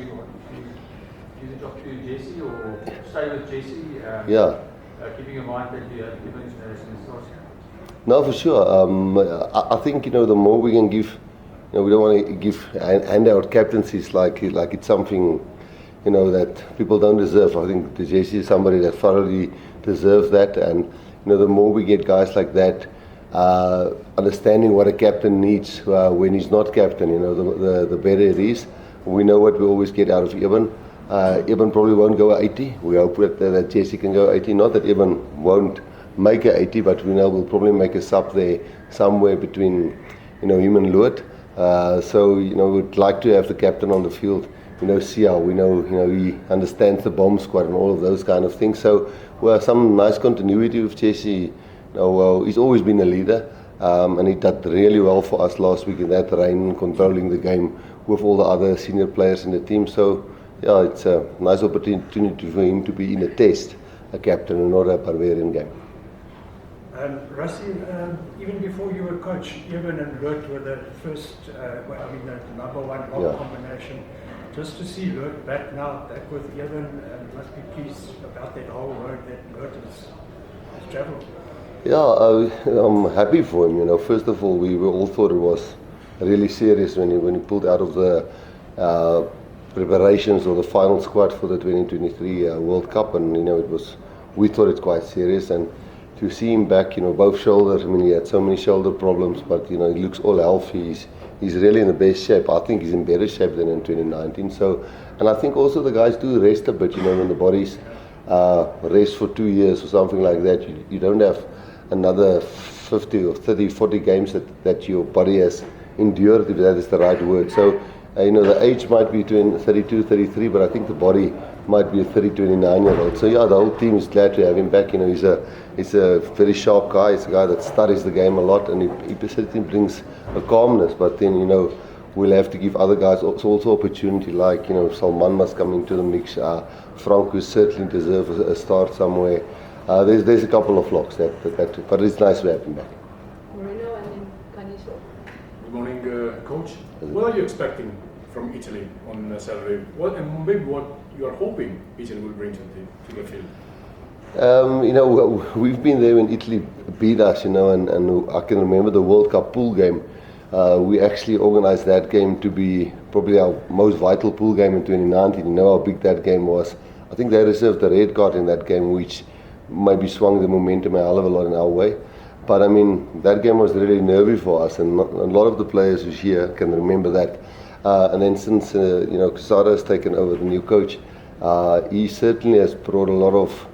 S5: give the job to Jesse or stay with Jesse? Keeping in mind that you have given international stars.
S4: No, for sure. I think the more we can give, we don't want to give hand out captaincies like it's something that people don't deserve. I think the Jesse is somebody that thoroughly deserves that, and the more we get guys like that, understanding what a captain needs when he's not captain, the better it is. We know what we always get out of Eben. Eben probably won't go 80. We hope that Jesse can go 80. Not that Eben won't make a 80, but we know we'll probably make a sub there somewhere between him and Lood. So we'd like to have the captain on the field. Sia, we know he understands the bomb squad and all of those kind of things. So some nice continuity with Jesse. He's always been a leader, and he did really well for us last week in that rain, controlling the game with all the other senior players in the team. So it's a nice opportunity for him to be in a test, a captain, and not a Barbarian game.
S17: Rassie, even before you were coach, Eben and Lood were the first, the number one combination. Just to see Lood back now, back with Eben, must be pleased about that whole road that Lood has travelled.
S4: Yeah, I'm happy for him. First of all, we all thought it was really serious when he pulled out of the preparations or the final squad for the 2023 World Cup, and we thought it's quite serious. And to see him back, both shoulders. He had so many shoulder problems, but he looks all healthy. he's really in the best shape. I think he's in better shape than in 2019. So, and I think also the guys do rest a bit, when the body's rest for 2 years or something like that. You don't have another 50 or 30, 40 games that your body has endured, if that is the right word. So, the age might be between 32, 33, but I think the body might be a 29-year-old. So yeah, the whole team is glad to have him back. He's a very sharp guy. He's a guy that studies the game a lot, and he certainly brings a calmness. But then, we'll have to give other guys also opportunity, like, Salman must come into the mix. Frank will certainly deserve a start somewhere. There's a couple of locks but it's nice to have him back.
S2: Marino and then Caniso.
S26: Good morning, Coach. What are you expecting from Italy on Saturday? And maybe what you are hoping Italy will bring to the field?
S4: We've been there when Italy beat us, and I can remember the World Cup pool game. We actually organised that game to be probably our most vital pool game in 2019. You know how big that game was. I think they reserved a red card in that game, which maybe swung the momentum a hell of a lot in our way. But that game was really nervy for us, and a lot of the players who's here can remember that. And then since Quesada has taken over, the new coach, he certainly has brought a lot of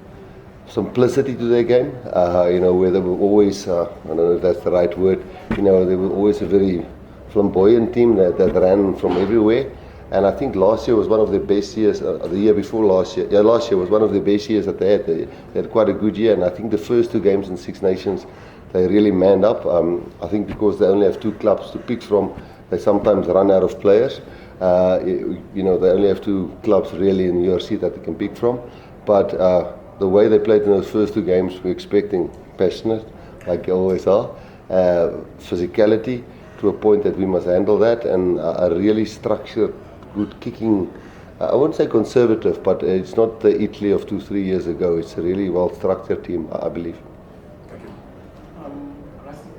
S4: simplicity to their game. Where they were always, I don't know if that's the right word, they were always a very flamboyant team that ran from everywhere. And I think last year was one of their best years, the year before last year. Yeah, last year was one of the best years that they had. They had quite a good year, and I think the first 2 games in Six Nations, they really manned up. I think because they only have 2 clubs to pick from, they sometimes run out of players. They only have 2 clubs really in the URC that they can pick from. But the way they played in those first 2 games, we're expecting passionate, like you always are, physicality to a point that we must handle that, and a really structured, good kicking. I wouldn't say conservative, but it's not the Italy of 2-3 years ago. It's a really well-structured team, I believe.
S14: Thank you.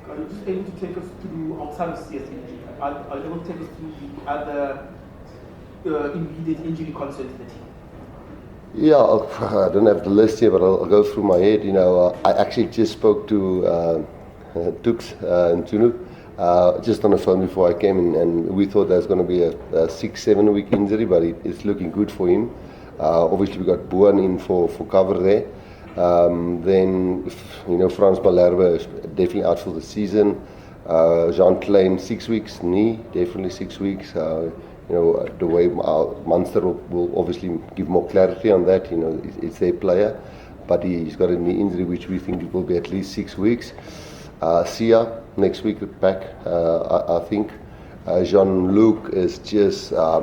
S14: Are you just able to take us through, outside of CS injury, are you able to take us through the other immediate injury concerns in the team?
S4: Yeah, I don't have the list here, but I'll go through my head. I actually just spoke to Tux and Tunu just on the phone before I came in, and we thought there was going to be a 6-7 week injury, but it's looking good for him. Obviously, we got Boan in for cover there. Then, Frans Malherbe is definitely out for the season. Jean Klein, 6 weeks, knee, definitely 6 weeks. The way Munster will obviously give more clarity on that. It's their player, but he's got a knee injury, which we think it will be at least 6 weeks. Sia next week back, I think. Jean-Luc is just. I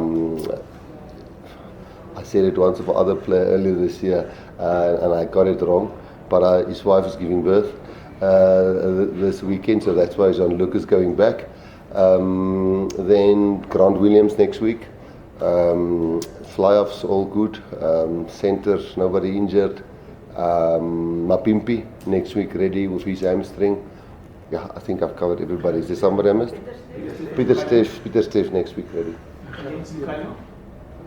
S4: said it once for other player earlier this year, and I got it wrong. But his wife is giving birth this weekend, so that's why Jean-Luc is going back. Then Grant Williams next week. Fly-offs all good. Centers, nobody injured. Mapimpi next week ready with his hamstring. Yeah, I think I've covered everybody. Is there somebody I missed? Peter Steff next week ready.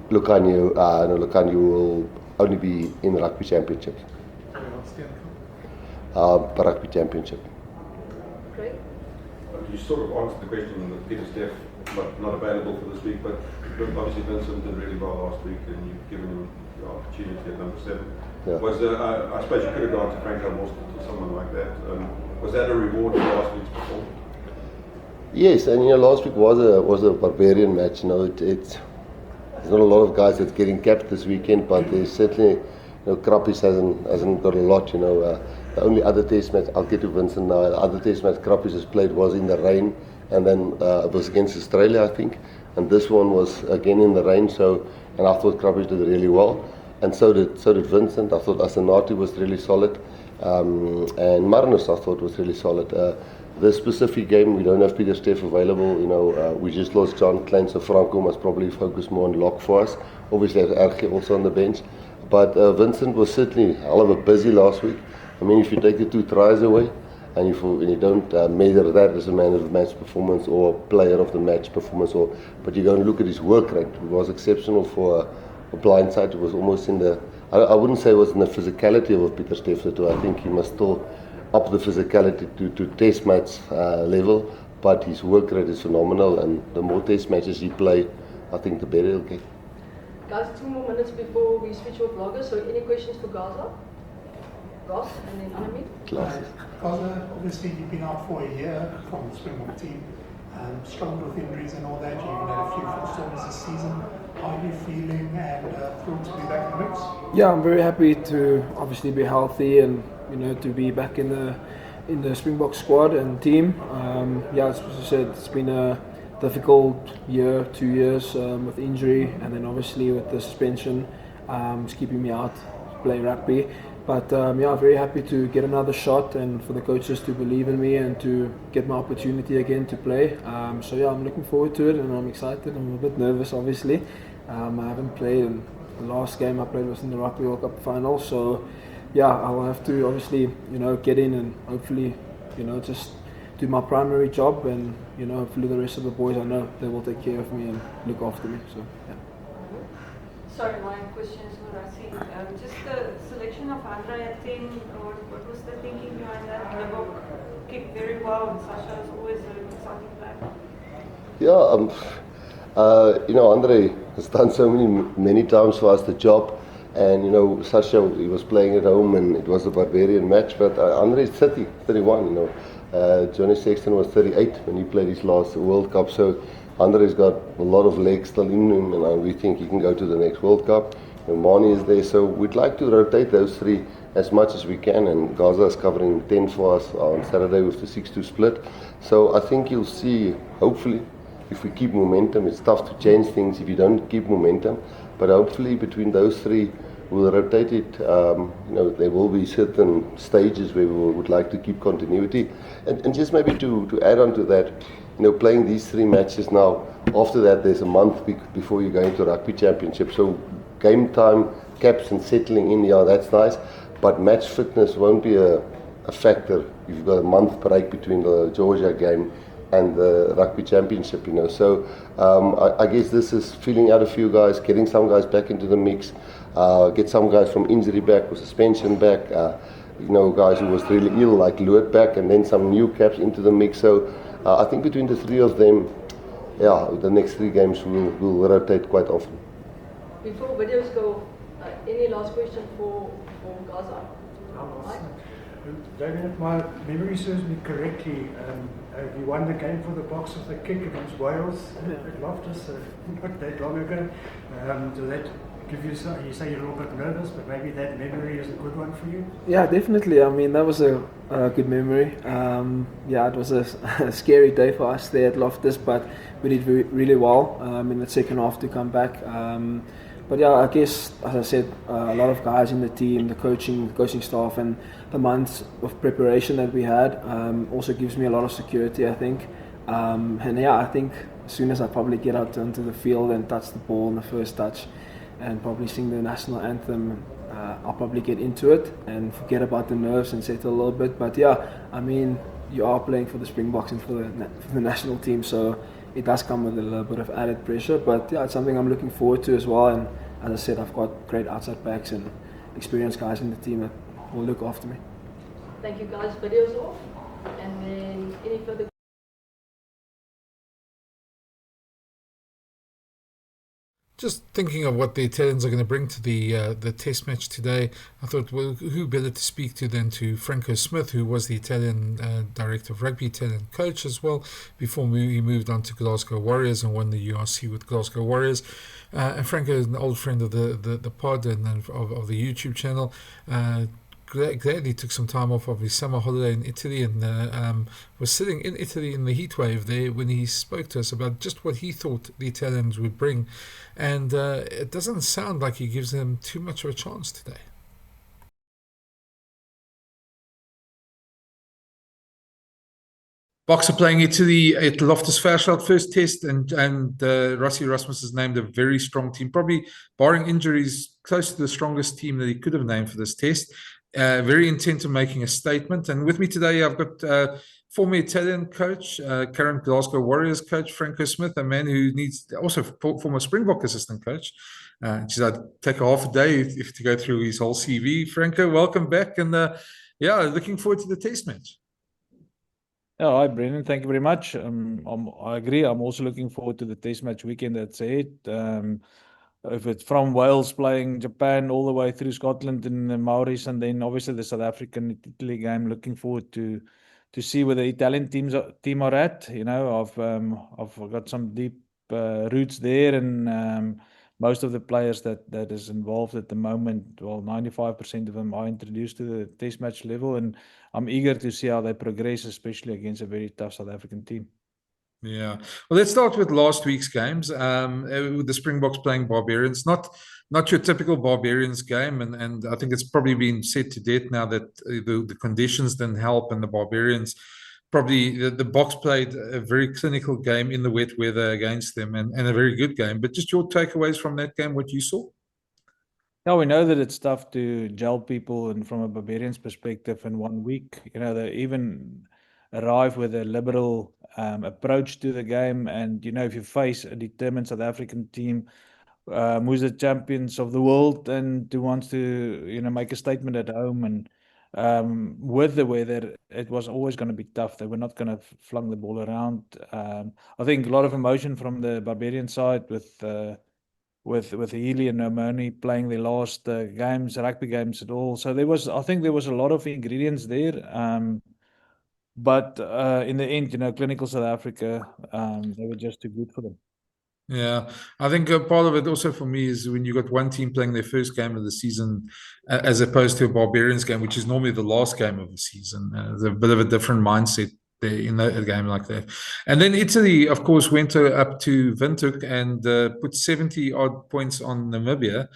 S4: Lucanio, no, Lucanio will only be in the rugby championship. Rugby championship.
S2: Great.
S6: You sort of answered the question with Peter Steff not available for this week, but obviously Vincent did really well last week, and you've given him the opportunity at number 7.
S4: Yeah.
S6: Was I suppose you could have gone to Franco Mostert or someone like that. Was that a reward for last week's performance?
S4: Yes, and last week was a barbarian match. There's not a lot of guys that's getting capped this weekend, but there's certainly, Krappies hasn't got a lot. The only other test match, I'll get to Vincent now. The other test match Krappies has played was in the rain, and then it was against Australia, I think. And this one was again in the rain. And I thought Krappies did really well, and so did Vincent. I thought Asenati was really solid, and Marinus I thought was really solid. This specific game, we don't have Peter Steff available. We just lost John Klein, so Franco must probably focus more on lock for us. Obviously, have Erge also on the bench. But Vincent was certainly a hell of a busy last week. I mean, if you take the 2 tries away, and you don't measure that as a man of the match performance or player of the match performance, but you go and look at his work rate, it was exceptional for a blind side. It was almost in the, I wouldn't say it was in the physicality of Peter Steff. I think he must still up the physicality to test match level, but his work rate is phenomenal, and the more test matches he play, I think the better he'll get.
S2: Guys, 2 more minutes before we switch off vloggers, so any questions for Gaza? Ross and then Annemie?
S4: Classes.
S8: Gaza, obviously you've been out for a year from the Springbok team, struggled with injuries and all that, you even had a few footstones this season. How are you feeling and thrilled to be back in the mix?
S7: Yeah, I'm very happy to obviously be healthy and to be back in the Springbok squad and team. As I said, it's been a difficult year, 2 years with injury, and then obviously with the suspension, it's keeping me out to play rugby. But very happy to get another shot and for the coaches to believe in me and to get my opportunity again to play. I'm looking forward to it and I'm excited. I'm a bit nervous, obviously. I haven't played, and the last game I played was in the Rugby World Cup final. So I'll have to obviously get in and hopefully just do my primary job, and hopefully the rest of the boys, I know they will take care of me and look after me. So yeah.
S15: Sorry, my question is for Rassie. Just the selection of Andre at 10, what was the thinking behind that? The BOK kicked very well, and Sasha is always an exciting player.
S4: Andre has done so many times for us the job, and Sasha, he was playing at home and it was a barbarian match, but Andre is 31. Johnny Sexton was 38 when he played his last World Cup, so Andre's got a lot of legs still in him, and we think he can go to the next World Cup. Mani is there, so we'd like to rotate those three as much as we can, and Gaza is covering 10 for us on Saturday with the 6-2 split. So I think you'll see, hopefully, if we keep momentum. It's tough to change things if you don't keep momentum, but hopefully between those three we'll rotate it. There will be certain stages where we would like to keep continuity, and just maybe to add on to that, playing these 3 matches now, after that there's a month before you go into Rugby Championship, so game time, caps and settling in, that's nice, but match fitness won't be a factor if you've got a month break between the Georgia game and the Rugby Championship, so I guess this is feeling out a few guys, getting some guys back into the mix, get some guys from injury back or suspension back, guys who was really ill like Luet back, and then some new caps into the mix. So I think between the 3 of them, the next 3 games will rotate quite often.
S2: Before videos go, any last question for Gaza?
S17: David, if my memory serves me correctly, you won the game for the Boks with a kick against Wales at Loftus not that long ago. Does that give you some, you say you're a little bit nervous, but maybe that memory is a good one for you? Yeah, definitely. I mean, that was a good memory. It was a scary day for us there at Loftus, but we did really well in the second half to come back. I guess, as I said, a lot of guys in the team, the coaching staff, and the months of preparation that we had also gives me a lot of security, I think. I think as soon as I probably get out onto the field and touch the ball in the first touch and probably sing the national anthem, I'll probably get into it and forget about the nerves and settle a little bit. But you are playing for the Springboks and for the national team, so it does come with a little bit of added pressure. But it's something I'm looking forward to as well. And as I said, I've got great outside backs and experienced guys in the team that will look after me.
S2: Thank you guys. Videos off, and then any further.
S1: Just thinking of what the Italians are going to bring to the test match today, I thought, well, who better to speak to than to Franco Smith, who was the Italian director of rugby, Italian coach as well, before he moved on to Glasgow Warriors and won the URC with Glasgow Warriors. And Franco is an old friend of the pod and of the YouTube channel. Glad he took some time off of his summer holiday in Italy and was sitting in Italy in the heat wave there when he spoke to us about just what he thought the Italians would bring. And it doesn't sound like he gives them too much of a chance today. Boks are playing Italy at Loftus Versfeld first test, and Rassie Erasmus has named a very strong team, probably barring injuries, close to the strongest team that he could have named for this test. Very intent on making a statement. And with me today, I've got former Italian coach, current Glasgow Warriors coach, Franco Smith, a man who needs also former Springbok assistant coach. I'd take a half a day if to go through his whole CV. Franco, welcome back, and looking forward to the test match.
S12: Yeah, hi, Brendan. Thank you very much. I agree. I'm also looking forward to the Test match weekend that's ahead. If it's from Wales playing Japan all the way through Scotland and the Maoris, and then obviously the South African Italy game. Looking forward to see where the Italian team are at. You know, I've got some deep roots there, and most of the players that is involved at the moment, well, 95% of them are introduced to the Test match level, and I'm eager to see how they progress, especially against a very tough South African team.
S1: Yeah. Well, let's start with last week's games. With the Springboks playing Barbarians, not your typical Barbarians game, and I think it's probably been said to death now that the conditions didn't help, and the Barbarians probably the Boks played a very clinical game in the wet weather against them, and a very good game. But just your takeaways from that game, what you saw?
S12: Yeah, we know that it's tough to gel people, and from a Barbarians perspective, in 1 week, you know, they even arrive with a liberal approach to the game. And you know, if you face a determined South African team, who's the champions of the world and who wants to, you know, make a statement at home, and with the weather, it was always going to be tough. They were not going to flung the ball around. I think a lot of emotion from the Barbarian side with Healy and Omoni playing their last games, rugby games at all. So I think there was a lot of ingredients there. But in the end, you know, clinical South Africa, they were just too good for them.
S1: Yeah, I think part of it also for me is when you got one team playing their first game of the season, as opposed to a Barbarians game, which is normally the last game of the season. There's a bit of a different mindset there in a game like that. And then Italy, of course, went up to Windhoek and put 70 odd points on Namibia,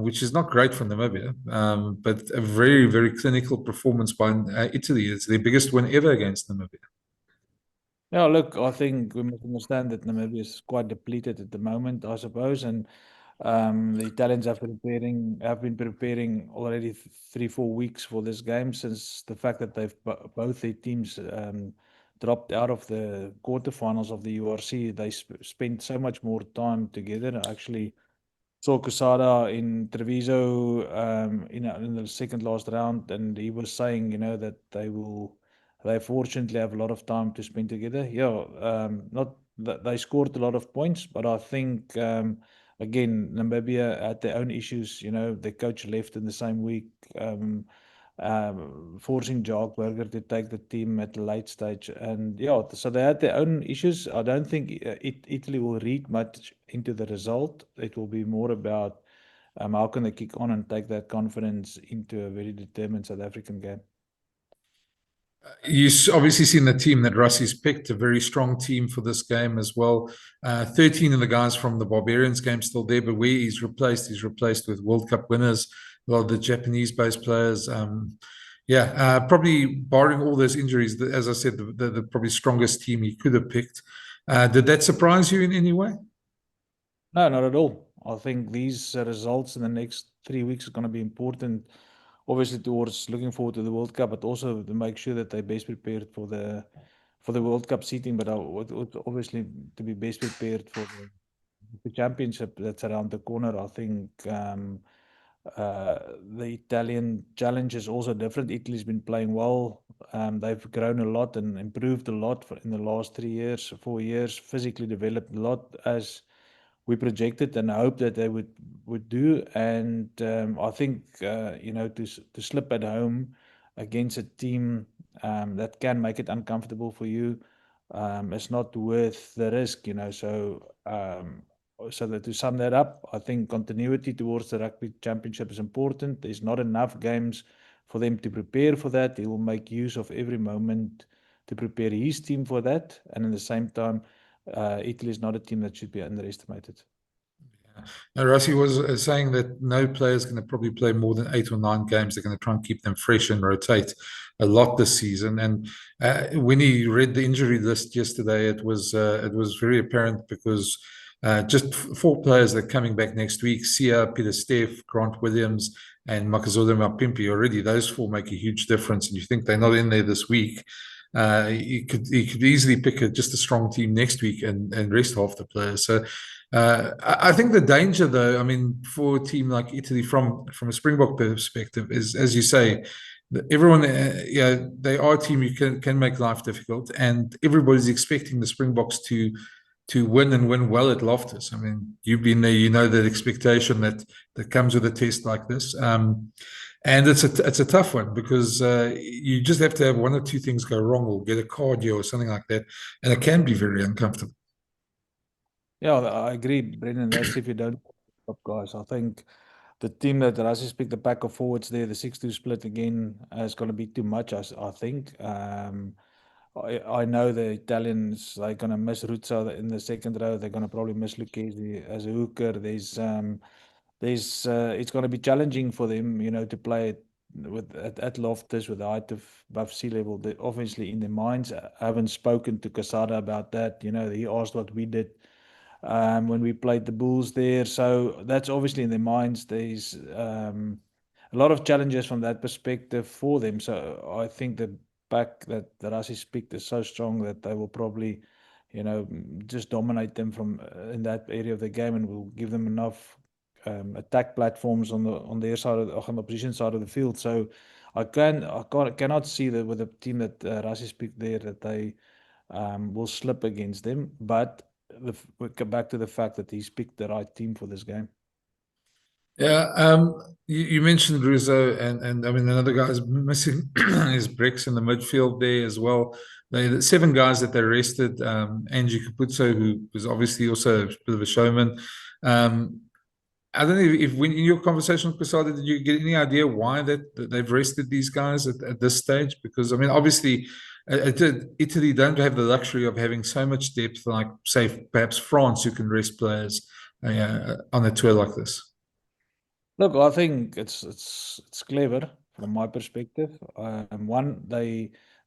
S1: which is not great for Namibia, but a very, very clinical performance by Italy. It's their biggest win ever against Namibia.
S12: Yeah, look, I think we must understand that Namibia is quite depleted at the moment, I suppose, and the Italians have been preparing already 3-4 weeks for this game, since the fact that both their teams dropped out of the quarterfinals of the URC. They spent so much more time together. Actually, saw Quesada in Treviso in the second last round, and he was saying, you know, that they fortunately have a lot of time to spend together. Yeah, not that they scored a lot of points, but I think again, Namibia had their own issues. You know, the coach left in the same week, forcing Jacques Burger to take the team at a late stage. And yeah, so they had their own issues. I don't think Italy will read much into the result. It will be more about how can they kick on and take that confidence into a very determined South African game.
S1: You've obviously seen the team that Russie's picked, a very strong team for this game as well. 13 of the guys from the Barbarians game still there, but where he's replaced with World Cup winners, a lot of the Japanese-based players. Probably barring all those injuries, as I said, the probably strongest team he could have picked. Did that surprise you in any way?
S12: No, not at all. I think these results in the next 3 weeks are going to be important, obviously towards looking forward to the World Cup, but also to make sure that they're best prepared for the World Cup seating, but obviously to be best prepared for the championship that's around the corner. I think the Italian challenge is also different. Italy's been playing well. They've grown a lot and improved a lot in the last 3 years, 4 years, physically developed a lot as we projected and hoped that they would do. And I think you know, to slip at home against a team that can make it uncomfortable for you, it's not worth the risk, you know. So that to sum that up, I think continuity towards the rugby championship is important. There's not enough games for them to prepare for that. He will make use of every moment to prepare his team for that, and at the same time, Italy is not a team that should be underestimated.
S1: Now, Rossi was saying that no player is going to probably play more than 8 or 9 games. They're going to try and keep them fresh and rotate a lot this season. And when he read the injury list yesterday, it was very apparent because just 4 players that are coming back next week: Sia, Peter Steff, Grant Williams, and Makazole Mapimpi. Already, those 4 make a huge difference. And you think they're not in there this week. He could easily pick just a strong team next week and rest half the players. So I think the danger, though, I mean, for a team like Italy, from a Springbok perspective, is, as you say, everyone, they are a team who can make life difficult, and everybody's expecting the Springboks to win and win well at Loftus. I mean, you've been there, you know that expectation that comes with a test like this. And it's a tough one because you just have to have one or two things go wrong, or get a cardio or something like that, and it can be very uncomfortable.
S12: Yeah, I agree, Brendan. That's if you don't top guys. I think the team that Rassie picked, the pack of forwards there, the 6-2 split again, is going to be too much, I think. I know the Italians, they're going to miss Ruzza in the second row. They're going to probably miss Lucchesi as a hooker. It's going to be challenging for them, to play at Loftus with the height of above sea level. They obviously in their minds. I haven't spoken to Casada about that. He asked what we did when we played the Bulls there. So that's obviously in their minds. There's a lot of challenges from that perspective for them. So I think the back that Rassie picked is so strong that they will probably, just dominate them from in that area of the game, and will give them enough attack platforms on their side on the opposition side of the field. So I cannot see that with the team that Rassie picked there that they will slip against them. But we come back to the fact that he's picked the right team for this game.
S1: Yeah, you mentioned Rizzo, and I mean another guy is missing is Brix in the midfield there as well. The 7 guys that they rested, Angie Capuzzo, who was obviously also a bit of a showman. I don't know if when in your conversation with Casada, did you get any idea why that they've rested these guys at this stage? Because I mean, obviously, Italy don't have the luxury of having so much depth, like say perhaps France, who can rest players on a tour like this.
S12: Look, I think it's clever from my perspective.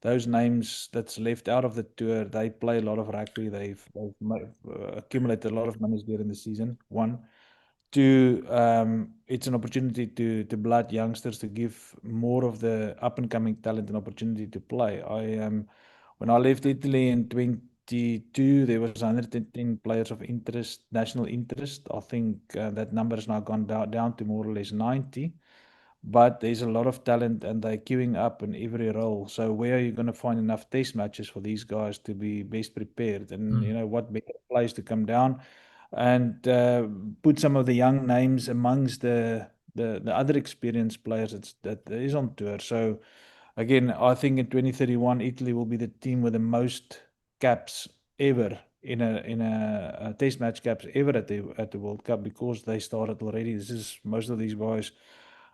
S12: Those names that's left out of the tour, they play a lot of rugby. They've accumulated a lot of money during the season. 1, 2, it's an opportunity to blood youngsters, to give more of the up and coming talent an opportunity to play. When I left Italy in 2022, there was 110 players of interest, national interest. I think that number has now gone down to more or less 90. But there's a lot of talent, and they're queuing up in every role. So where are you going to find enough test matches for these guys to be best prepared? And what better place to come down and put some of the young names amongst the other experienced players that is on tour. So again, I think in 2031, Italy will be the team with the most caps ever in a test match caps ever at the World Cup, because they started already. Most of these boys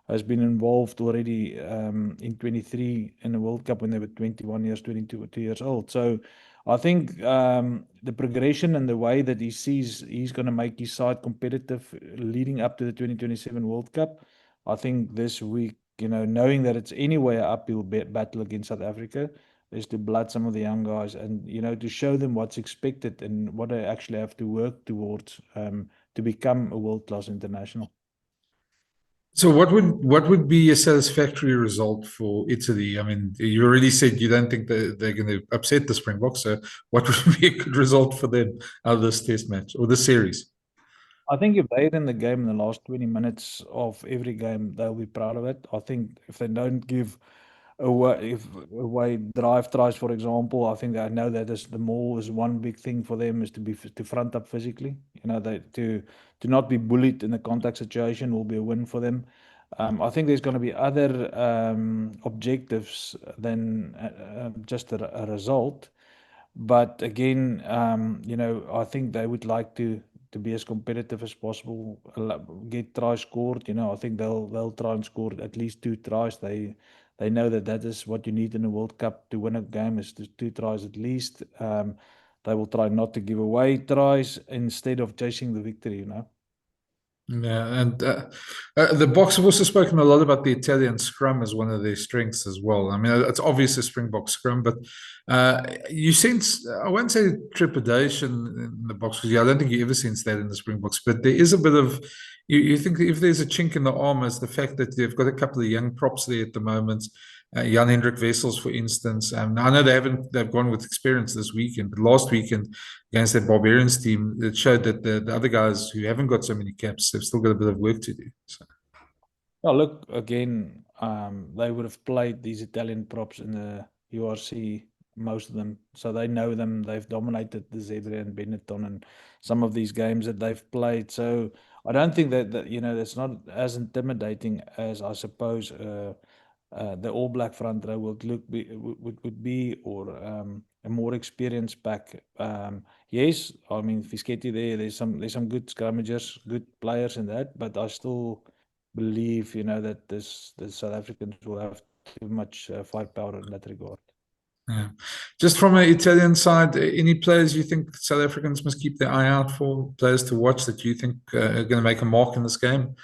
S12: has been involved already in 23 in the World Cup when they were 21 years, 22 years old. So I think the progression and the way that he sees he's going to make his side competitive leading up to the 2027 World Cup. I think this week, knowing that it's anyway an uphill battle against South Africa, is to blood some of the young guys and, to show them what's expected and what they actually have to work towards to become a world-class international.
S1: So what would be a satisfactory result for Italy? I mean, you already said you don't think that they're going to upset the Springboks. So what would be a good result for them out of this test match or this series?
S12: I think if they're in the game in the last 20 minutes of every game, they'll be proud of it. I think if they don't give away drive tries, for example, I think I know that is the maul is one big thing for them, is to front up physically. To not be bullied in a contact situation will be a win for them. I think there's going to be other objectives than just a result. But again, I think they would like to be as competitive as possible, get tries scored. I think they'll try and score at least 2 tries. They know that is what you need in a World Cup to win a game, is 2 tries at least. They will try not to give away tries instead of chasing the victory.
S1: Yeah, and the Boks have also spoken a lot about the Italian scrum as one of their strengths as well. I mean, it's obvious a Springbok scrum, but you sense, I won't say trepidation in the Boks, because I don't think you ever sense that in the Springboks, but there is a bit of, you think if there's a chink in the armor, it's the fact that they've got a couple of young props there at the moment. Jan Hendrik Wessels, for instance. I know they've gone with experience this weekend, but last weekend against that Barbarians team, it showed that the other guys who haven't got so many caps have still got a bit of work to do. So.
S12: Well, look, again, they would have played these Italian props in the URC, most of them. So they know them. They've dominated the Zebra and Benetton and some of these games that they've played. So I don't think that it's not as intimidating as I suppose the All Black front row would be, or a more experienced pack. Yes, I mean Fischetti there's some good scrummagers, good players in that, but I still believe that the South Africans will have too much firepower in that regard.
S1: Yeah. Just from an Italian side, any players you think South Africans must keep their eye out for, players to watch that you think are going to make a mark in this game?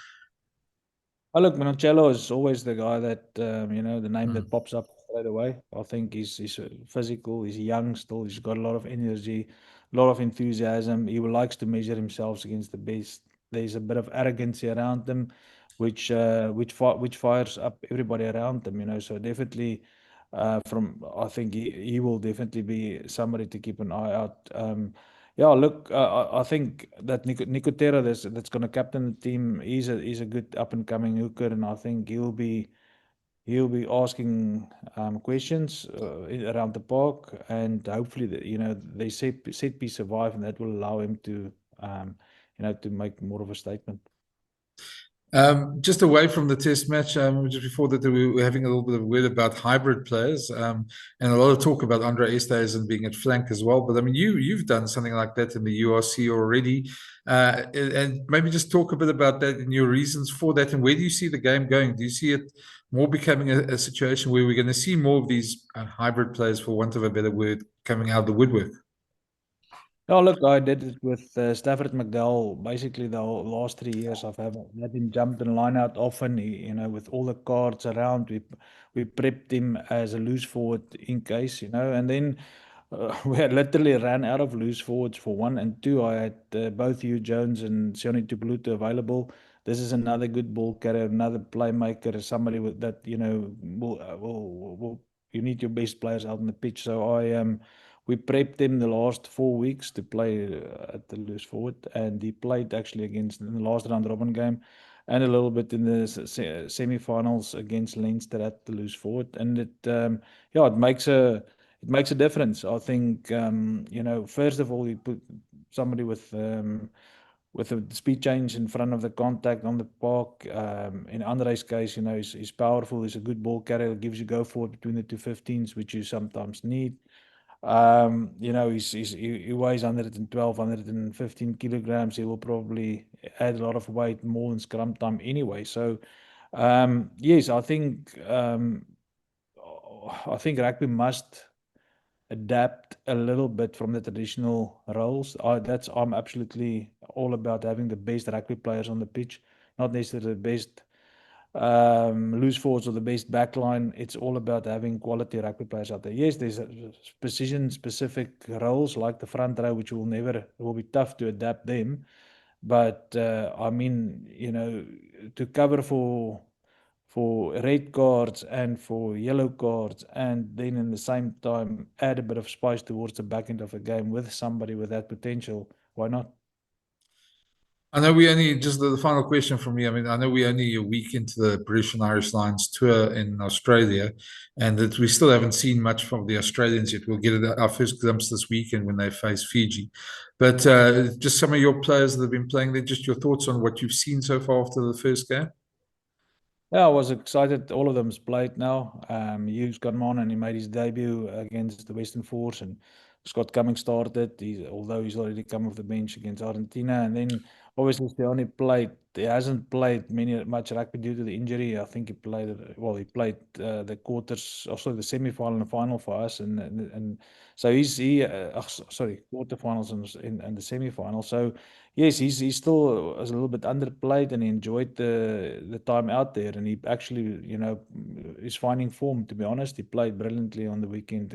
S12: Oh, look, Monticello is always the guy that, the name that pops up straight away. I think he's physical, he's young still, he's got a lot of energy, a lot of enthusiasm. He likes to measure himself against the best. There's a bit of arrogancy around him, which fires up everybody around him. So definitely, I think he will definitely be somebody to keep an eye out. Yeah, look, I think that Nicotera that's going to captain the team. He's a good up and coming hooker, and I think he'll be asking questions around the park, and hopefully they set piece survive, and that will allow him to to make more of a statement.
S1: Just away from the test match, just before that, we were having a little bit of a word about hybrid players, and a lot of talk about Andre Esterhuizen being at flank as well. But I mean, you've done something like that in the URC already, and maybe just talk a bit about that and your reasons for that, and where do you see the game going? Do you see it more becoming a situation where we're going to see more of these hybrid players, for want of a better word, coming out of the woodwork?
S12: Oh, look, I did it with Stafford McDowell. Basically, the last 3 years, I've had him jump and line out often. With all the cards around, we prepped him as a loose forward in case, and then we had literally ran out of loose forwards for one, and two, I had both Hugh Jones and Sione Tupeluto available. This is another good ball carrier, another playmaker, somebody with that, will you need your best players out on the pitch. So we prepped him the last 4 weeks to play at the loose forward, and he played actually against in the last round robin game, and a little bit in the semi-finals against Leinster at the loose forward, and it makes a difference. I think first of all, you put somebody with a speed change in front of the contact on the park. In Andre's case, he's powerful. He's a good ball carrier. Gives you go forward between the 215s, which you sometimes need. He weighs 112, 115 kilograms. He will probably add a lot of weight more in scrum time anyway. So, yes, I think rugby must adapt a little bit from the traditional roles. I'm absolutely all about having the best rugby players on the pitch, not necessarily the best loose forwards or the best backline. It's all about having quality rugby players out there. Yes, there's position-specific roles like the front row, which it will be tough to adapt them. But I mean, to cover for red cards and for yellow cards, and then in the same time add a bit of spice towards the back end of a game with somebody with that potential, why not?
S1: I know just the final question from me. I mean, I know we're only a week into the British and Irish Lions tour in Australia, and that we still haven't seen much from the Australians yet. We'll get our first glimpse this weekend when they face Fiji. But just some of your players that have been playing there, just your thoughts on what you've seen so far after the first game?
S12: Yeah, I was excited. All of them's played now. Hughes got on and he made his debut against the Western Force, and Scott Cummings started. Although he's already come off the bench against Argentina, and then obviously Sione played. He hasn't played much rugby due to the injury. I think he played the quarters, also the semi-final and final for us, and so quarterfinals and the semi-final. So yes, he's still a little bit underplayed, and he enjoyed the time out there, and he actually is finding form. To be honest, he played brilliantly on the weekend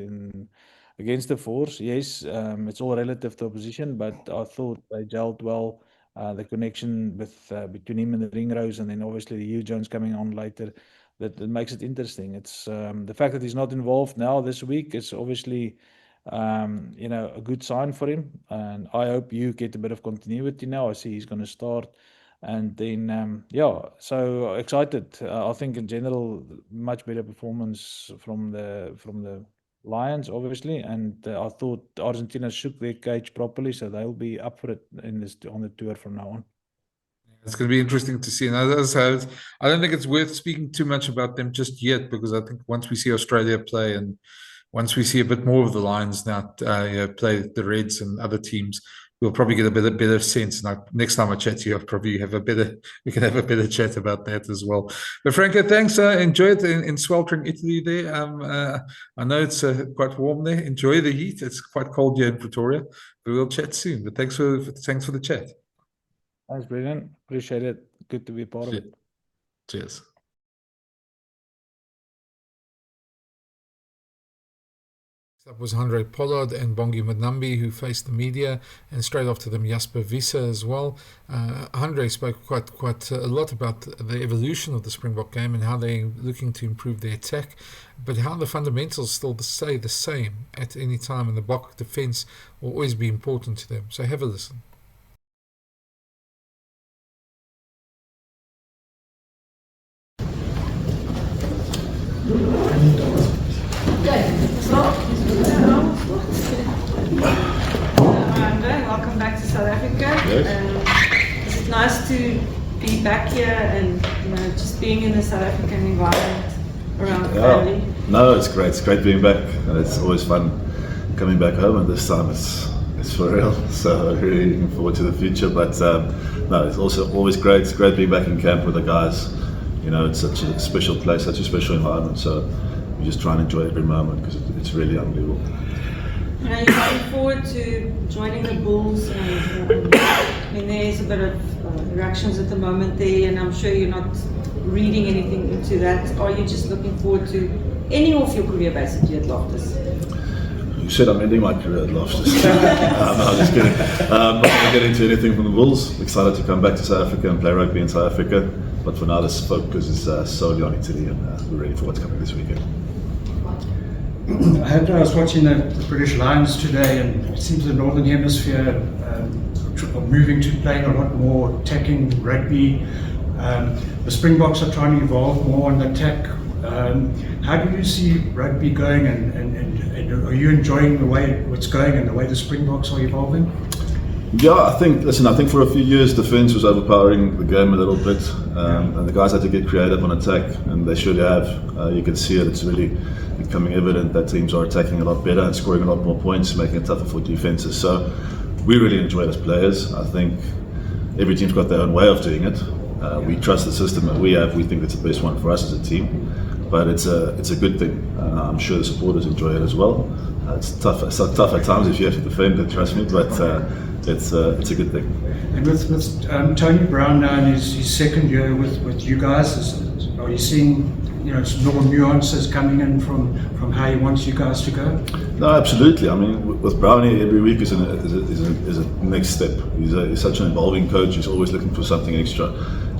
S12: against the Force. Yes, it's all relative to opposition, but I thought they gelled well. The connection between him and the ring rows, and then obviously the Hugh Jones coming on later, that makes it interesting. It's the fact that he's not involved now this week is obviously a good sign for him, and I hope you get a bit of continuity now. I see he's going to start. And then, so excited. I think in general, much better performance from the Lions, obviously. And I thought Argentina shook their cage properly, so they'll be up for it on the tour from now on.
S1: It's going to be interesting to see. And as I said, I don't think it's worth speaking too much about them just yet, because I think once we see Australia play and once we see a bit more of the Lions now play the Reds and other teams, we'll probably get a better sense. And next time I chat to you, we can have a better chat about that as well. But Franco, thanks. Enjoy it in sweltering Italy there. I know it's quite warm there. Enjoy the heat. It's quite cold here in Pretoria, but we'll chat soon. But thanks for the chat.
S12: Thanks, brilliant. Appreciate it. Good to be a part of it.
S1: Cheers. That was Andre Pollard and Bongi Madambi who faced the media, and straight after them Jasper Wiese as well. Andre spoke quite a lot about the evolution of the Springbok game and how they're looking to improve their attack, but how the fundamentals still stay the same at any time, and the BOK defence will always be important to them. So have a listen.
S15: Welcome back to South Africa. Yes. It's nice to be back here and just being in the South African environment around family.
S16: No, it's great. It's great being back, and it's always fun coming back home. And this time it's for real. So really looking forward to the future. But no, it's also always great. It's great being back in camp with the guys. You know, it's such a special place, such a special environment. So we just try and enjoy every moment because it's really unbelievable.
S15: Are you looking forward to joining the Bulls? I mean, there's a bit of reactions at the moment there, and I'm sure you're not reading anything into that. Are you just looking forward to ending off your career basically at Loftus?
S16: You said I'm ending my career at Loftus. No, I'm just kidding. I'm not going to get into anything from the Bulls. Excited to come back to South Africa and play rugby in South Africa. But for now, this focus is solely on Italy, and we're ready for what's coming this weekend.
S17: I was watching the British Lions today, and it seems the Northern Hemisphere are moving to playing a lot more attacking rugby. The Springboks are trying to evolve more on the attack. How do you see rugby going, and are you enjoying the way it's going and the way the Springboks are evolving?
S16: Yeah, I think for a few years defence was overpowering the game a little bit, and the guys had to get creative on attack, and they should have. You can see it, it's really becoming evident that teams are attacking a lot better and scoring a lot more points, making it tougher for defences. So we really enjoy it as players. I think every team's got their own way of doing it. We trust the system that we have. We think it's the best one for us as a team, but it's a good thing. I'm sure the supporters enjoy it as well. It's tough at times if you have to defend it, trust me, but it's a good thing.
S17: And with Tony Brown now in his second year with you guys, are you seeing more nuances coming in from how he wants you guys to go?
S16: No, absolutely. I mean, with Brownie, every week is a next step. He's such an evolving coach. He's always looking for something extra,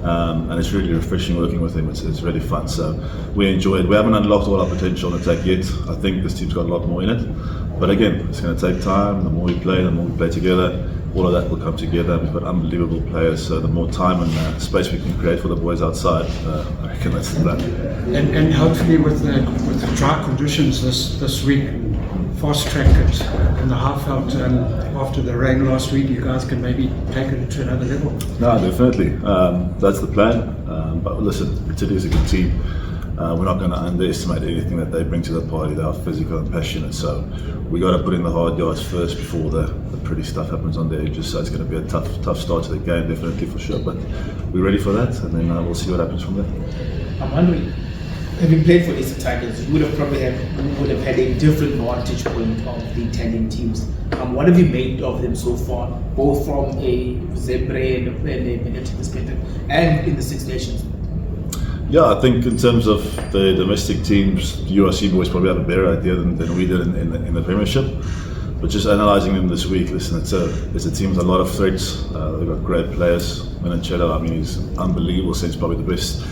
S16: and it's really refreshing working with him. It's really fun. So we enjoy it. We haven't unlocked all our potential on attack yet. I think this team's got a lot more in it. But again, it's going to take time. The more we play together, all of that will come together. We've got unbelievable players, so the more time and space we can create for the boys outside, I reckon that's the plan.
S17: And hopefully with the dry conditions this week, fast track it in the Highveld after the rain last week, you guys can maybe take it to another level.
S16: No, definitely. That's the plan. But listen, Italy is a good team. We're not going to underestimate anything that they bring to the party. They are physical and passionate, so we got to put in the hard yards first before the pretty stuff happens on the edges. So it's going to be a tough start to the game, definitely for sure. But we're ready for that, and then we'll see what happens from there.
S14: I'm wondering, having played for Eastern Tigers, you would have had a different vantage point of the Italian teams. What have you made of them so far, both from a Zebre and a Benetti perspective, and in the Six Nations?
S16: Yeah, I think in terms of the domestic teams, the URC boys probably have a better idea than we did in the Premiership. But just analysing them this week, listen, it's a team with a lot of threats. They've got great players. Menachetta, I mean, he's unbelievable. He's probably the best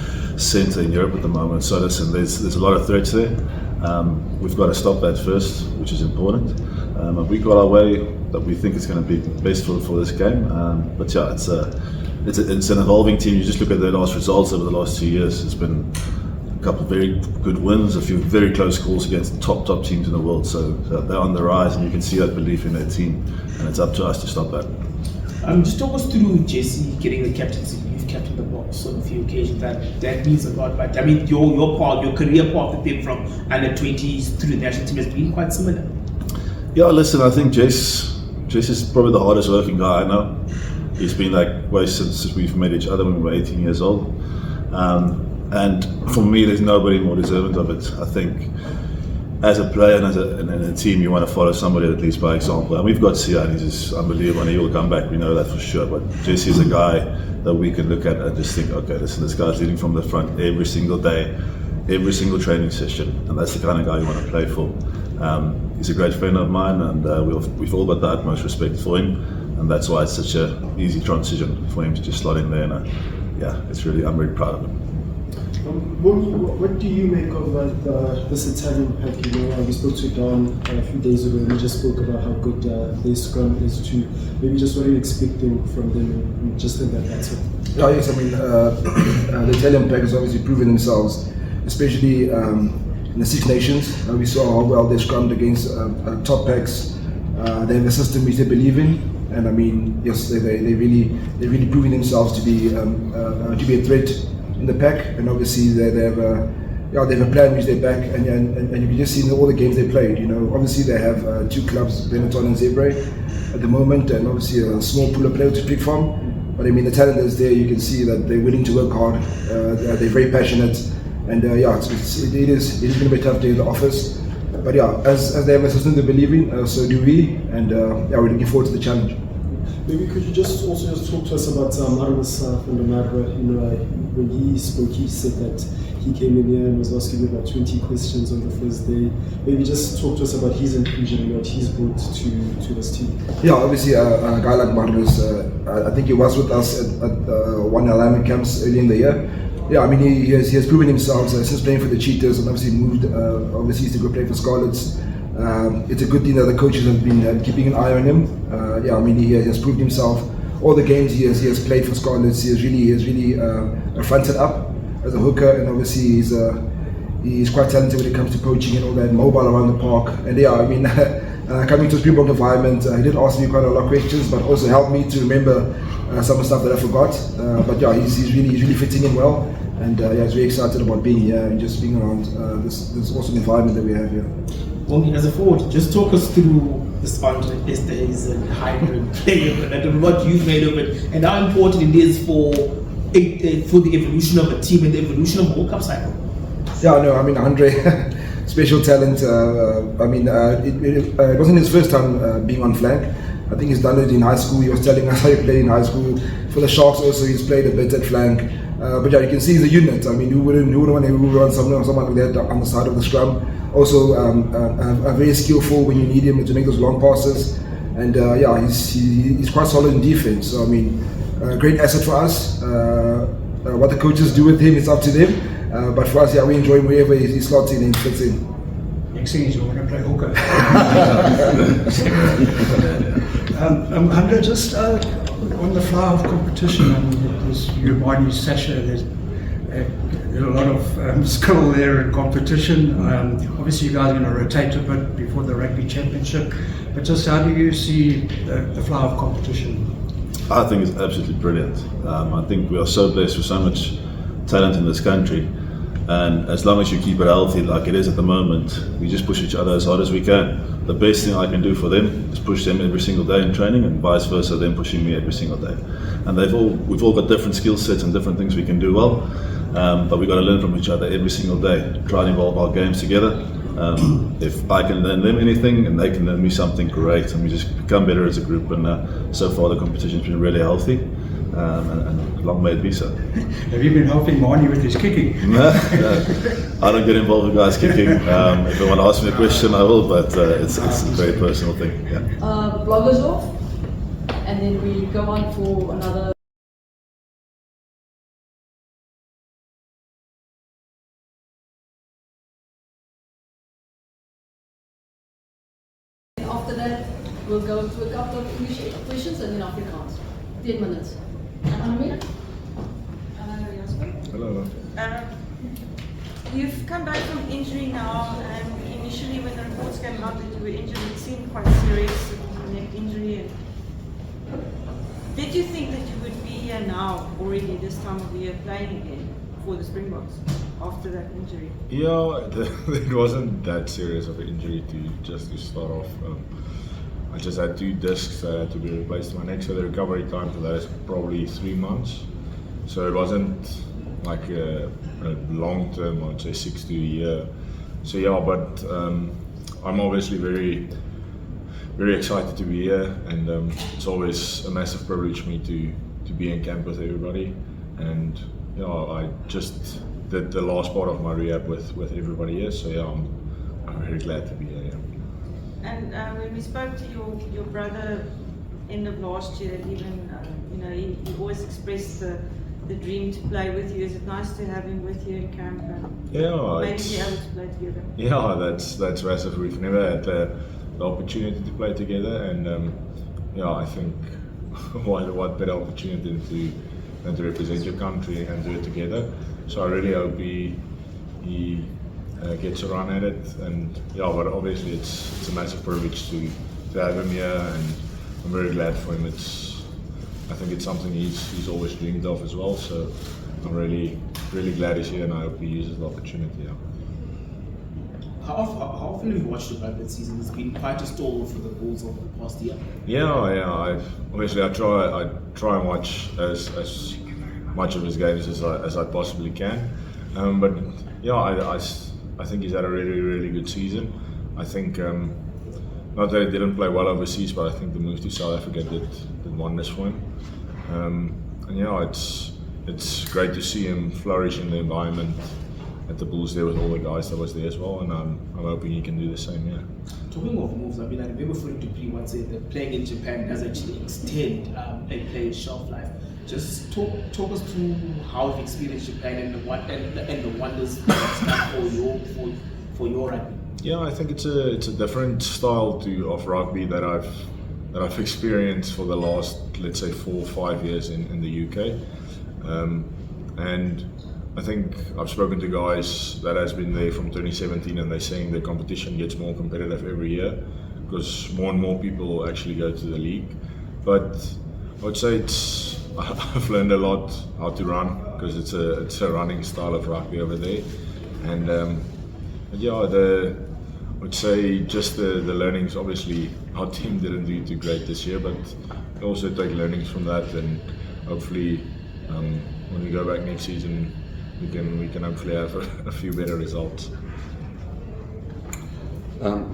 S16: centre in Europe at the moment. So listen, there's a lot of threats there. We've got to stop that first, which is important. And we got our way that we think is going to be best for this game. But yeah, it's an evolving team. You just look at their last results over the last 2 years. It's been a couple of very good wins, a few very close calls against top teams in the world. So they're on the rise, and you can see that belief in their team, and it's up to us to stop that.
S14: Just talk us through Jesse getting the captaincy. You've captained the box on a few occasions. That means a lot. But I mean, your career path with him from under 20s through the national team has been quite similar.
S16: Yeah, listen, I think Jess is probably the hardest working guy I know. He's been that way since we've met each other when we were 18 years old. And for me, there's nobody more deserving of it. I think as a player and in a team, you want to follow somebody that leads by example. And we've got Sia, and he's just unbelievable, and he will come back. We know that for sure. But Jesse is a guy that we can look at and just think, okay, listen, this guy's leading from the front every single day, every single training session, and that's the kind of guy you want to play for. He's a great friend of mine, and we've all got the utmost respect for him, and that's why it's such an easy transition for him to just slot in there. And I'm really proud of him.
S7: What do you make of this Italian pack? We spoke to Don a few days ago, and we just spoke about how good their scrum is too. Maybe just what are you expecting from them just in that battle?
S18: Yeah, yes, I mean, the Italian pack has obviously proven themselves, especially in the Six Nations. We saw how well they scrummed against top packs. They have a system which they believe in, and I mean, yes, they're really proving themselves to be a threat in the pack, and obviously they have a plan which they back, and you just see in all the games they played. Obviously they have two clubs, Benetton and Zebre, at the moment, and obviously a small pool of players to pick from. But I mean, the talent that's there, you can see that they're willing to work hard. They're very passionate, and it is going to be a tough day in the office. But as they have a system they believe in, so do we, and we're looking forward to the challenge.
S7: Maybe could you just talk to us about Marcus van der Merwe? When he spoke, he said that he came in here and was asking about 20 questions on the first day. Maybe just talk to us about his inclusion and what he's brought to this team.
S18: Yeah, obviously a guy like Marcus, I think he was with us at one alignment camps early in the year. Yeah, I mean he has proven himself since playing for the Cheetahs, and obviously moved overseas to go play for Scarlets. It's a good thing that the coaches have been keeping an eye on him. I mean he has proved himself. All the games he has played for Scarlets, he has really fronted up as a hooker, and obviously he's quite talented when it comes to poaching and all that, mobile around the park. And I mean, coming to a Springbok environment, he did ask me quite a lot of questions, but also helped me to remember some of the stuff that I forgot. But he's really fitting in well, and he's very excited about being here and just being around this awesome environment that we have here.
S14: Well, as a forward, just talk us through the Andre Estes and hybrid play of it, and what you've made of it, and how important it is for the evolution of a team and the evolution of the World Cup cycle.
S18: Yeah, no, I mean Andre, special talent. I mean, it wasn't his first time being on flank. I think he's done it in high school. He was telling us how he played in high school. For the Sharks also, he's played a bit at flank. But you can see he's a unit. I mean, who wouldn't want to run someone like that on the side of the scrum? Also, very skillful when you need him to make those long passes. And he's quite solid in defense. So I mean, great asset for us. What the coaches do with him, it's up to them. But for us, we enjoy him wherever he slots in and fits in.
S17: Next thing is you're going to play hooker. Andre, just on the flow of competition, and you remind Sasha, there's a lot of skill there in competition. Obviously, you guys are going to rotate a bit before the Rugby Championship, but just how do you see the flow of competition?
S16: I think it's absolutely brilliant. I think we are so blessed with so much talent in this country, and as long as you keep it healthy like it is at the moment, we just push each other as hard as we can. The best thing I can do for them is push them every single day in training, and vice versa, them pushing me every single day. And we've all got different skill sets and different things we can do well, but we've got to learn from each other every single day, try and evolve our games together. If I can learn them anything and they can learn me something, great, and we just become better as a group. And so far the competition's been really healthy, and long may it be so.
S17: Have you been helping Marnie with his kicking?
S16: No, I don't get involved with guys kicking. If they want to ask me a question, I will, but it's a very personal thing. Yeah.
S2: Bloggers off, and then we go on for another. After that, we'll go to a couple of English questions and then Afrikaans. 10 minutes.
S16: Hello.
S15: You've come back from injury now, and initially when the reports came out that you were injured, it seemed quite serious, neck injury. Did you think that you would be here now, already this time of the year, playing again for the Springboks after that injury?
S16: Yeah, it wasn't that serious of an injury to start off. I just had 2 discs that had to be replaced in my neck, so the recovery time for that is probably 3 months. So it wasn't like a long term, I'd say 6 to a year. So yeah, but I'm obviously very excited to be here, and it's always a massive privilege for me to be in camp with everybody. And yeah, I just did the last part of my rehab with everybody here, so yeah, I'm very glad to be here. Yeah.
S15: And when we spoke to your brother end of last year, even he always expressed the dream to play with you. Is it nice to have him with you in camp?
S16: Yeah,
S15: maybe be able to play together.
S16: Yeah, that's massive. We've never had the opportunity to play together, and yeah, I think what better opportunity than to represent your country and do it together. So I really hope he gets a run at it, and yeah, but obviously it's a massive privilege to have him here, and I'm very glad for him. I think it's something he's always dreamed of as well, so I'm really glad he's here, and I hope he uses the opportunity. Yeah.
S14: How often have you watched the Rugby season? It's been quite a stall for the Bulls over the past year.
S16: Yeah. I try and watch as much of his games as I possibly can. But yeah, I think he's had a really good season. I think not that he didn't play well overseas, but I think the move to South Africa did wonders for him. And yeah, it's great to see him flourish in the environment at the Bulls there with all the guys that was there as well, and I'm hoping he can do the same. Yeah.
S14: Talking of moves, I remember Frank Dupree once said that playing in Japan does actually extend a player's shelf life. Just talk us through how you've experienced Japan and the wonders it's done for your rugby.
S16: Yeah, I think it's a different style of rugby that I've experienced for the last, let's say, 4 or 5 years in the UK, and I think I've spoken to guys that has been there from 2017, and they're saying the competition gets more competitive every year because more and more people actually go to the league. But I would say I've learned a lot how to run because it's a running style of rugby over there, and yeah, I would say just the learnings. Obviously, our team didn't do too great this year, but we also take learnings from that, and hopefully when we go back next season, we can hopefully have a few better results.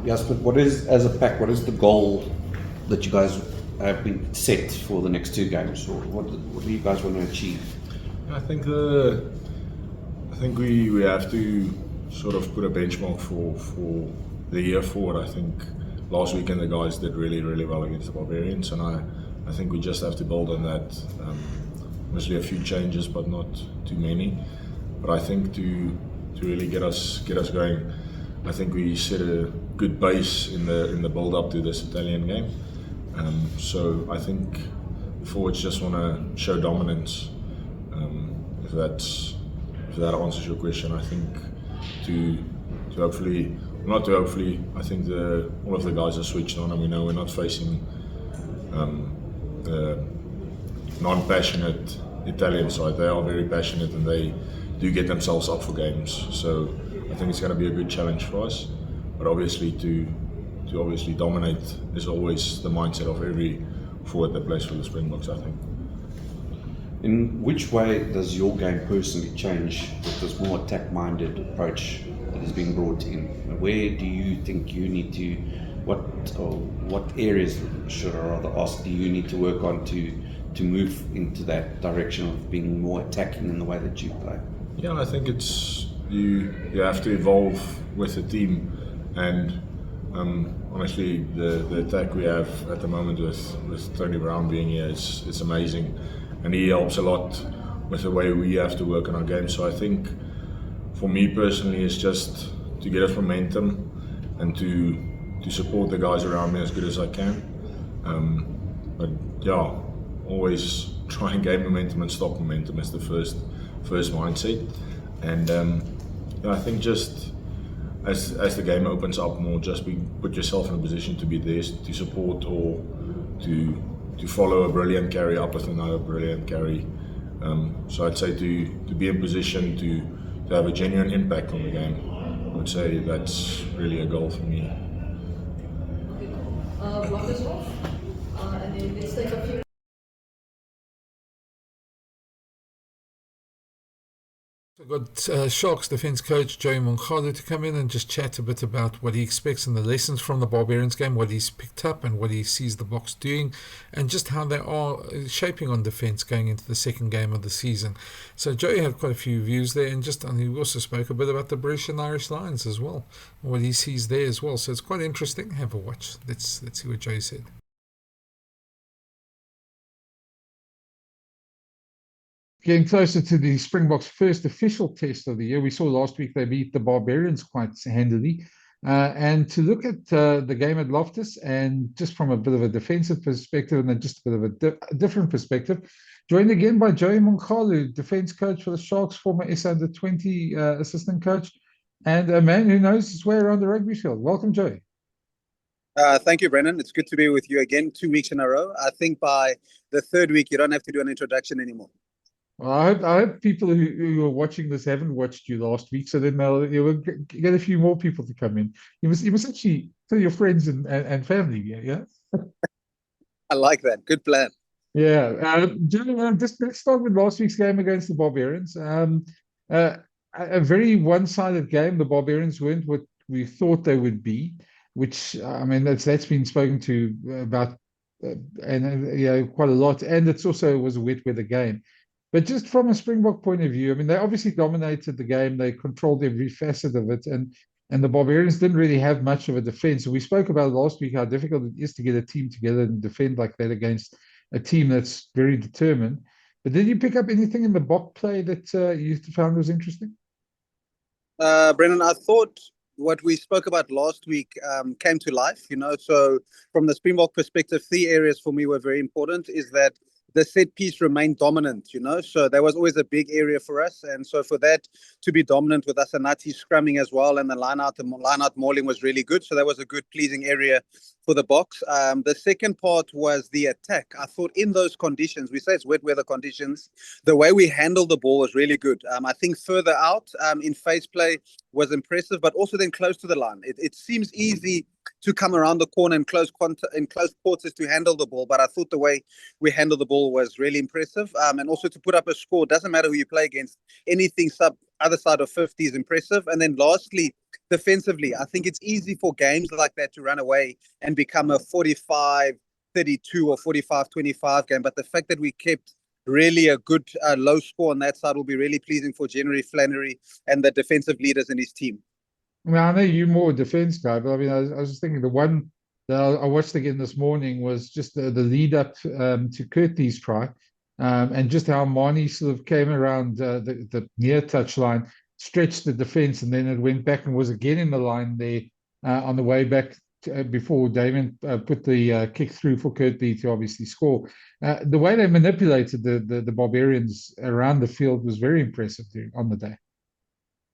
S19: Yes, but as a pack, what is the goal that you guys have been set for the next 2 games, or what do you guys want to achieve?
S16: I think we have to sort of put a benchmark for the year forward. I think last weekend the guys did really well against the Barbarians, and I think we just have to build on that. Obviously a few changes, but not too many. But I think to really get us going, I think we set a good base in the build up to this Italian game. So I think the forwards just want to show dominance. If that answers your question, I think I think all of the guys are switched on, and we know we're not facing the non-passionate Italian side. They are very passionate, and they do get themselves up for games. So I think it's going to be a good challenge for us. But obviously to obviously dominate is always the mindset of every forward that plays for the Springboks, I think.
S19: In which way does your game personally change with this more attack-minded approach that is being brought in? Where do you think you need to, what areas, should I rather ask, do you need to work on to move into that direction of being more attacking in the way that you play?
S16: Yeah, I think it's you have to evolve with the team, and honestly, the attack we have at the moment with Tony Brown being here it's amazing, and he helps a lot with the way we have to work on our game. So I think for me personally, it's just to get us momentum and to support the guys around me as good as I can. But yeah, always try and gain momentum and stop momentum as the first mindset. And I think just as the game opens up more, just put yourself in a position to be there to support or to follow a brilliant carry up with another brilliant carry. So I'd say to be in position to have a genuine impact on the game. I would say that's really a goal for me.
S2: Loftus off, and then let's take a few.
S1: We've got Sharks defence coach Joey Monkhalo to come in and just chat a bit about what he expects and the lessons from the Barbarians game, what he's picked up and what he sees the Boks doing, and just how they are shaping on defence going into the second game of the season. So Joey had quite a few views there, and he also spoke a bit about the British and Irish Lions as well, what he sees there as well. So it's quite interesting. Have a watch. Let's see what Joey said. Getting closer to the Springboks' first official test of the year. We saw last week they beat the Barbarians quite handily. And to look at the game at Loftus, and just from a bit of a defensive perspective and then just a bit of a different perspective, joined again by Joey Monkhalo, defense coach for the Sharks, former SA Under-20 assistant coach, and a man who knows his way around the rugby field. Welcome, Joey.
S10: Thank you, Brennan. It's good to be with you again 2 weeks in a row. I think by the third week, you don't have to do an introduction anymore.
S1: Well, I hope people who are watching this haven't watched you last week, so then you'll get a few more people to come in. You must actually tell your friends and family, yeah?
S10: I like that. Good plan.
S1: Yeah. Just let's start with last week's game against the Barbarians. A very one-sided game. The Barbarians weren't what we thought they would be, which, I mean, that's been spoken to about quite a lot, and it's also was a wet weather game. But just from a Springbok point of view, I mean, they obviously dominated the game. They controlled every facet of it. And the Barbarians didn't really have much of a defense. We spoke about last week how difficult it is to get a team together and defend like that against a team that's very determined. But did you pick up anything in the BOK play that you found was interesting?
S10: Brennan, I thought what we spoke about last week came to life, So from the Springbok perspective, 3 areas for me were very important. Is that the set piece remained dominant, So there was always a big area for us. And so for that to be dominant with Asanati scrumming as well, and the line out mauling was really good. So that was a good, pleasing area for the Boks. The second part was the attack. I thought in those conditions, we say it's wet weather conditions, the way we handled the ball was really good. I think further out in face play was impressive, but also then close to the line. It seems easy to come around the corner in close quarters to handle the ball, but I thought the way we handled the ball was really impressive. And also to put up a score, doesn't matter who you play against, anything other side of 50 is impressive. And then lastly, defensively, I think it's easy for games like that to run away and become a 45-32 or 45-25 game. But the fact that we kept really a good low score on that side will be really pleasing for January Flannery and the defensive leaders in his team.
S1: I mean, I know you're more a defense guy, but I mean, I was just thinking the one that I watched again this morning was just the lead up to Courtney's try, and just how Marnie sort of came around the near touch line, stretched the defense, and then it went back and was again in the line there on the way back before Damon put the kick through for Courtney to obviously score. The way they manipulated the Barbarians around the field was very impressive on the day.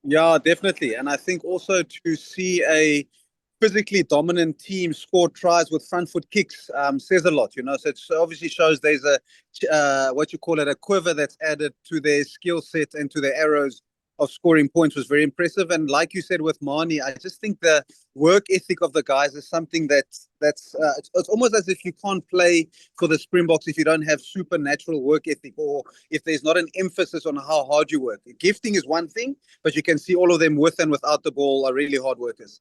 S10: Yeah, definitely. And I think also to see a physically dominant team score tries with front foot kicks says a lot, So it obviously shows there's a quiver that's added to their skill set and to their arrows of scoring points was very impressive. And like you said with Marnie, I just think the work ethic of the guys is something that's it's almost as if you can't play for the Springboks if you don't have supernatural work ethic, or if there's not an emphasis on how hard you work. Gifting is one thing, but you can see all of them with and without the ball are really hard workers.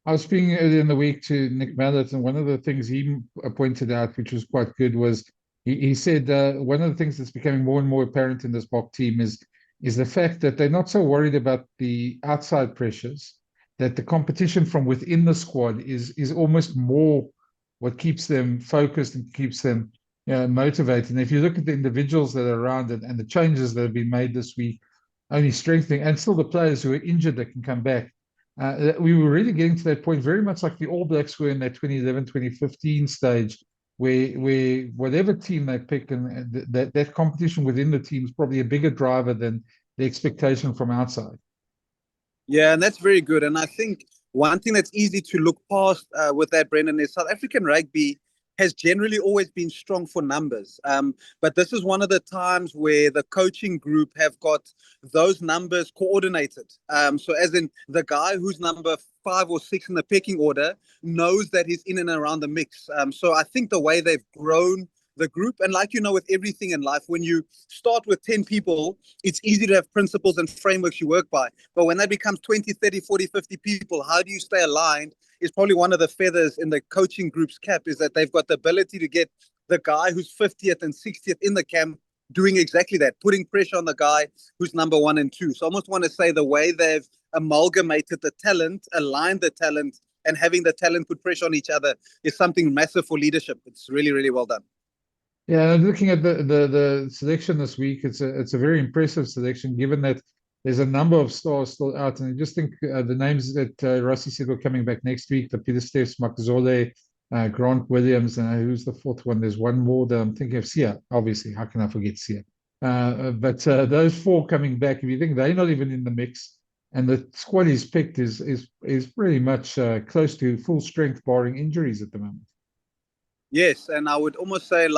S1: I was speaking earlier in the week to Nick Mallett, and one of the things he pointed out, which was quite good, was he said one of the things that's becoming more and more apparent in this BOK team is the fact that they're not so worried about the outside pressures, that the competition from within the squad is almost more what keeps them focused and keeps them motivated. And if you look at the individuals that are around it and the changes that have been made this week, only strengthening, and still the players who are injured that can come back, we were really getting to that point very much like the All Blacks were in that 2011, 2015 stage, where whatever team they pick and that competition within the team is probably a bigger driver than the expectation from outside.
S10: Yeah, and that's very good. And I think one thing that's easy to look past with that, Brendan, is South African rugby has generally always been strong for numbers. But this is one of the times where the coaching group have got those numbers coordinated. So as in the guy who's number 5 or 6 in the pecking order knows that he's in and around the mix. So I think the way they've grown the group, and like with everything in life, when you start with 10 people, it's easy to have principles and frameworks you work by. But when that becomes 20, 30, 40, 50 people, how do you stay aligned? Is probably one of the feathers in the coaching group's cap, is that they've got the ability to get the guy who's 50th and 60th in the camp doing exactly that, putting pressure on the guy who's number 1 and 2. So I almost want to say the way they've amalgamated the talent, aligned the talent, and having the talent put pressure on each other is something massive for leadership. It's really, really well done.
S1: Yeah, looking at the selection this week, it's a very impressive selection, given that there's a number of stars still out. And I just think the names that Rossi said were coming back next week, the Peter Stephs, Makazole, Grant Williams, and who's the fourth one? There's one more that I'm thinking of, Sia, obviously. How can I forget Sia? But those 4 coming back, if you think they're not even in the mix, and the squad he's picked is pretty much close to full strength, barring injuries at the moment.
S10: Yes, and I would almost say,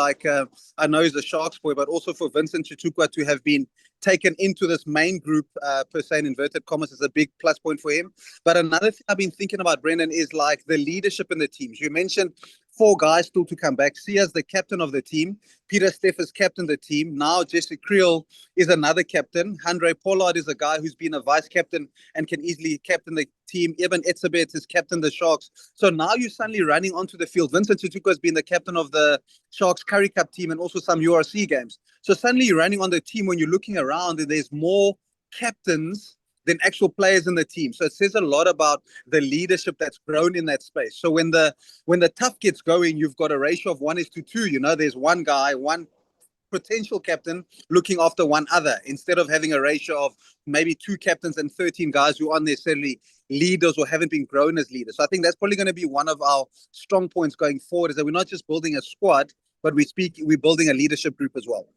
S10: I know he's a Sharks boy, but also for Vincent Chitukwa to have been taken into this main group, per se, in inverted commas, is a big plus point for him. But another thing I've been thinking about, Brendan, is the leadership in the teams. You mentioned 4 guys still to come back. Sia's the captain of the team. Peter Steff is captain of the team. Now Jesse Creel is another captain. Andre Pollard is a guy who's been a vice captain and can easily captain the team. Eben Etzebeth is captain of the Sharks. So now you're suddenly running onto the field. Vincent Chitukwa has been the captain of the Sharks Currie Cup team and also some URC games. So suddenly you're running on the team when you're looking around and there's more captains than actual players in the team. So it says a lot about the leadership that's grown in that space. So when the tough gets going, you've got a ratio of 1:2. There's one guy, one potential captain looking after one other, instead of having a ratio of maybe 2 captains and 13 guys who aren't necessarily leaders or haven't been grown as leaders. So I think that's probably going to be one of our strong points going forward, is that we're not just building a squad, but we're building a leadership group as well.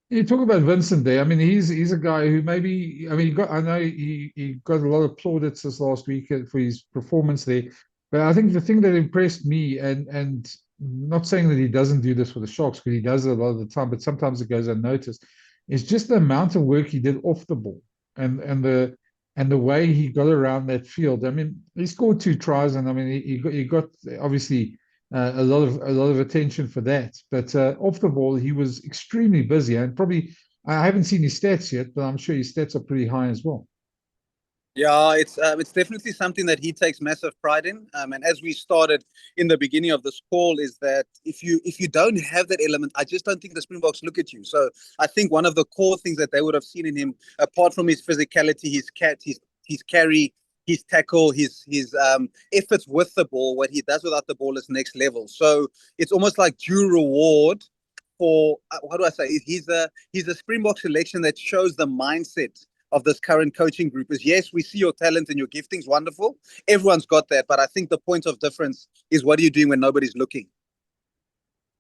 S1: You talk about Vincent there. I mean, he's a guy who maybe, I mean, I know he got a lot of plaudits this last week for his performance there. But I think the thing that impressed me, and not saying that he doesn't do this for the Sharks, because he does it a lot of the time, but sometimes it goes unnoticed, is just the amount of work he did off the ball and the way he got around that field. I mean, he scored 2 tries, and I mean, he got obviously a lot of attention for that. But off the ball, he was extremely busy, and probably I haven't seen his stats yet, but I'm sure his stats are pretty high as well.
S10: Yeah, it's definitely something that he takes massive pride in. And as we started in the beginning of this call, is that if you don't have that element, I just don't think the Springboks look at you. So I think one of the core things that they would have seen in him, apart from his physicality, his carry, his tackle, his efforts with the ball, what he does without the ball is next level. So it's almost like due reward for what do I say? He's a Springbok selection that shows the mindset of this current coaching group. Is yes, we see your talent and your gifting's wonderful. Everyone's got that, but I think the point of difference is what are you doing when nobody's looking.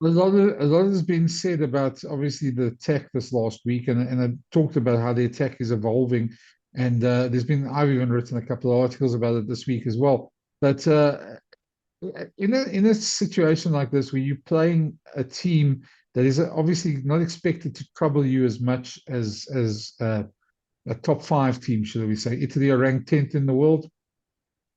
S1: A lot has been said about obviously the attack this last week, and I talked about how the attack is evolving. And I've even written a couple of articles about it this week as well. But in a situation like this, where you're playing a team that is obviously not expected to trouble you as much as a top 5 team, should we say? Italy are ranked 10th in the world.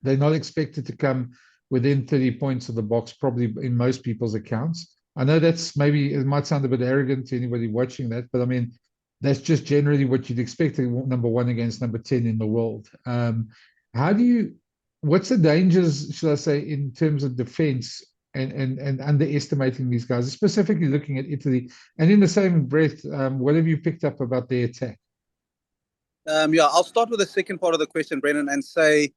S1: They're not expected to come within 30 points of the box, probably in most people's accounts. I know it might sound a bit arrogant to anybody watching that, but I mean, that's just generally what you'd expect, number 1 against number 10 in the world. What's the dangers, should I say, in terms of defense and underestimating these guys, specifically looking at Italy? And in the same breath, what have you picked up about their attack?
S10: I'll start with the second part of the question, Brendan, and say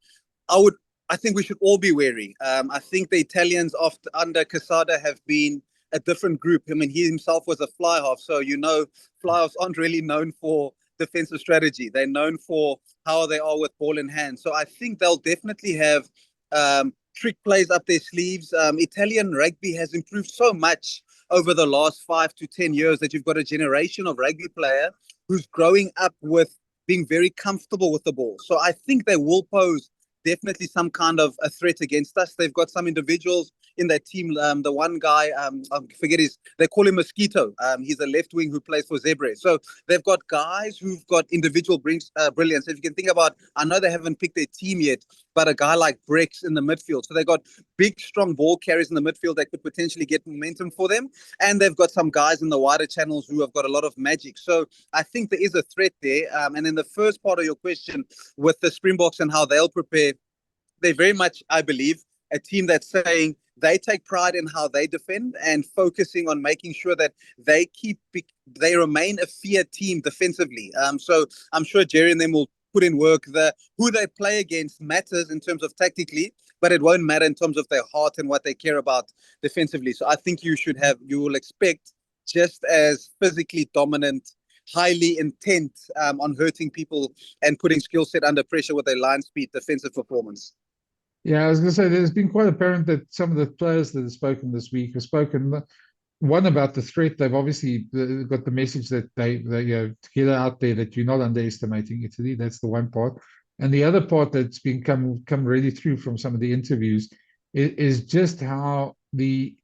S10: I think we should all be wary. I think the Italians under Casada have been a different group. I mean, he himself was a fly half, so fly halves aren't really known for defensive strategy. They're known for how they are with ball in hand. So I think they'll definitely have trick plays up their sleeves. Italian rugby has improved so much over the last 5 to 10 years that you've got a generation of rugby player who's growing up with being very comfortable with the ball. So I think they will pose definitely some kind of a threat against us. They've got some individuals in their team. The one guy, I forget they call him Mosquito. He's a left wing who plays for Zebre. So they've got guys who've got individual brilliance. If you can think about, I know they haven't picked their team yet, but a guy like Brex in the midfield. So they've got big, strong ball carriers in the midfield that could potentially get momentum for them. And they've got some guys in the wider channels who have got a lot of magic. So I think there is a threat there. And then the first part of your question with the Springboks and how they'll prepare, they're very much, I believe, a team that's saying they take pride in how they defend and focusing on making sure that they remain a feared team defensively. So I'm sure Jerry and them will put in work. Who they play against matters in terms of tactically, but it won't matter in terms of their heart and what they care about defensively. So I think you will expect just as physically dominant, highly intent on hurting people and putting skill set under pressure with their line speed defensive performance.
S1: Yeah, I was going to say there's been quite apparent that some of the players that have spoken this week have spoken one about the threat. They've obviously got the message that they to get out there that you're not underestimating Italy. That's the one part, and the other part that's been come really through from some of the interviews is just how the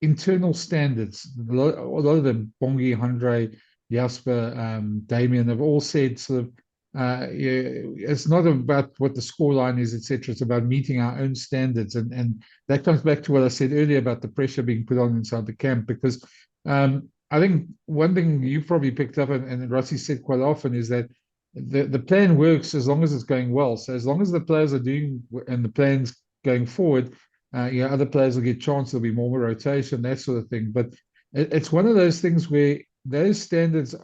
S1: internal standards. A lot of them, Bongi, Andre, Jasper, Damien, have all said sort of. It's not about what the scoreline is, etc. It's about meeting our own standards, and that comes back to what I said earlier about the pressure being put on inside the camp. Because I think one thing you probably picked up, and Rossi said quite often, is that the plan works as long as it's going well. So as long as the players are doing and the plan's going forward, other players will get chance. There'll be more rotation, that sort of thing. But it's one of those things where those standards.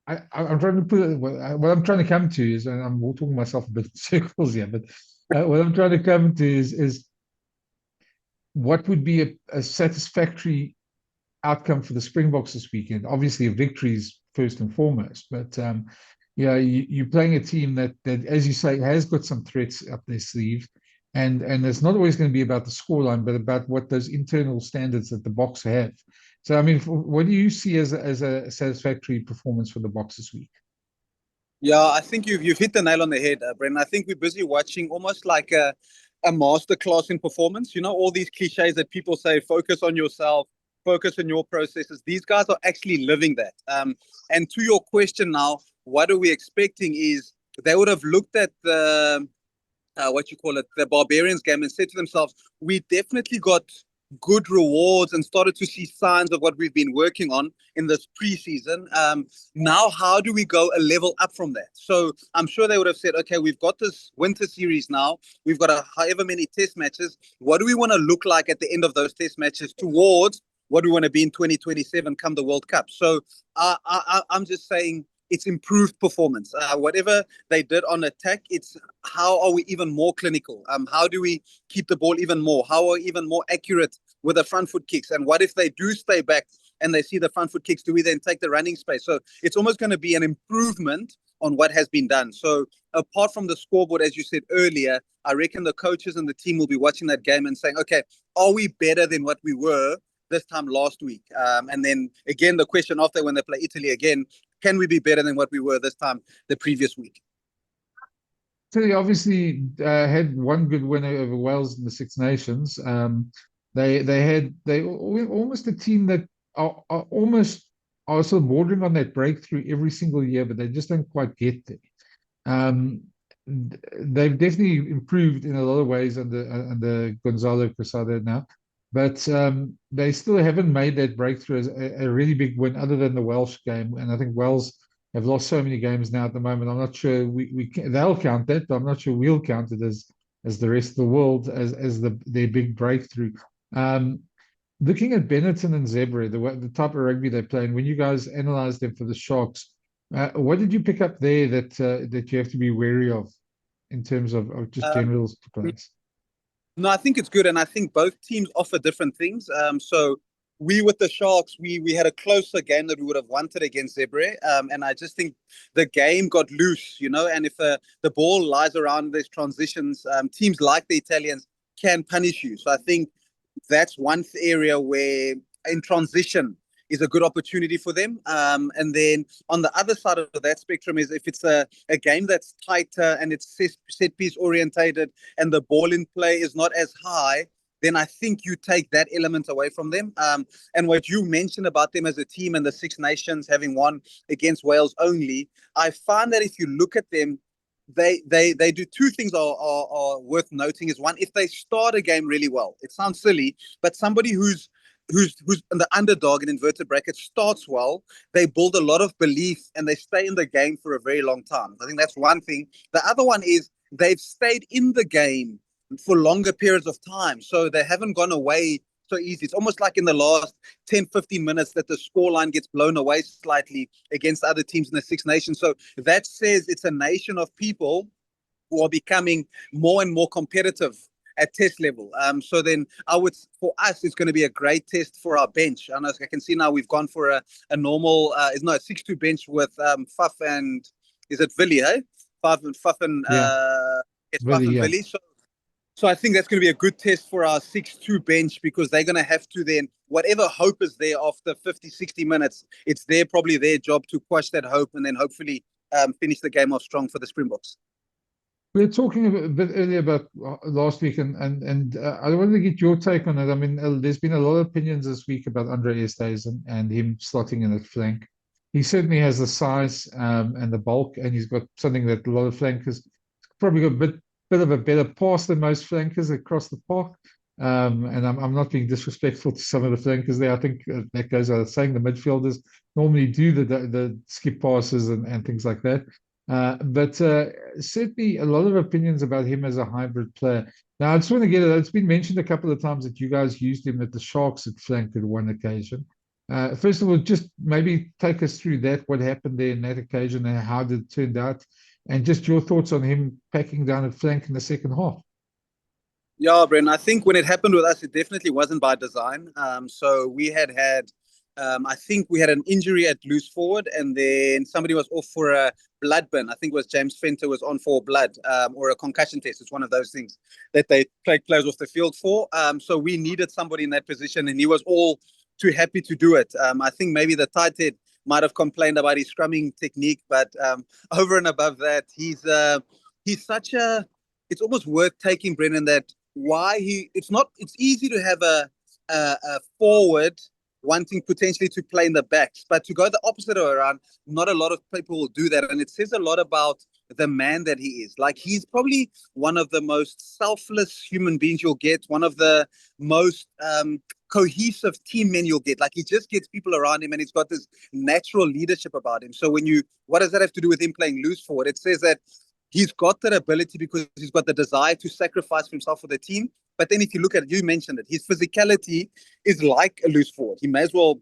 S1: I'm trying to put it, what I'm trying to come to is, and I'm talking myself a bit in circles here, but what I'm trying to come to is what would be a satisfactory outcome for the Springboks this weekend. Obviously, a victory is first and foremost, but you're playing a team that, as you say, has got some threats up their sleeve, and it's not always going to be about the scoreline, but about what those internal standards that the Boks have. So, I mean, what do you see as a satisfactory performance for the Boks this week?
S10: Yeah, I think you've hit the nail on the head, Brendan. I think we're busy watching almost like a masterclass in performance. You know, all these cliches that people say, focus on yourself, focus on your processes. These guys are actually living that. And to your question now, what are we expecting is they would have looked at the Barbarians game and said to themselves, we definitely got good rewards and started to see signs of what we've been working on in this preseason. Now, how do we go a level up from that? So I'm sure they would have said, okay, we've got this winter series now. We've got however many test matches. What do we want to look like at the end of those test matches towards what we want to be in 2027 come the World Cup? So I'm just saying it's improved performance. Whatever they did on attack, it's how are we even more clinical? How do we keep the ball even more? How are we even more accurate with the front foot kicks? And what if they do stay back and they see the front foot kicks? Do we then take the running space? So it's almost going to be an improvement on what has been done. So apart from the scoreboard, as you said earlier, I reckon the coaches and the team will be watching that game and saying, okay, are we better than what we were this time last week? And then again, the question after when they play Italy again, can we be better than what we were this time the previous week?
S1: Italy obviously had one good win over Wales in the Six Nations. They almost a team that are sort of bordering on that breakthrough every single year, but they just don't quite get there. They've definitely improved in a lot of ways under Gonzalo Quesada now, but they still haven't made that breakthrough as a really big win other than the Welsh game. And I think Wales have lost so many games now at the moment. I'm not sure they'll count that, but I'm not sure we'll count it as the rest of the world as their big breakthrough. Looking at Benetton and Zebre, the type of rugby they play, and when you guys analysed them for the Sharks, what did you pick up there that you have to be wary of in terms of just general players?
S10: No, I think it's good, and I think both teams offer different things. So we with the Sharks, we had a closer game that we would have wanted against Zebre, and I just think the game got loose, and if the ball lies around these transitions, teams like the Italians can punish you. So I think that's one area where in transition is a good opportunity for them. And then on the other side of that spectrum is if it's a game that's tighter and it's set piece orientated and the ball in play is not as high, then I think you take that element away from them. And what you mentioned about them as a team and the Six Nations having won against Wales only, I find that if you look at them, they do two things are worth noting. Is one, if they start a game really well, it sounds silly, but somebody who's the underdog in inverted brackets starts well, they build a lot of belief and they stay in the game for a very long time. I think that's one thing. The other one is they've stayed in the game for longer periods of time, so they haven't gone away so easy. It's almost like in the last 10-15 minutes that the scoreline gets blown away slightly against other teams in the Six Nations. So that says it's a nation of people who are becoming more and more competitive at test level. So then for us, it's going to be a great test for our bench. And as I can see now, we've gone for a normal, a 6-2 bench with Faf and, is it Villy, hey? Faf and Villy. So I think that's going to be a good test for our 6-2 bench, because they're going to have to then, whatever hope is there after 50, 60 minutes, it's probably their job to quash that hope and then hopefully finish the game off strong for the Springboks.
S1: We were talking a bit earlier about last week, and I wanted to get your take on it. I mean, there's been a lot of opinions this week about Andre Estes and him slotting in at flank. He certainly has the size and the bulk, and he's got something that a lot of flankers probably got a bit of a better pass than most flankers across the park. And I'm not being disrespectful to some of the flankers there. I think that goes without saying. The midfielders normally do the skip passes and things like that. But certainly a lot of opinions about him as a hybrid player. Now, I just want to get it. It's been mentioned a couple of times that you guys used him at the Sharks at flank at one occasion. First of all, just maybe take us through that, what happened there in that occasion and how it turned out, and just your thoughts on him packing down at flank in the second half.
S10: Yeah, Bren, I think when it happened with us, it definitely wasn't by design. So we had I think we had an injury at loose forward, and then somebody was off for a blood bin. I think it was James Fenter was on for blood or a concussion test. It's one of those things that they take players off the field for. So we needed somebody in that position, and he was all too happy to do it. I think maybe the tight head might have complained about his scrumming technique, but over and above that, he's such a. It's almost worth taking, Brennan, that it's easy to have a forward wanting potentially to play in the backs, but to go the opposite way around, not a lot of people will do that. And it says a lot about the man that he is. Like, he's probably one of the most selfless human beings you'll get, one of the most cohesive team men you'll get. Like, he just gets people around him, and he's got this natural leadership about him. So what does that have to do with him playing loose forward? It says that he's got that ability because he's got the desire to sacrifice himself for the team. But then if you look at it, you mentioned it, his physicality is like a loose forward. He may as well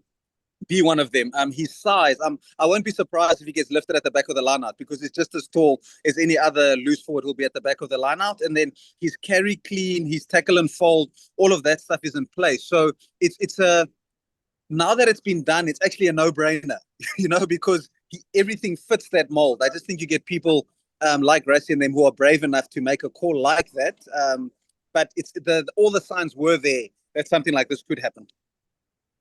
S10: be one of them. His size, I won't be surprised if he gets lifted at the back of the line out, because he's just as tall as any other loose forward who'll be at the back of the line out. And then his carry clean, his tackle and fold, all of that stuff is in place. So now that it's been done, it's actually a no-brainer, because everything fits that mold. I just think you get people like Rassie and them who are brave enough to make a call like that. But all the signs were there that something like this could happen.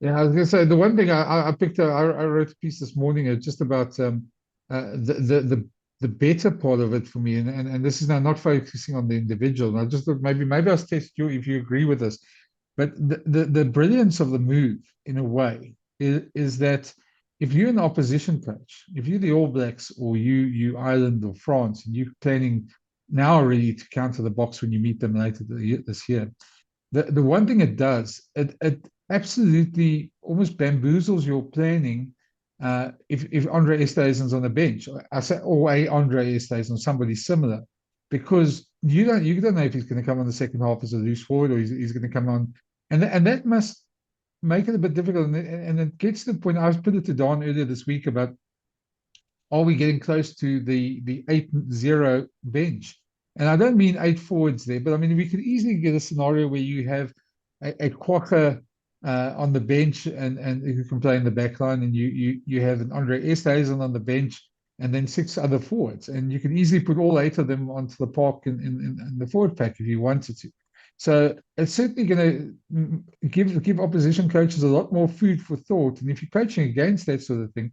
S1: Yeah, I was going to say, the one thing I picked up, I wrote a piece this morning just about the better part of it for me, and this is now not focusing on the individual. And I just thought maybe I'll test you if you agree with this. But the brilliance of the move, in a way, is that if you're an opposition coach, if you're the All Blacks or you Ireland or France, and you're planning now already to counter the Boks when you meet them later this year, the one thing it does, it absolutely almost bamboozles your planning if Andre Esteson's on the bench, or Andre Estes or somebody similar, because you don't know if he's going to come on the second half as a loose forward or he's going to come on, and that must make it a bit difficult. And it gets to the point, I was put it to Don earlier this week about, are we getting close to the 8-0 bench? And I don't mean 8 forwards there, but I mean, we could easily get a scenario where you have a Kwagga on the bench and who can play in the back line, and you have an Andre Esterhuizen on the bench, and then 6 other forwards. And you can easily put all 8 of them onto the park in the forward pack if you wanted to. So it's certainly going to give opposition coaches a lot more food for thought. And if you're coaching against that sort of thing,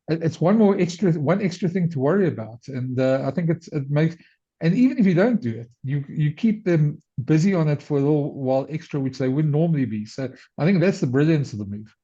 S1: it's one extra thing to worry about. And I think it makes, and even if you don't do it, you keep them busy on it for a little while extra, which they wouldn't normally be. So I think that's the brilliance of the move.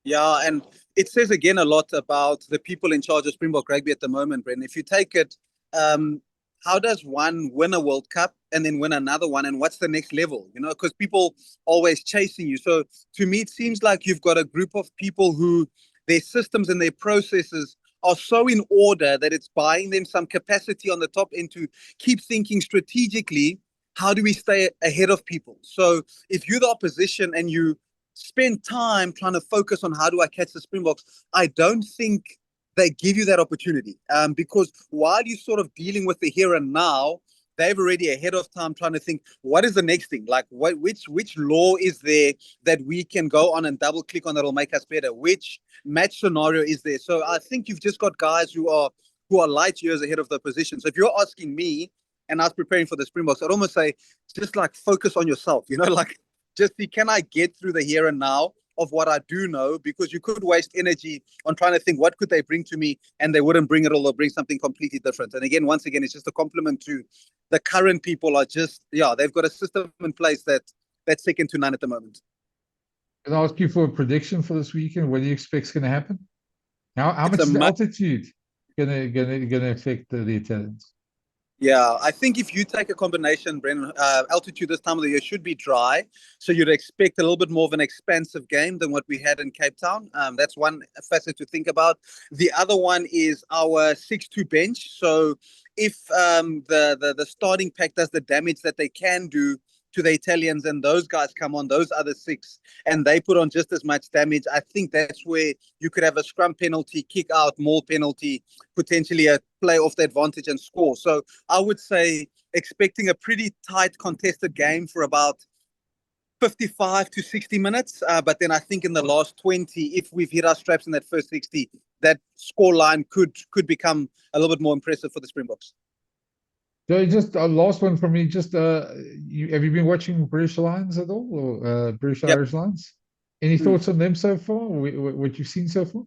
S10: Yeah, and it says again a lot about the people in charge of Springbok rugby at the moment, Brendan. If you take it, how does one win a World Cup and then win another one, and what's the next level? You know, because people always chasing you. So to me, it seems like you've got a group of people who their systems and their processes are so in order that it's buying them some capacity on the top end to keep thinking strategically. How do we stay ahead of people? So if you're the opposition and you spend time trying to focus on how do I catch the Springboks, I don't think they give you that opportunity. Because while you're sort of dealing with the here and now, they've already ahead of time trying to think, what is the next thing? Like, which law is there that we can go on and double click on that'll make us better? Which match scenario is there? So I think you've just got guys who are light years ahead of the position. So if you're asking me, and I was preparing for the Springboks, I'd almost say just like focus on yourself. You know, like just see, can I get through the here and now of what I do know? Because you could waste energy on trying to think, what could they bring to me? And they wouldn't bring it all, or bring something completely different. And again, once again, it's just a compliment to the current people are just, yeah, they've got a system in place that's second to none at the moment.
S1: Can I ask you for a prediction for this weekend? What do you expect is going to happen? How much is the altitude gonna affect the Italians?
S10: Yeah, I think if you take a combination, Brennan, altitude this time of the year should be dry. So you'd expect a little bit more of an expansive game than what we had in Cape Town. That's one facet to think about. The other one is our 6-2 bench. So if the starting pack does the damage that they can do to the Italians and those guys come on, those other 6, and they put on just as much damage, I think that's where you could have a scrum penalty, kick out, maul penalty, potentially a play off the advantage and score. So I would say expecting a pretty tight contested game for about 55 to 60 minutes. But then I think in the last 20, if we've hit our straps in that first 60, that score line could become a little bit more impressive for the Springboks.
S1: So just a last one for me. Just have you been watching British Lions at all, or British Irish Lions? Any thoughts on them so far? What you've seen so far?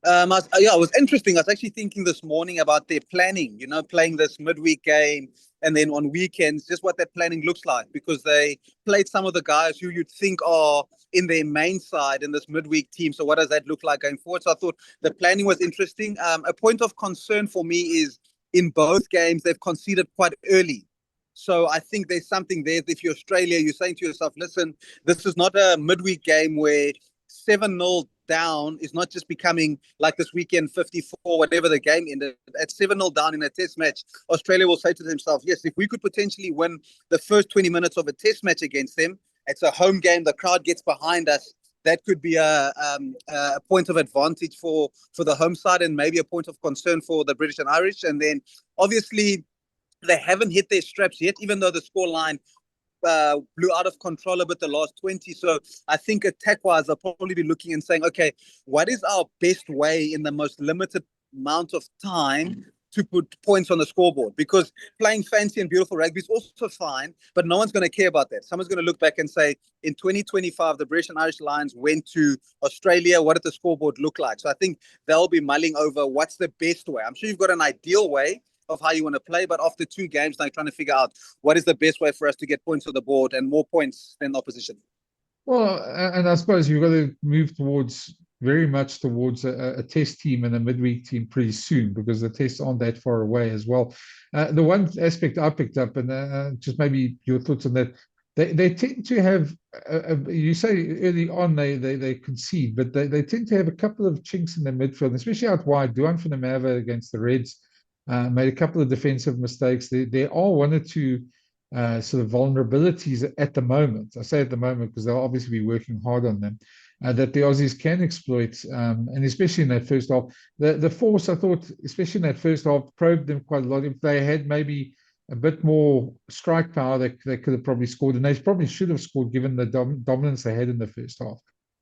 S10: It was interesting. I was actually thinking this morning about their planning. You know, playing this midweek game and then on weekends, just what that planning looks like, because they played some of the guys who you'd think are in their main side in this midweek team. So what does that look like going forward? So I thought the planning was interesting. A point of concern for me is, in both games, they've conceded quite early. So I think there's something there. If you're Australia, you're saying to yourself, listen, this is not a midweek game where 7-0 down is not just becoming like this weekend 54, whatever the game ended. At 7-0 down in a test match, Australia will say to themselves, yes, if we could potentially win the first 20 minutes of a test match against them, it's a home game, the crowd gets behind us, that could be a point of advantage for the home side and maybe a point of concern for the British and Irish. And then obviously they haven't hit their straps yet, even though the scoreline blew out of control a bit the last 20. So I think attack-wise, they'll probably be looking and saying, okay, what is our best way in the most limited amount of time to put points on the scoreboard? Because playing fancy and beautiful rugby is also fine, but no one's going to care about that. Someone's going to look back and say, in 2025, the British and Irish Lions went to Australia. What did the scoreboard look like? So I think they'll be mulling over what's the best way. I'm sure you've got an ideal way of how you want to play, but after 2 games, they're trying to figure out what is the best way for us to get points on the board and more points than the opposition.
S1: Well, and I suppose you've got to move very much towards a test team and a midweek team pretty soon, because the tests aren't that far away as well. The one aspect I picked up, and just maybe your thoughts on that, they tend to have, you say early on they concede, but they tend to have a couple of chinks in the midfield, especially out wide. Duan van der Merwe against the Reds made a couple of defensive mistakes. There are 1 or 2 sort of vulnerabilities at the moment. I say at the moment because they'll obviously be working hard on them, that the Aussies can exploit, and especially in that first half. The Force, I thought, especially in that first half, probed them quite a lot. If they had maybe a bit more strike power, they could have probably scored, and they probably should have scored given the dominance they had in the first half.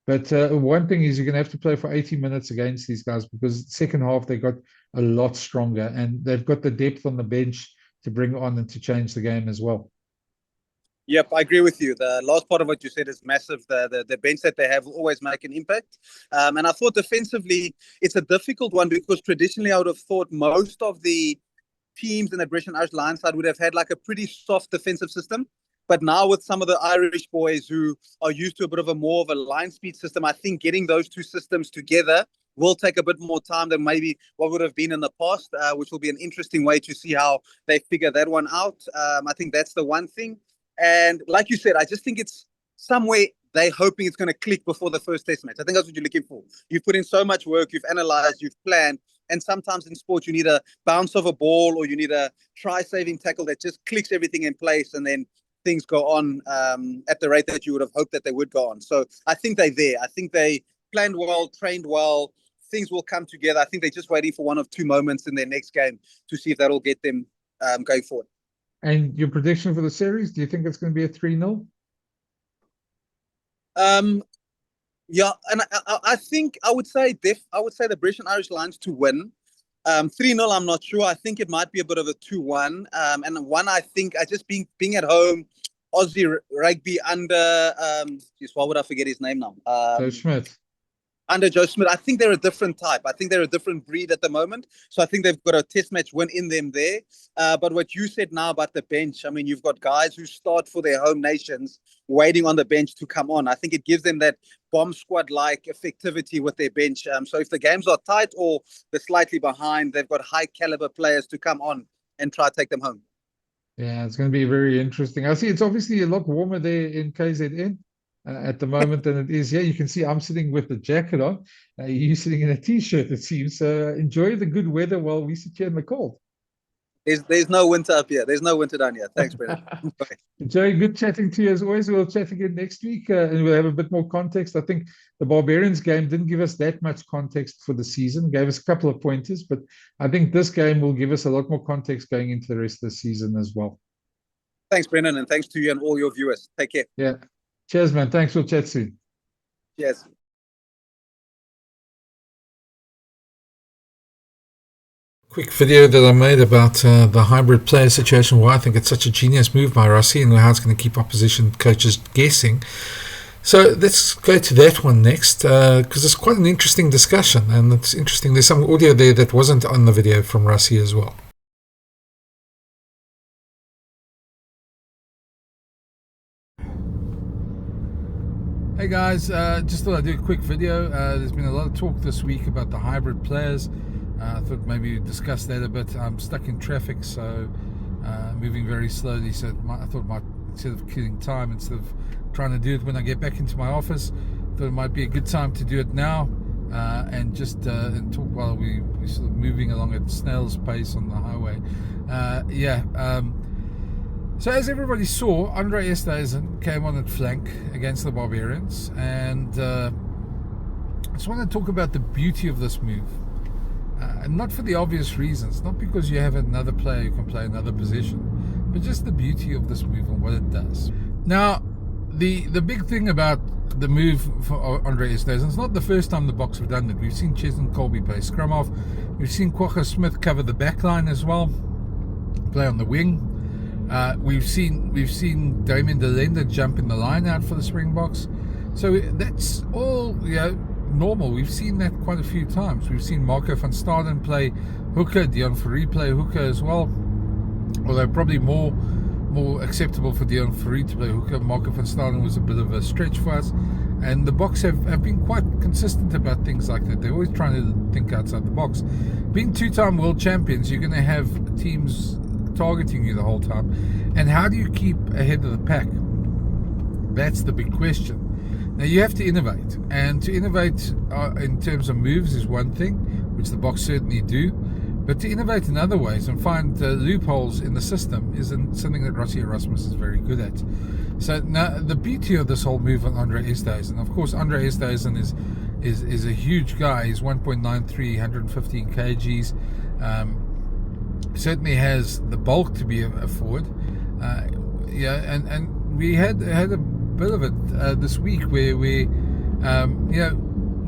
S1: But one thing is, you're going to have to play for 80 minutes against these guys, because second half they got a lot stronger, and they've got the depth on the bench to bring on and to change the game as well.
S10: Yep, I agree with you. The last part of what you said is massive. The bench that they have will always make an impact. And I thought defensively, it's a difficult one because traditionally I would have thought most of the teams in the British and Irish Lions side would have had like a pretty soft defensive system. But now with some of the Irish boys who are used to a bit of a more of a line speed system, I think getting those two systems together will take a bit more time than maybe what would have been in the past, which will be an interesting way to see how they figure that one out. I think that's the one thing. And like you said, I just think it's somewhere they're hoping it's going to click before the first test match. I think that's what you're looking for. You've put in so much work, you've analyzed, you've planned. And sometimes in sports, you need a bounce of a ball or you need a try-saving tackle that just clicks everything in place and then things go on at the rate that you would have hoped that they would go on. So I think they're there. I think they planned well, trained well. Things will come together. I think they're just waiting for one of two moments in their next game to see if that'll get them going forward.
S1: And your prediction for the series? Do you think it's going to be a 3-0?
S10: Yeah, and I think I would say the British and Irish Lions to win. 3-0, I'm not sure. I think it might be a bit of a 2-1. And one, I think, I just being at home, Aussie rugby under, why would I forget his name now?
S1: Joe Schmidt.
S10: Under Joe Schmidt, I think they're a different type. I think they're a different breed at the moment. So I think they've got a test match win in them there. But what you said now about the bench, I mean, you've got guys who start for their home nations waiting on the bench to come on. I think it gives them that bomb squad-like effectivity with their bench. So if the games are tight or they're slightly behind, they've got high caliber players to come on and try to take them home.
S1: Yeah, it's going to be very interesting. I see it's obviously a lot warmer there in KZN. At the moment than it is here. You can see I'm sitting with a jacket on. You're sitting in a t-shirt, it seems. So enjoy the good weather while we sit here in the cold.
S10: There's no winter up here. There's no winter down here. Thanks, Brendan.
S1: Joey, good chatting to you as always. We'll chat again next week and we'll have a bit more context. I think the Barbarians game didn't give us that much context for the season. Gave us a couple of pointers, but I think this game will give us a lot more context going into the rest of the season as well.
S10: Thanks, Brendan, and thanks to you and all your viewers. Take care.
S1: Yeah. Cheers, man. Thanks. We'll chat soon.
S10: Cheers.
S1: Quick video that I made about the hybrid player situation, why I think it's such a genius move by Rossi and how it's going to keep opposition coaches guessing. So let's go to that one next because it's quite an interesting discussion and it's interesting. There's some audio there that wasn't on the video from Rossi as well. Hey guys, just thought I'd do a quick video. There's been a lot of talk this week about the hybrid players. I thought maybe we'd discuss that a bit. I'm stuck in traffic, so moving very slowly. So I thought instead of killing time, instead of trying to do it when I get back into my office, I thought it might be a good time to do it now and just and talk while we're sort of moving along at snail's pace on the highway. So as everybody saw, Andre Esterhuizen came on at flank against the Barbarians, and I just want to talk about the beauty of this move, and not for the obvious reasons, not because you have another player who can play another position, but just the beauty of this move and what it does. Now, the big thing about the move for Andre Esterhuizen, it's not the first time the Boks have done it. We've seen Cheslin Colby play scrum off, we've seen Kwagga Smith cover the back line as well, play on the wing. We've seen Damien de Lende jump in the line out for the Springboks, so that's all normal. We've seen that quite a few times. We've seen Marco van Staden play hooker, Deon Fourie play hooker as well, although probably more acceptable for Deon Fourie to play hooker. Marco van Staden was a bit of a stretch for us, and the Boks have been quite consistent about things like that. They're always trying to think outside the box. Being two-time world champions, you're going to have teams targeting you the whole time, and how do you keep ahead of the pack? That's the big question. Now you have to innovate, and to innovate in terms of moves is one thing, which the Boks certainly do, but to innovate in other ways and find loopholes in the system isn't something that Rossi Erasmus is very good at. So now the beauty of this whole move on Andre Esterhuizen, of course Andre Esterhuizen is a huge guy. He's 1.93, 115 kgs. Certainly has the bulk to be a forward, and we had a bit of it this week where we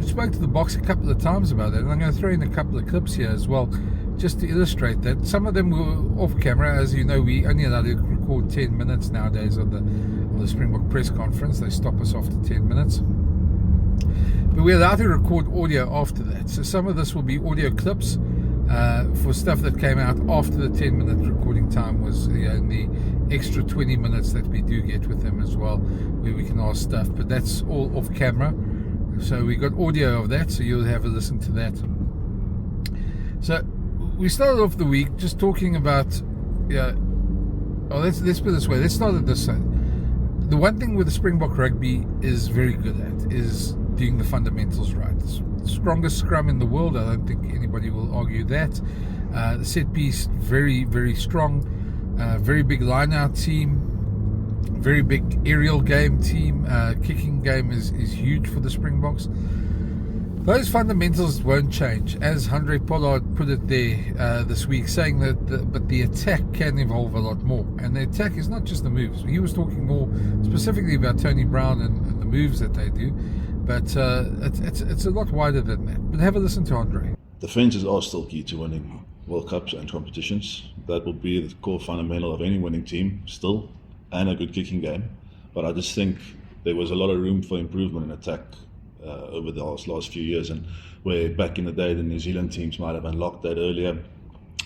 S1: spoke to the Boks a couple of times about that, and I'm going to throw in a couple of clips here as well, just to illustrate that. Some of them were off camera, as you know. We only allowed to record record 10 minutes nowadays of the Springbok press conference. They stop us after 10 minutes. But we're allowed to record audio after that. So some of this will be audio clips for stuff that came out after the 10-minute recording time was in the extra 20 minutes that we do get with them as well, where we can ask stuff. But that's all off camera. So we got audio of that, so you'll have a listen to that. So we started off the week just talking about, let's put it this way. Let's start at this side. The one thing with the Springbok rugby is very good at is doing the fundamentals right. It's the strongest scrum in the world. I don't think anybody will argue that. The set piece, very, very strong. Very big line-out team. Very big aerial game team. Kicking game is huge for the Springboks. Those fundamentals won't change, as Andre Pollard put it there this week, saying that but the attack can evolve a lot more. And the attack is not just the moves. He was talking more specifically about Tony Brown and the moves that they do, but it's a lot wider than that. But have a listen to Andre.
S16: Defenses are still key to winning World Cups and competitions. That will be the core fundamental of any winning team still, and a good kicking game. But I just think there was a lot of room for improvement in attack over the last few years, and where back in the day the New Zealand teams might have unlocked that earlier,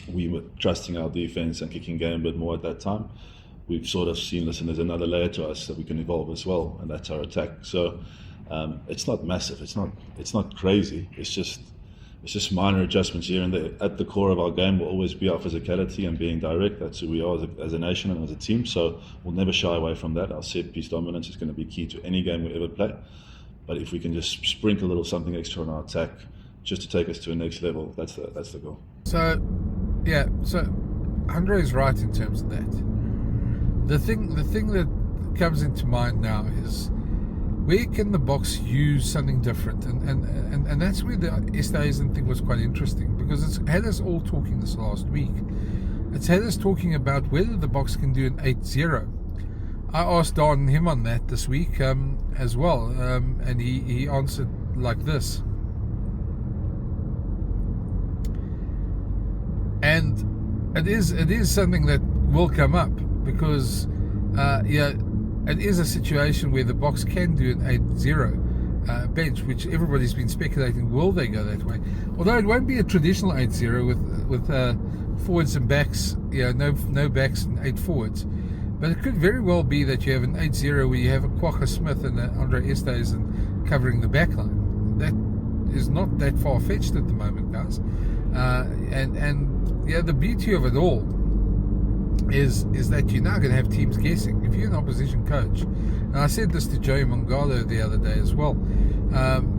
S16: we were trusting our defense and kicking game a bit more at that time. We've sort of seen, listen, there's another layer to us that we can evolve as well, and that's our attack. So it's not massive, it's not crazy, it's just minor adjustments here and there. At the core of our game will always be our physicality and being direct. That's who we are as a nation and as a team, so we'll never shy away from that. Our set piece dominance is going to be key to any game we ever play. But if we can just sprinkle a little something extra on our attack, just to take us to a next level, that's the goal. So
S1: Andre is right in terms of that. The thing that comes into mind now is, where can the Boks use something different? And that's where the Esterhuizen thing was quite interesting, because it's had us all talking this last week. It's had us talking about whether the Boks can do an 8-0. I asked Don him on that this week as well, and he answered like this. And it is something that will come up, because it is a situation where the Boks can do an 8-0 bench, which everybody's been speculating, will they go that way? Although it won't be a traditional 8-0 with forwards and backs, no backs and 8 forwards. But it could very well be that you have an 8-0 where you have a Kwagga Smith and Andre Esterhuizen covering the back line. That is not that far-fetched at the moment, guys. The beauty of it all is that you're now going to have teams guessing. If you're an opposition coach, and I said this to Joey Mongalo the other day as well,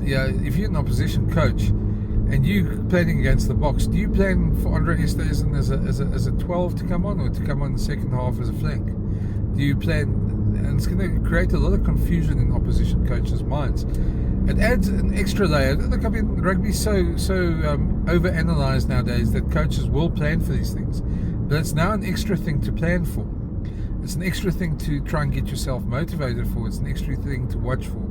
S1: if you're an opposition coach and you're planning against the Boks, do you plan for Andre Esterhuizen as a 12 to come on, or to come on in the second half as a flank? Do you plan, and it's going to create a lot of confusion in opposition coaches' minds. It adds an extra layer. Look, I mean, rugby's so overanalyzed nowadays that coaches will plan for these things. But it's now an extra thing to plan for. It's an extra thing to try and get yourself motivated for. It's an extra thing to watch for.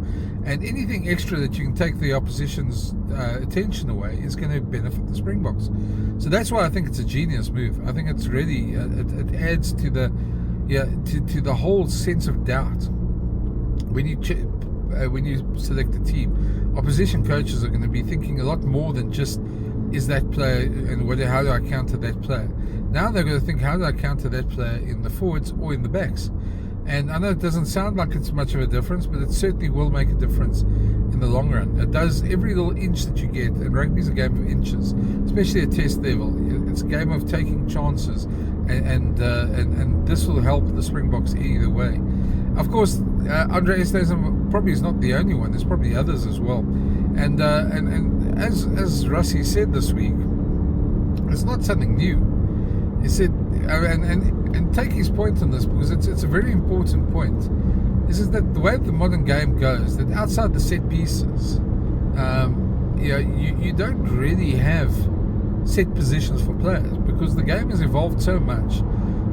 S1: And anything extra that you can take the opposition's attention away is going to benefit the Springboks. So that's why I think it's a genius move. I think it's really, it adds to the whole sense of doubt. When you select a team, opposition coaches are going to be thinking a lot more than just, is that player, and how do I counter that player? Now they're going to think, how do I counter that player in the forwards or in the backs? And I know it doesn't sound like it's much of a difference, but it certainly will make a difference in the long run. It does. Every little inch that you get, and rugby is a game of inches, especially at test level. It's a game of taking chances, and this will help the Springboks either way. Of course, Andre Esterhuizen probably is not the only one. There's probably others as well. And as Rassie said this week, it's not something new. He said, and take his point on this, because it's a very important point. This is that the way the modern game goes, that outside the set pieces, you don't really have set positions for players, because the game has evolved so much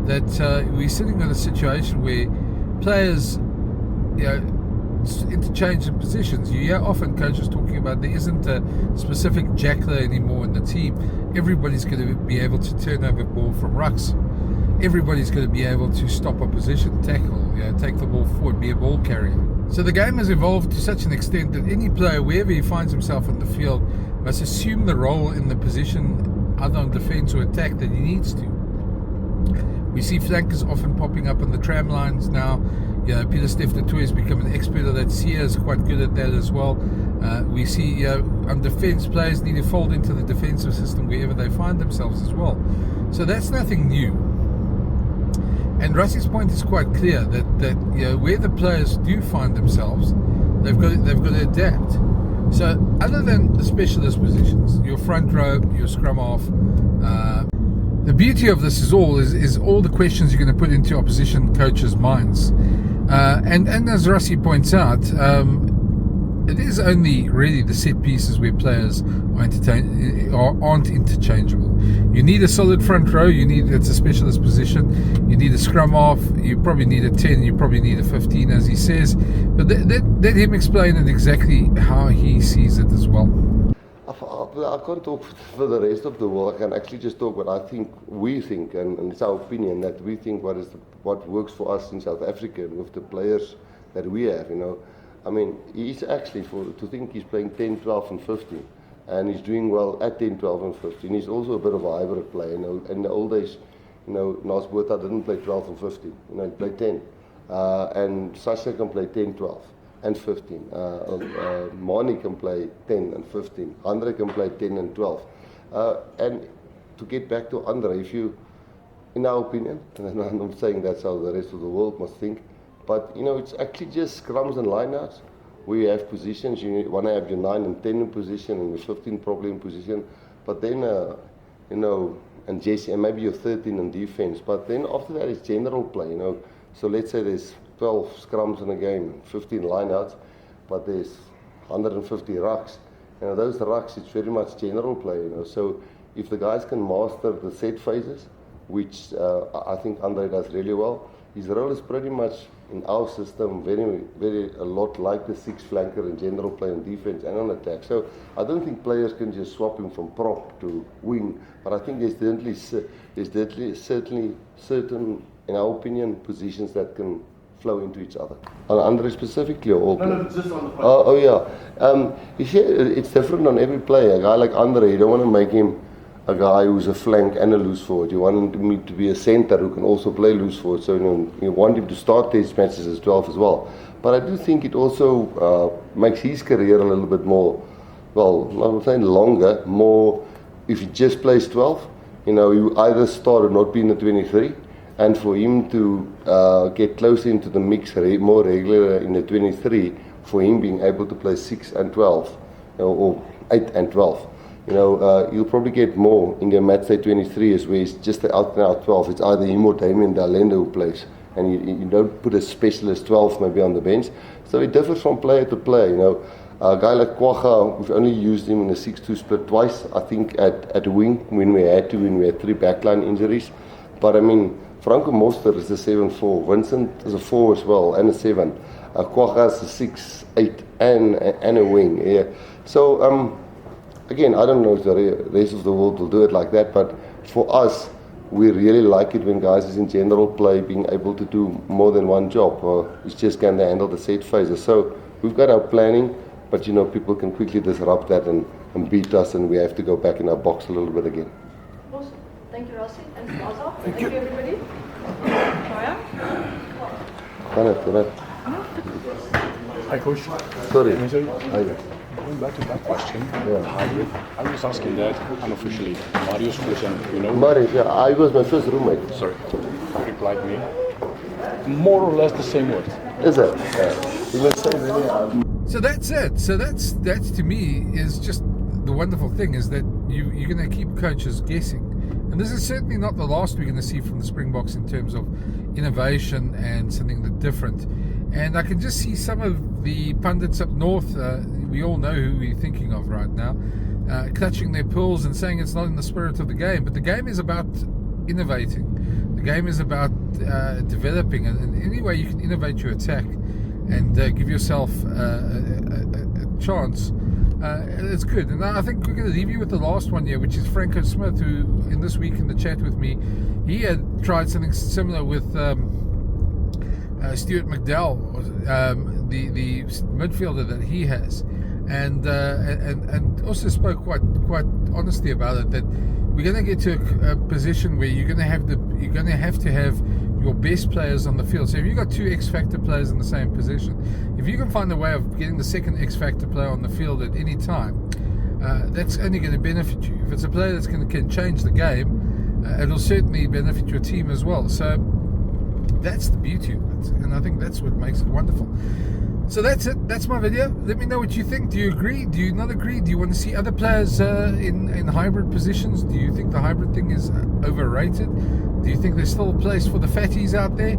S1: that we're sitting in a situation where players, interchange in positions. You hear often coaches talking about there isn't a specific jackler anymore in the team. Everybody's going to be able to turn over ball from rucks. everybody's going to be able to stop opposition, tackle, take the ball forward, be a ball carrier. So the game has evolved to such an extent that any player, wherever he finds himself on the field, must assume the role in the position, either on defence or attack, that he needs to. We see flankers often popping up on the tram lines now. Peter Steph has become an expert of that. Sia is quite good at that as well. We see on defence, players need to fold into the defensive system wherever they find themselves as well. So that's nothing new. And Russ's point is quite clear that where the players do find themselves, they've got to adapt. So other than the specialist positions, your front row, your scrum half, the beauty of this is all the questions you're going to put into opposition coaches' minds. And as Rusty points out, it is only really the set pieces where players aren't interchangeable. You need a solid front row, it's a specialist position, you need a scrum half, you probably need a 10, you probably need a 15 as he says, but let him explain it exactly how he sees it as well.
S4: I can't talk for the rest of the world. I can actually just talk what we think, and it's our opinion that we think what works for us in South Africa with the players that we have, I mean, he's actually, to think he's playing 10, 12 and 15, and he's doing well at 10, 12 and 15. He's also a bit of a hybrid player. In the old days, Nas Botha didn't play 12 and 15, he played 10. And Sasha can play 10, 12 and 15. Mani can play 10 and 15. Andre can play 10 and 12. And to get back to Andre, in our opinion, and I'm not saying that's how the rest of the world must think, but it's actually just scrums and lineouts. We have positions, you want to have your 9 and 10 in position and your 15 probably in position, but then, and Jesse, and maybe your 13 in defense, but then after that it's general play, So let's say there's 12 scrums in a game, 15 lineouts, but there's 150 rucks. Those rucks, it's very much general play, So if the guys can master the set phases, which I think Andre does really well, his role is pretty much in our system very, very a lot like the 6 flanker in general play on defense and on attack. So I don't think players can just swap him from prop to wing, but I think there's certainly certain, in our opinion, positions that can flow into each other. On Andre specifically or all players?
S26: No, just on the
S4: it's different on every player. A guy like Andre, you don't want to make him a guy who's a flank and a loose forward. You want him to be a centre who can also play loose forward. So you want him to start test matches as 12 as well. But I do think it also makes his career a little bit more, well, not saying longer, more. If he just plays 12, he either start or not be in the 23. And for him to get closer into the mix more regular in the 23, for him being able to play 6 and 12, or 8 and 12, you'll probably get more in the match day 23 is where it's just the out and out 12. It's either him or Damien Dalenda who plays, and you don't put a specialist 12 maybe on the bench. So it differs from player to player. A guy like Kwaga, we've only used him in a 6-2 split twice, I think, at wing when we had 3 backline injuries. But I mean, Franco Moster is a 7-4. Vincent is a 4 as well, and a 7. Kwaga is a 6, 8, and a wing. Yeah. So, again, I don't know if the rest of the world will do it like that, but for us, we really like it when guys is in general play being able to do more than one job. It's just can they handle the set phases. So we've got our planning, but people can quickly disrupt that and beat us, and we have to go back in our box a little bit again.
S2: Awesome. Thank you, Rossi. And Azar. Thank you, everybody. Maya?
S11: Hi, Coach.
S4: Sorry.
S11: Going back to that question, I was asking that unofficially. Mario's question,
S4: Mario, yeah, I was my first roommate.
S11: Sorry. Replied me. More or less the same word.
S4: Is it? Yeah.
S1: So that's it. So that's to me is just the wonderful thing is that you're going to keep coaches guessing. And this is certainly not the last we're going to see from the Springboks in terms of innovation and something that's different. And I can just see some of the pundits up north, we all know who we're thinking of right now, clutching their pearls and saying it's not in the spirit of the game. But the game is about innovating. The game is about developing. And any way you can innovate your attack and give yourself a chance it's good. And I think we're going to leave you with the last one here, which is Franco Smith, who in this week in the chat with me, he had tried something similar with Stuart McDowell, the midfielder that he has, and also spoke quite honestly about it, that we're going to get to a position where you're going to have to have your best players on the field. So if you've got 2 X-Factor players in the same position, if you can find a way of getting the second X-Factor player on the field at any time, that's only going to benefit you. If it's a player that's can change the game, it'll certainly benefit your team as well. So that's the beauty of it, and I think that's what makes it wonderful. So that's it. That's my video. Let me know what you think. Do you agree? Do you not agree? Do you want to see other players in hybrid positions? Do you think the hybrid thing is overrated? Do you think there's still a place for the fatties out there,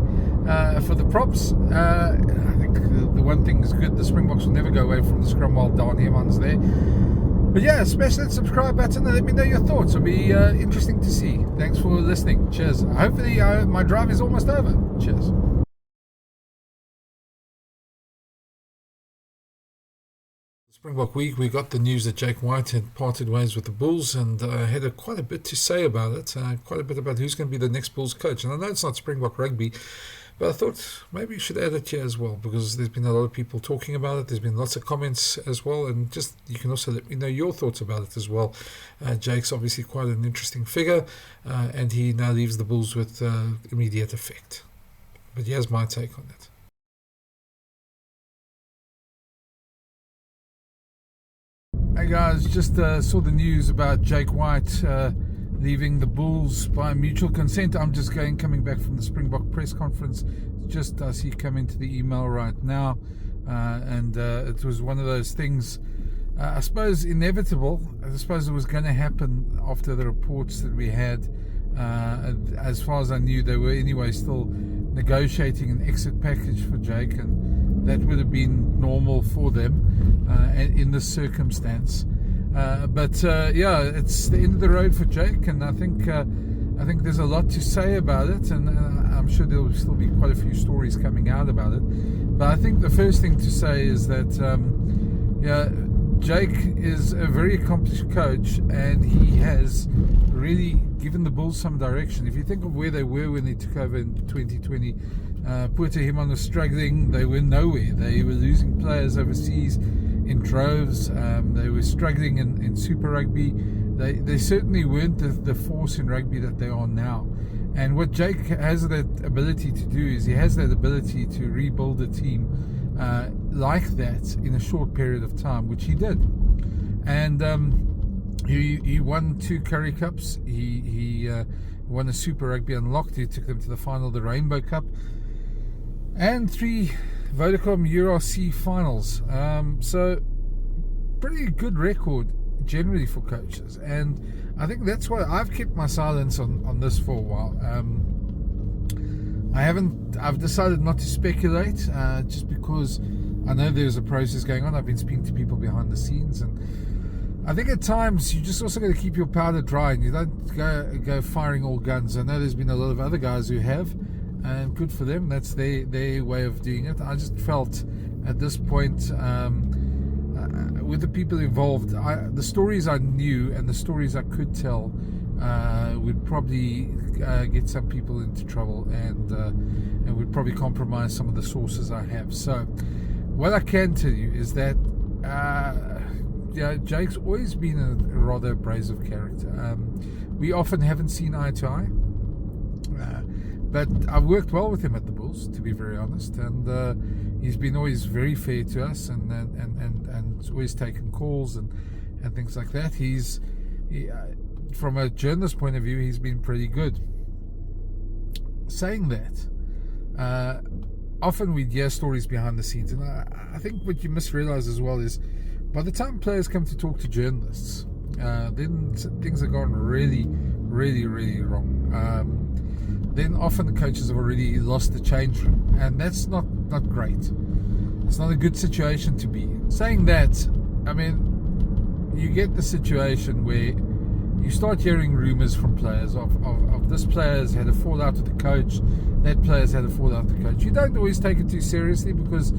S1: for the props? I think the one thing is good. The Springboks will never go away from the scrum while Don Heerman's there. But yeah, smash that subscribe button and let me know your thoughts. It'll be interesting to see. Thanks for listening. Cheers. Hopefully my drive is almost over. Cheers. Springbok Week, we got the news that Jake White had parted ways with the Bulls, and had quite a bit to say about it, quite a bit about who's going to be the next Bulls coach. And I know it's not Springbok Rugby, but I thought maybe you should add it here as well, because there's been a lot of people talking about it. There's been lots of comments as well, and just you can also let me know your thoughts about it as well. Jake's obviously quite an interesting figure, and he now leaves the Bulls with immediate effect. But here's my take on it. Hey guys, just saw the news about Jake White leaving the Bulls by mutual consent. I'm just coming back from the Springbok press conference. Just I see come into the email right now, and it was one of those things, I suppose inevitable. I suppose it was going to happen after the reports that we had. As far as I knew, they were anyway still negotiating an exit package for Jake, and that would have been normal for them in this circumstance. But yeah, it's the end of the road for Jake, and I think there's a lot to say about it, and I'm sure there will still be quite a few stories coming out about it. But I think the first thing to say is that Jake is a very accomplished coach, and he has really given the Bulls some direction. If you think of where they were when he took over in 2020, Puerto Heerman was struggling. They were nowhere. They were losing players overseas in droves. They were struggling in Super Rugby. They certainly weren't the force in rugby that they are now. And what Jake has that ability to do is he has that ability to rebuild a team like that in a short period of time, which he did. And he won 2 Currie Cups. He won a Super Rugby Unlocked. He took them to the final of the Rainbow Cup, and 3 Vodacom URC finals. So pretty good record generally for coaches, and I think that's why I've kept my silence on this for a while. I've decided not to speculate, just because I know there's a process going on. I've been speaking to people behind the scenes, and I think at times you just also got to keep your powder dry, and you don't go firing all guns. I know there's been a lot of other guys who have, and good for them. That's their way of doing it. I just felt at this point, with the people involved, the stories I knew and the stories I could tell would probably get some people into trouble, and would probably compromise some of the sources I have. So what I can tell you is that Jake's always been a rather abrasive character. We often haven't seen eye to eye, but I've worked well with him at the Bulls, to be very honest, and he's been always very fair to us, and always taken calls and things like that. From a journalist point of view, he's been pretty good. Saying that, often we hear stories behind the scenes, and I think what you must realize as well is by the time players come to talk to journalists, then things have gone really, really, really wrong. Then often the coaches have already lost the change room, and that's not great. It's not a good situation to be in. Saying that, I mean, you get the situation where you start hearing rumours from players of this player's had a fallout with the coach, that player's had a fallout with the coach. You don't always take it too seriously, because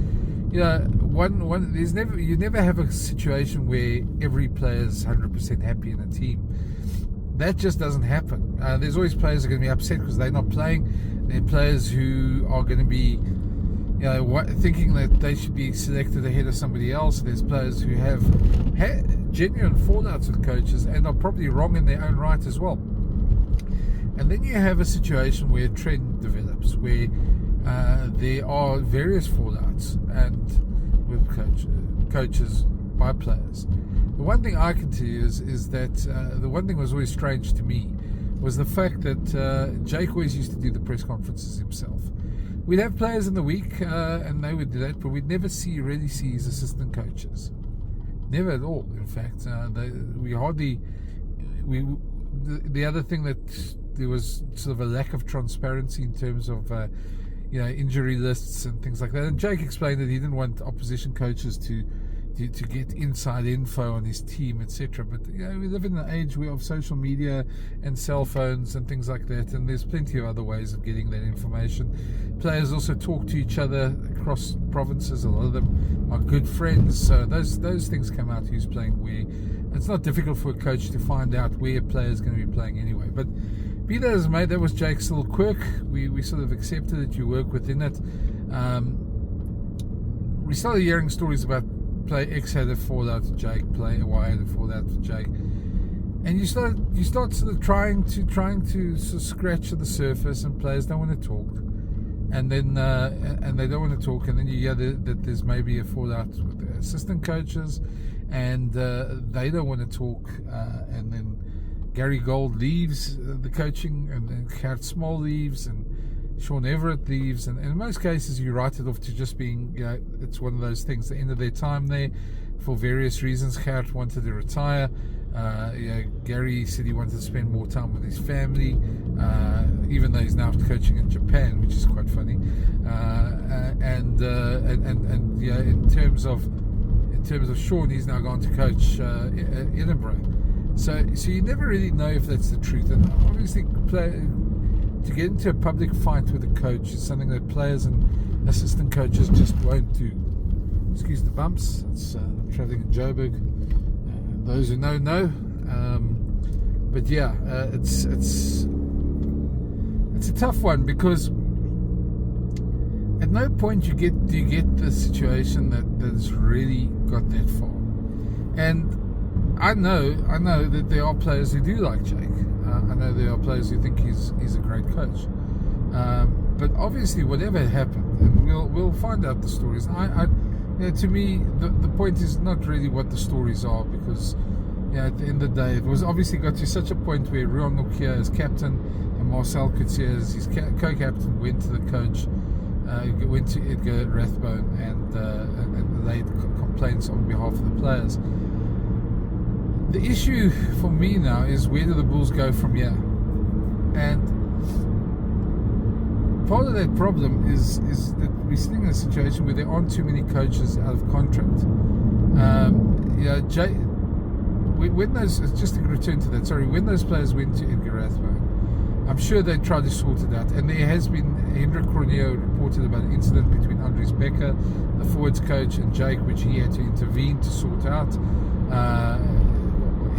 S1: you never have a situation where every player is 100% happy in a team. That just doesn't happen. There's always players who are going to be upset because they're not playing. There are players who are going to be, thinking that they should be selected ahead of somebody else. There's players who have had genuine fallouts with coaches and are probably wrong in their own right as well. And then you have a situation where a trend develops, where there are various fallouts and with coaches by players. The one thing I can tell you is that the one thing that was always strange to me was the fact that Jake always used to do the press conferences himself. We'd have players in the week and they would do that, but we'd never really see his assistant coaches. Never at all, in fact. The other thing that there was sort of a lack of transparency in terms of injury lists and things like that. And Jake explained that he didn't want opposition coaches to get inside info on his team, etc. But we live in an age of social media and cell phones and things like that, and there's plenty of other ways of getting that information. Players also talk to each other across provinces. A lot of them are good friends, so those things come out, who's playing where. It's not difficult for a coach to find out where a player is going to be playing anyway. But be that as it may, that was Jake's little quirk. We sort of accepted it. You work within it. We started hearing stories about player X had a fallout with Jake, player Y had a fallout with Jake, and you start sort of trying to sort of scratch at the surface, and players don't want to talk, and then and they don't want to talk, and then you hear that there's maybe a fallout with the assistant coaches, and they don't want to talk, and then Gary Gold leaves the coaching, and then Gert Small leaves, and Sean Everett leaves, and in most cases you write it off to just being, it's one of those things, the end of their time there for various reasons. Gert wanted to retire. Gary said he wanted to spend more time with his family, even though he's now coaching in Japan, which is quite funny. In terms of Sean, he's now gone to coach Edinburgh. So you never really know if that's the truth. And obviously, to get into a public fight with a coach is something that players and assistant coaches just won't do. Excuse the bumps. It's travelling in Joburg. Those who know. But yeah, it's a tough one, because at no point do you get the situation that's really got that far. And I know that there are players who do like Jake. I know there are players who think he's a great coach. But obviously, whatever happened, and we'll find out the stories. To me, the point is not really what the stories are, because at the end of the day, it was obviously got to such a point where Ruan Nokia as captain and Marcel Coetzee as his co-captain went to the coach, went to Edgar Rathbone and laid complaints on behalf of the players. The issue for me now is, where do the Bulls go from here? And part of that problem is that we're sitting in a situation where there aren't too many coaches out of contract. When those players went to Edgar Rathbone, I'm sure they tried to sort it out. And there has been, Hendrik Cronje reported about an incident between Andries Becker, the forwards coach, and Jake, which he had to intervene to sort out.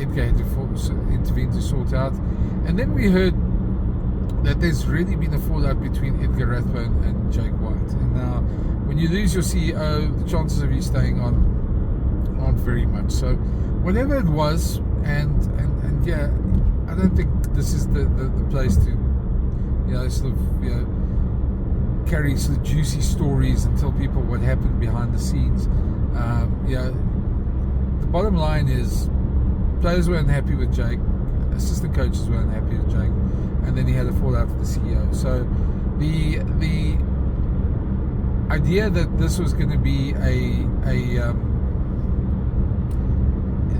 S1: Edgar had to intervene to sort out. And then we heard that there's really been a fallout between Edgar Rathbone and Jake White. And now, when you lose your CEO, the chances of you staying on aren't very much. So, whatever it was, and I don't think this is the place to, carry sort of juicy stories and tell people what happened behind the scenes. The bottom line is, players were unhappy with Jake, assistant coaches were unhappy with Jake, and then he had a fallout with the CEO. So the idea that this was going to be that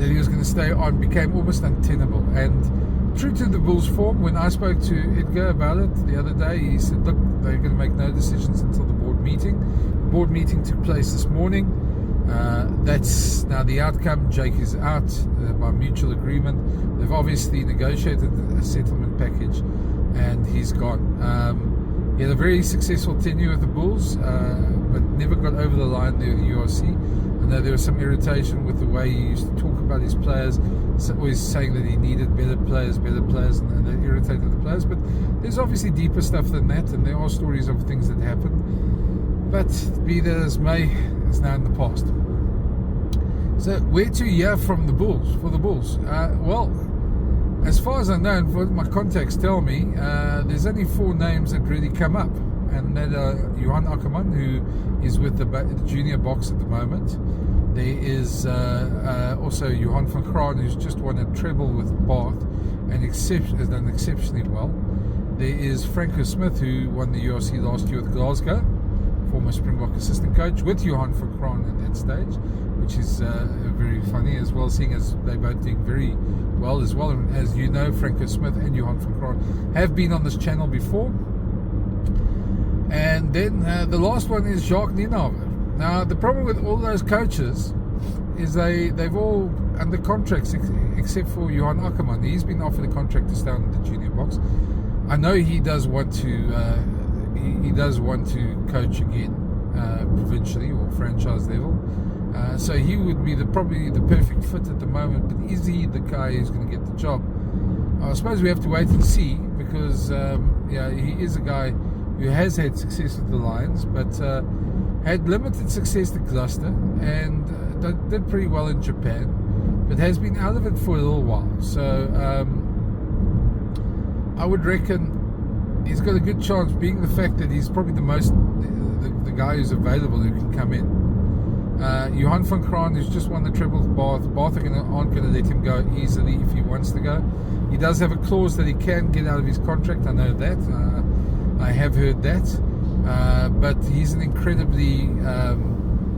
S1: he was going to stay on became almost untenable. And true to the Bulls' form, when I spoke to Edgar about it the other day, he said, look, they're going to make no decisions until the board meeting. The board meeting took place this morning. That's now the outcome. Jake is out by mutual agreement. They've obviously negotiated a settlement package, and he's gone. He had a very successful tenure with the Bulls, but never got over the line there with the URC. I know there was some irritation with the way he used to talk about his players, always saying that he needed better players, and that irritated the players. But there's obviously deeper stuff than that, and there are stories of things that happened. But be that as may, it's now in the past. So where to here from the Bulls, for the Bulls? Well, as far as I know, and what my contacts tell me, there's only 4 names that really come up. And that are Johan Ackerman, who is with the junior box at the moment. There is also Johan van Graan, who's just won a treble with Bath and has done exceptionally well. There is Franco Smith, who won the URC last year with Glasgow, former Springbok assistant coach, with Johan van Graan at that stage, which is very funny as well, seeing as they're both doing very well as well. And as you know, Franco Smith and Johan van Graan have been on this channel before. And then the last one is Jacques Nienaber. Now, the problem with all those coaches is they've all under contracts except for Johan Ackerman. He's been offered a contract to stay on the junior box. I know he does want to coach again provincially or franchise level. So he would be probably the perfect fit at the moment. But is he the guy who's going to get the job? I suppose we have to wait and see, because he is a guy who has had success with the Lions, but had limited success at Gloucester and did pretty well in Japan, but has been out of it for a little while. So I would reckon he's got a good chance, being the fact that he's probably the guy who's available who can come in. Johan van Graan, who's just won the treble with Bath. Bath aren't going to let him go easily if he wants to go. He does have a clause that he can get out of his contract. I know that. I have heard that, but he's an incredibly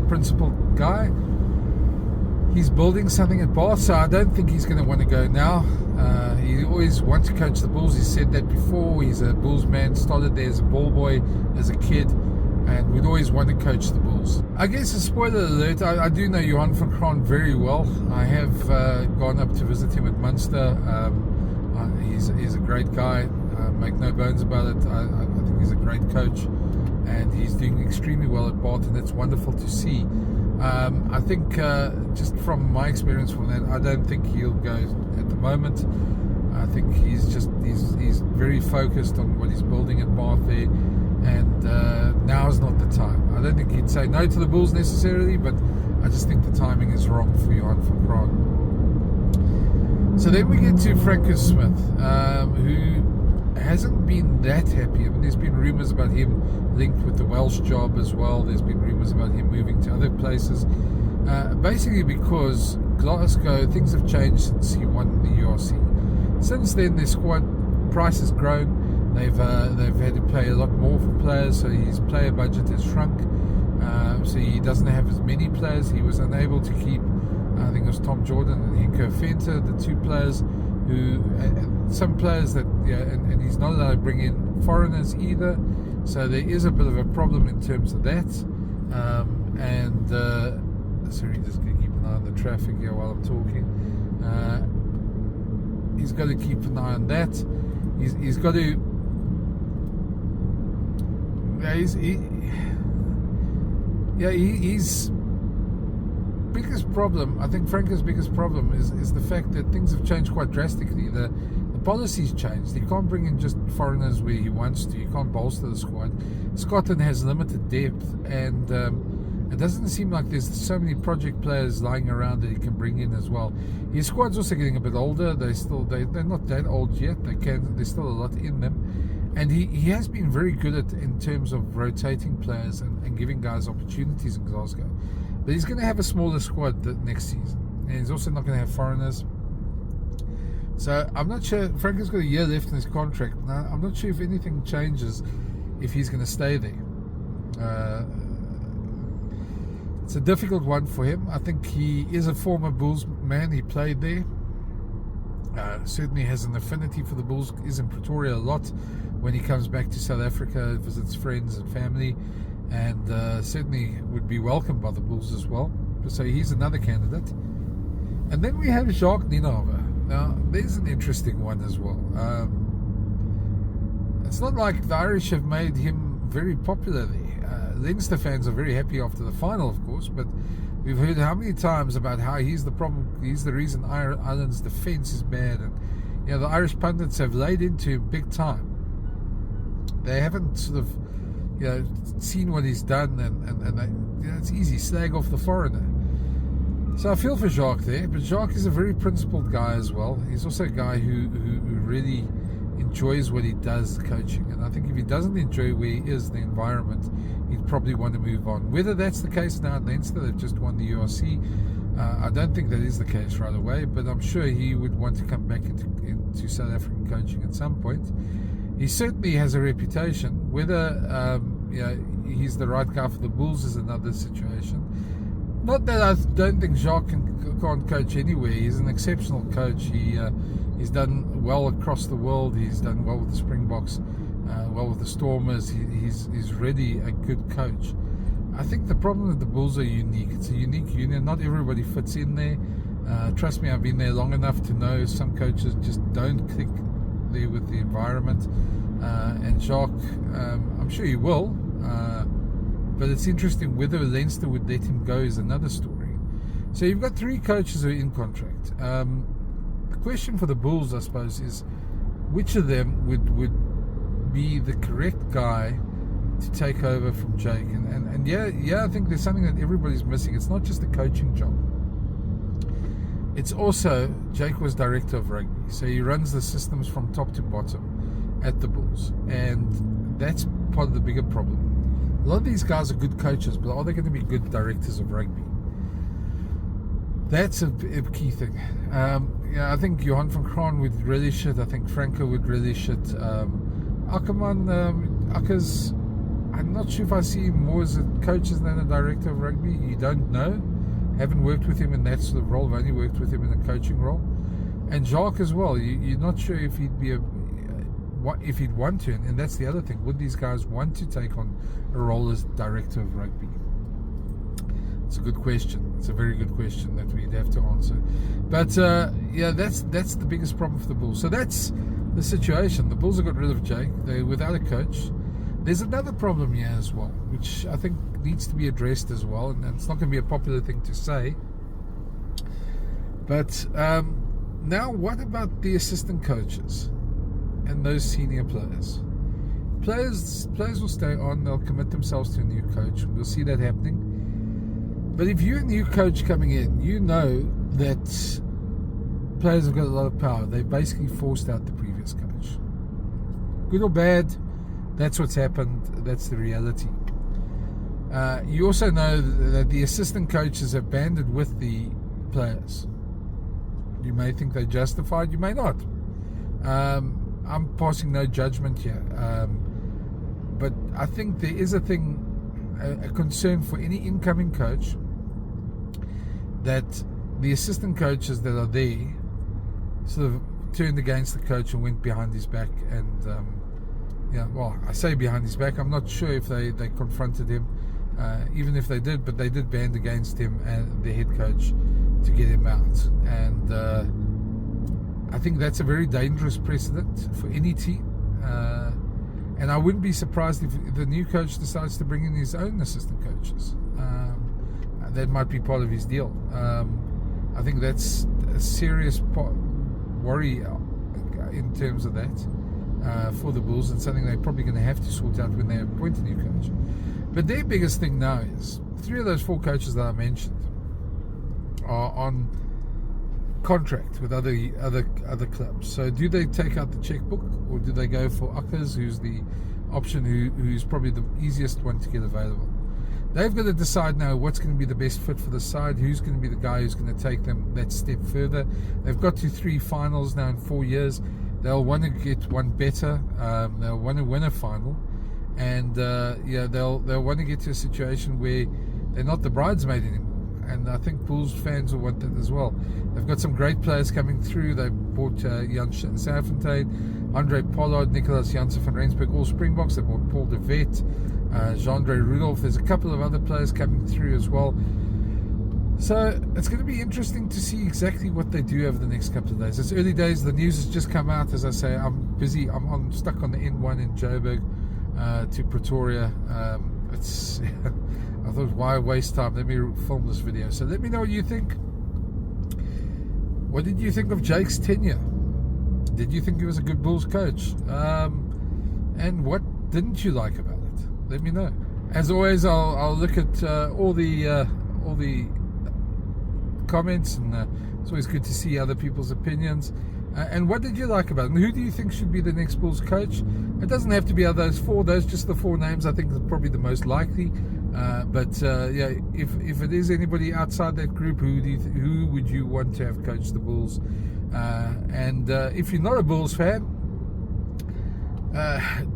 S1: principled guy. He's building something at Bath, so I don't think he's going to want to go now. He always wants to coach the Bulls. He's said that before. He's a Bulls man, started there as a ball boy, as a kid, and would always want to coach the Bulls. I guess a spoiler alert, I do know Johan van Graan very well. I have gone up to visit him at Munster. He's a great guy. Make no bones about it. I think he's a great coach, and he's doing extremely well at Bath, and that's wonderful to see. I think just from my experience from that, I don't think he'll go at the moment. I think he's very focused on what he's building at Bath there, and now is not the time. I don't think he'd say no to the Bulls necessarily, but I just think the timing is wrong for Johan van Graan. So then we get to Franco Smith, who hasn't been that happy. I mean, there's been rumours about him linked with the Welsh job as well. There's been rumours about him moving to other places, basically because Glasgow, things have changed since he won the URC. Since then, their squad price has grown. They've had to pay a lot more for players, so his player budget has shrunk. So he doesn't have as many players. He was unable to keep, I think it was Tom Jordan and Henko Venter, the 2 players who, some players that, and he's not allowed to bring in foreigners either. So there is a bit of a problem in terms of that. Sorry, just going to keep an eye on the traffic here while I'm talking. He's got to keep an eye on that. He's got to. His biggest problem, I think Franco's biggest problem is the fact that things have changed quite drastically. The policy's changed. He can't bring in just foreigners where he wants to. You can't bolster the squad. Scotland has limited depth, and it doesn't seem like there's so many project players lying around that he can bring in as well. His squad's also getting a bit older. They're not that old yet. There's still a lot in them, and he has been very good in terms of rotating players and giving guys opportunities in Glasgow. But he's going to have a smaller squad next season, and he's also not going to have foreigners. So I'm not sure. Franco's got a year left in his contract. Now, I'm not sure if anything changes if he's going to stay there. It's a difficult one for him. I think he is a former Bulls man. He played there. Certainly has an affinity for the Bulls. Is in Pretoria a lot when he comes back to South Africa, visits friends and family, and certainly would be welcomed by the Bulls as well. So he's another candidate. And then we have Jacques Nienaber. Now, there's an interesting one as well. it's not like the Irish have made him very popular there. Leinster fans are very happy after the final, of course, but we've heard how many times about how he's the problem, he's the reason Ireland's defence is bad, and the Irish pundits have laid into him big time. They haven't sort of seen what he's done, and they, it's easy, slag off the foreigner. So I feel for Jacques there, but Jacques is a very principled guy as well. He's also a guy who really enjoys what he does, coaching, and I think if he doesn't enjoy where he is, the environment, he'd probably want to move on. Whether that's the case now at Leinster, they've just won the URC, I don't think that is the case right away, but I'm sure he would want to come back into South African coaching at some point. He certainly has a reputation. Whether he's the right guy for the Bulls is another situation. Not that I don't think Jacques can't coach anywhere. He's an exceptional coach. He's done well across the world. He's done well with the Springboks, well with the Stormers. He's really a good coach. I think the problem with the Bulls are unique. It's a unique union. Not everybody fits in there. Trust me, I've been there long enough to know some coaches just don't click there with the environment. And Jacques, I'm sure he will. But it's interesting whether Leinster would let him go is another story. So you've got 3 coaches who are in contract. The question for the Bulls, I suppose, is which of them would be the correct guy to take over from Jake? And I think there's something that everybody's missing. It's not just a coaching job. It's also, Jake was director of rugby, so he runs the systems from top to bottom at the Bulls, and that's part of the bigger problem. A lot of these guys are good coaches, but are they going to be good directors of rugby? That's a key thing. I think Johan van Graan would relish it. I think Franco would relish it. Akkers, I'm not sure if I see him more as a coach than a director of rugby. You don't know. Haven't worked with him in that sort of role. I've only worked with him in a coaching role. And Jacques as well. You're not sure if he'd be if he'd want to, and that's the other thing. Would these guys want to take on a role as director of rugby? It's a good question. It's a very good question that we'd have to answer. But that's the biggest problem for the Bulls. So that's the situation. The Bulls have got rid of Jake. They're without a coach. There's another problem here as well, which I think needs to be addressed as well, and it's not going to be a popular thing to say. But now, what about the assistant coaches and those senior players? Players will stay on. They'll commit themselves to a new coach. We'll see that happening. But if you're a new coach coming in, you know that players have got a lot of power. They basically forced out the previous coach. Good or bad, that's what's happened. That's the reality. You also know that the assistant coaches have banded with the players. You may think they're justified, you may not. I'm passing no judgment here. But I think there is a concern for any incoming coach that the assistant coaches that are there sort of turned against the coach and went behind his back. And I say behind his back. I'm not sure if they confronted him, even if they did, but they did band against him and the head coach to get him out. And I think that's a very dangerous precedent for any team. And I wouldn't be surprised if the new coach decides to bring in his own assistant coaches. That might be part of his deal. I think that's a serious worry in terms of that for the Bulls, and something they're probably going to have to sort out when they appoint a new coach. But their biggest thing now is 3 of those 4 coaches that I mentioned are on contract with other clubs. So do they take out the checkbook, or do they go for Akkers, who's the option, who's probably the easiest one to get available? They've got to decide now what's going to be the best fit for the side, who's going to be the guy who's going to take them that step further. They've got to 3 finals now in 4 years. They'll want to get one better. They'll want to win a final, and they'll want to get to a situation where they're not the bridesmaid anymore. And I think Bulls fans will want that as well. They've got some great players coming through. They bought Jan Safontaine, Andre Pollard, Nicolas Janssen van Rensburg, all Springboks. They bought Paul de Vet, Jean-Andre Rudolph. There's a couple of other players coming through as well. So it's going to be interesting to see exactly what they do over the next couple of days. It's early days. The news has just come out. As I say, I'm busy. I'm stuck on the N1 in Joburg to Pretoria. It's I thought, why waste time? Let me film this video. So let me know what you think. What did you think of Jake's tenure? Did you think he was a good Bulls coach? And what didn't you like about it? Let me know. As always, I'll look at all the comments, and it's always good to see other people's opinions. And what did you like about it? And who do you think should be the next Bulls coach? It doesn't have to be those four. Those just the four names I think are probably the most likely. But yeah, if it is anybody outside that group, who would you want to have coached the Bulls? And if you're not a Bulls fan,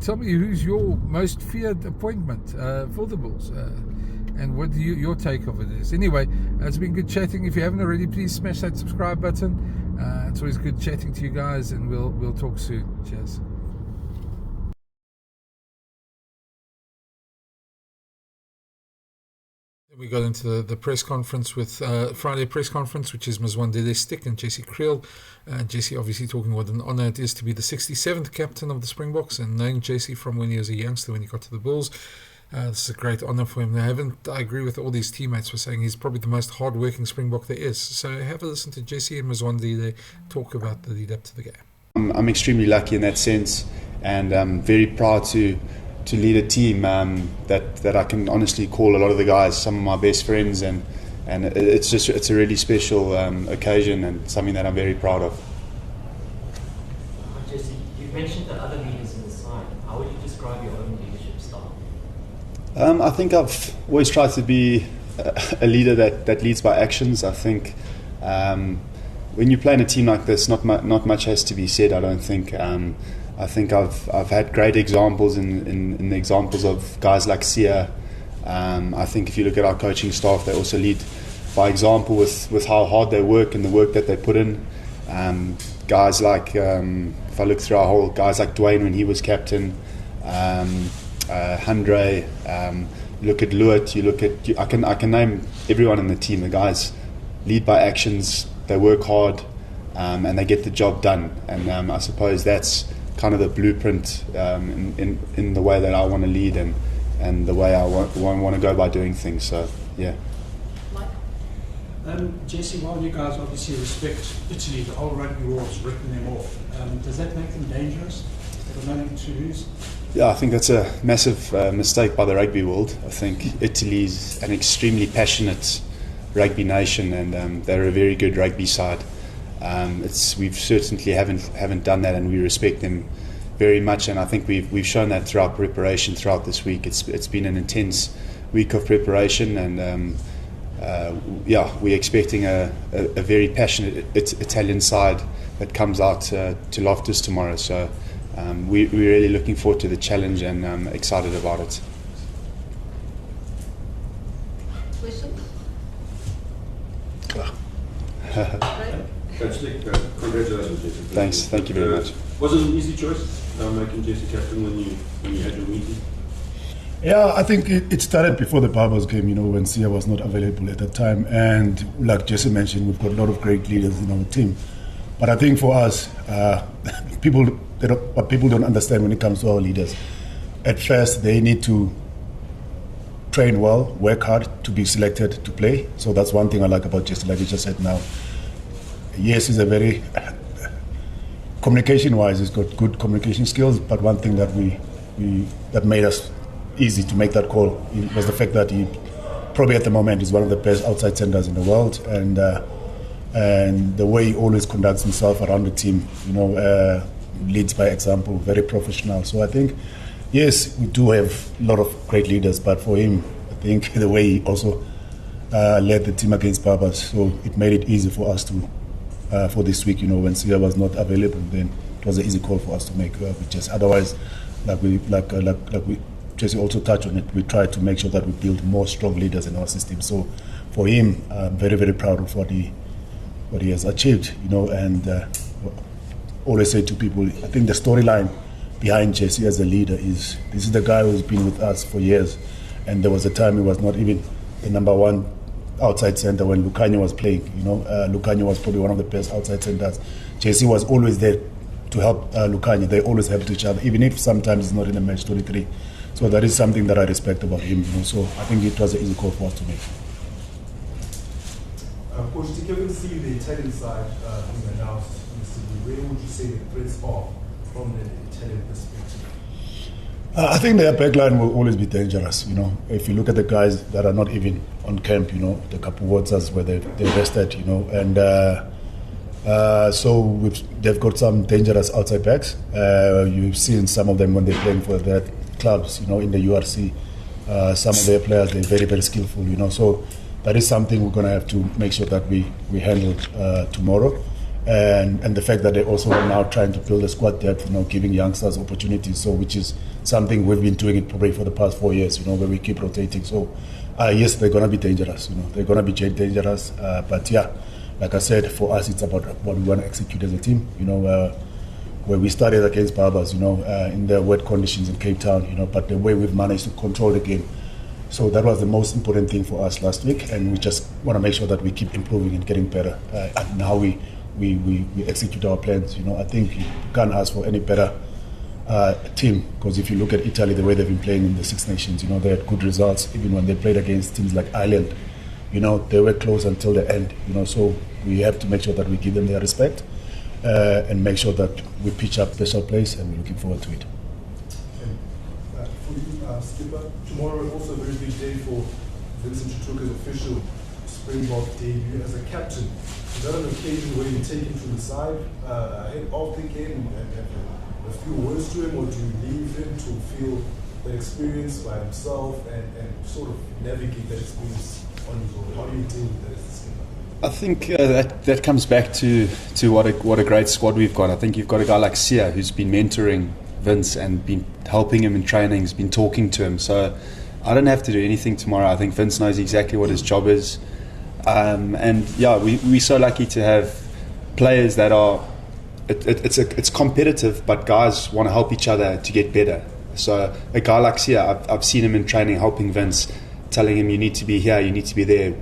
S1: tell me who's your most feared appointment for the Bulls, and what your take of it is. Anyway, it's been good chatting. If you haven't already, please smash that subscribe button. It's always good chatting to you guys, and we'll talk soon. Cheers. We got into the press conference with Friday press conference, which is Mzwandile Stick and Jesse Creel. Jesse obviously talking what an honour it is to be the 67th captain of the Springboks, and knowing Jesse from when he was a youngster, when he got to the Bulls. This is a great honour for him. I agree with all these teammates for saying he's probably the most hard-working Springbok there is. So have a listen to Jesse and Mzwandile talk about the lead up to the game.
S13: I'm extremely lucky in that sense, and I'm very proud to lead a team that I can honestly call a lot of the guys some of my best friends, and it's a really special occasion and something that I'm very proud of.
S20: Jesse, you've mentioned the other leaders in the side. How would you describe your own leadership style?
S13: I think I've always tried to be a leader that leads by actions. I think when you play in a team like this, not much has to be said, I don't think. I think I've had great examples in the examples of guys like Sia. I think if you look at our coaching staff, they also lead by example with how hard they work and the work that they put in. Guys like, if I look through our whole, guys like Dwayne when he was captain, Handre, you look at Luat, I can name everyone in the team. The guys lead by actions, they work hard, and they get the job done. And I suppose that's kind of the blueprint in the way that I want to lead and the way I want to go by doing things. So yeah.
S21: Jesse, while you guys obviously respect Italy, the whole rugby world has written them off. Does that make them dangerous? They've got nothing to lose.
S13: Yeah, I think that's a massive mistake by the rugby world. I think Italy's an extremely passionate rugby nation, and they're a very good rugby side. We've certainly haven't done that, and we respect them very much. And I think we've shown that through our preparation throughout this week. It's been an intense week of preparation, and we're expecting a very passionate Italian side that comes out to Loftus tomorrow. So we're really looking forward to the challenge and excited about it.
S2: Questions?
S6: Congratulations, Jesse.
S13: Thanks. Thank you very much.
S6: Was it an easy choice making Jesse captain when you had your meeting?
S16: Yeah, I think it started before the Barbers game, when Sia was not available at that time. And like Jesse mentioned, we've got a lot of great leaders in our team. But I think for us, people don't understand when it comes to our leaders. At first, they need to train well, work hard to be selected to play. So that's one thing I like about Jesse, like you just said now. Yes, he's a very communication-wise, he's got good communication skills. But one thing that that made us easy to make that call was the fact that he probably at the moment is one of the best outside centers in the world, and the way he always conducts himself around the team, leads by example, very professional. So I think, yes, we do have a lot of great leaders, but for him, I think the way he also led the team against Barbers, so it made it easy for us to for this week. When Sia was not available, then it was an easy call for us to make. Otherwise, like we Jesse also touched on it, we try to make sure that we build more strong leaders in our system. So for him, I'm very, very proud of what he has achieved, and always say to people, I think the storyline behind Jesse as a leader is, this is the guy who's been with us for years, and there was a time he was not even the number one
S13: outside centre when Lucanio was playing. Lucanio was probably one of the best outside centres. JC was always there to help Lucanio. They always helped each other, even if sometimes it's not in the match 23. So that is something that I respect about him. So I think it was an easy call for us to make.
S3: Coach, to give see the Italian side being announced recently, where would you say the threats are from the Italian perspective?
S13: I think their backline will always be dangerous. If you look at the guys that are not even on camp, the couple waters where they're rested, and so they've got some dangerous outside backs. You've seen some of them when they're playing for their clubs, in the URC. Some of their players, they're very, very skillful, so that is something we're going to have to make sure that we handle tomorrow. And the fact that they also are now trying to build a squad depth, giving youngsters opportunities, so which is something we've been doing it probably for the past 4 years, where we keep rotating. So yes, they're going to be dangerous, they're going to be dangerous. But yeah, like I said, for us it's about what we want to execute as a team. Where we started against Barbers, in the wet conditions in Cape Town, but the way we've managed to control the game. So that was the most important thing for us last week, and we just want to make sure that we keep improving and getting better and how we execute our plans. I think you can't ask for any better team, because if you look at Italy, the way they've been playing in the Six Nations, they had good results. Even when they played against teams like Ireland, they were close until the end. So we have to make sure that we give them their respect and make sure that we pitch up special plays, and we're looking forward to it.
S3: Skipper, tomorrow also a very big day for Vincent Chutuka's official Springbok debut as a captain. Is that an occasion where you take him to the side ahead of the game and have a few words to him, or do you leave him to feel that experience by himself and sort of navigate that experience on his own? How do you deal with that as a skipper?
S13: I think that comes back to what a great squad we've got. I think you've got a guy like Sia who's been mentoring Vince and been helping him in training, has been talking to him. So I don't have to do anything tomorrow. I think Vince knows exactly what his job is. And yeah, we're so lucky to have players that are, it's competitive, but guys want to help each other to get better. So a guy like Sia, I've seen him in training helping Vince, telling him you need to be here, you need to be there.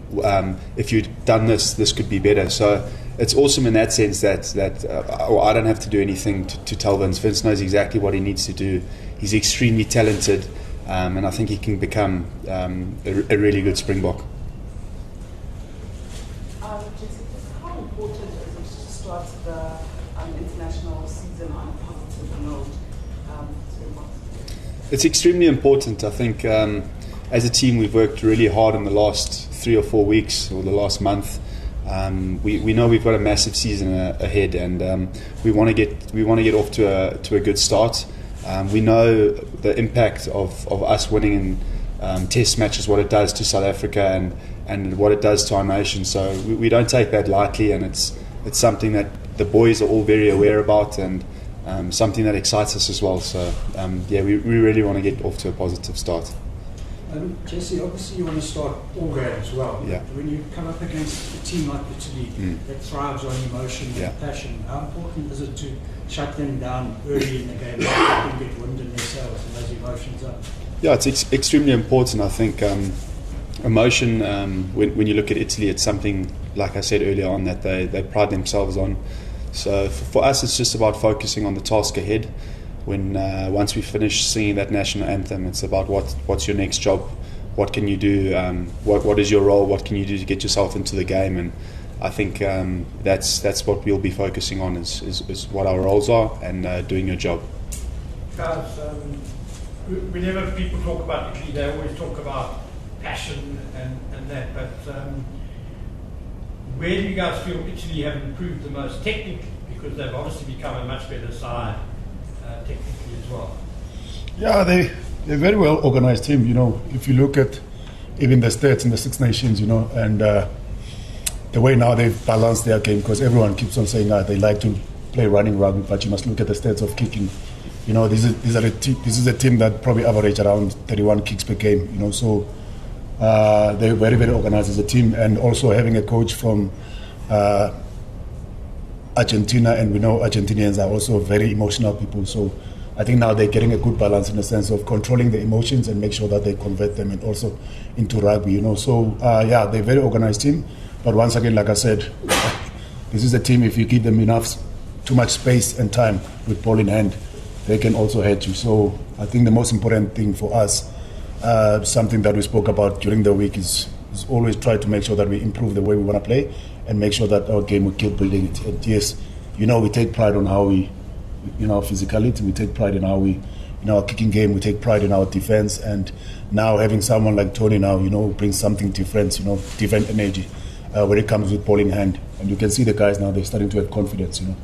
S13: If you'd done this could be better. So it's awesome in that sense that I don't have to do anything to tell Vince. Vince knows exactly what he needs to do. He's extremely talented, and I think he can become a really good Springbok.
S9: How important is it to start the international season on a positive note?
S13: It's extremely important. I think as a team we've worked really hard in the last 3 or 4 weeks or the last month. We know we've got a massive season ahead, and we want to get off to a good start. We know the impact of us winning in test matches, what it does to South Africa and what it does to our nation. So we don't take that lightly, and it's something that the boys are all very aware about, and something that excites us as well. So yeah, we really want to get off to a positive start.
S21: Jesse, obviously you want to start all games well.
S13: Yeah.
S21: When you come up against a team like Italy that thrives on emotion and passion, how important is it to shut them down early in the game, so they can get wind in themselves and those emotions up?
S13: Yeah, it's extremely important. I think emotion, when you look at Italy, it's something, like I said earlier on, that they pride themselves on. So for us, it's just about focusing on the task ahead. When once we finish singing that national anthem, it's about what's your next job, what can you do, what is your role, what can you do to get yourself into the game, and I think that's what we'll be focusing on is what our roles are and doing your job.
S21: Guys, whenever people talk about Italy, they always talk about passion and that, but where do you guys feel Italy have improved the most technically, because they've obviously become a much better side technically as well?
S13: Yeah, they're very well organized team. If you look at even the stats in the Six Nations, and the way now they've balanced their game, because everyone keeps on saying they like to play running rugby, but you must look at the stats of kicking. This is a team that probably average around 31 kicks per game. So they're very, very organized as a team, and also having a coach from Argentina, and we know Argentinians are also very emotional people, so
S11: I think now they're getting a good balance in the sense of controlling the emotions and make sure that they convert them and also into rugby, you know. So, yeah, they're a very organized team. But once again, like I said, this is a team, if you give them too much space and time with ball in hand, they can also hurt you. So I think the most important thing for us, something that we spoke about during the week, is always try to make sure that we improve the way we want to play and make sure that our game will keep building it. And yes, you know, we take pride on how we, you know, physicality, we take pride in how we, in our kicking game, we take pride in our defense. And now having someone like Tony now, you know, brings something different, you know, different energy when it comes with ball in hand. And you can see the guys now, they're starting to have confidence, you know.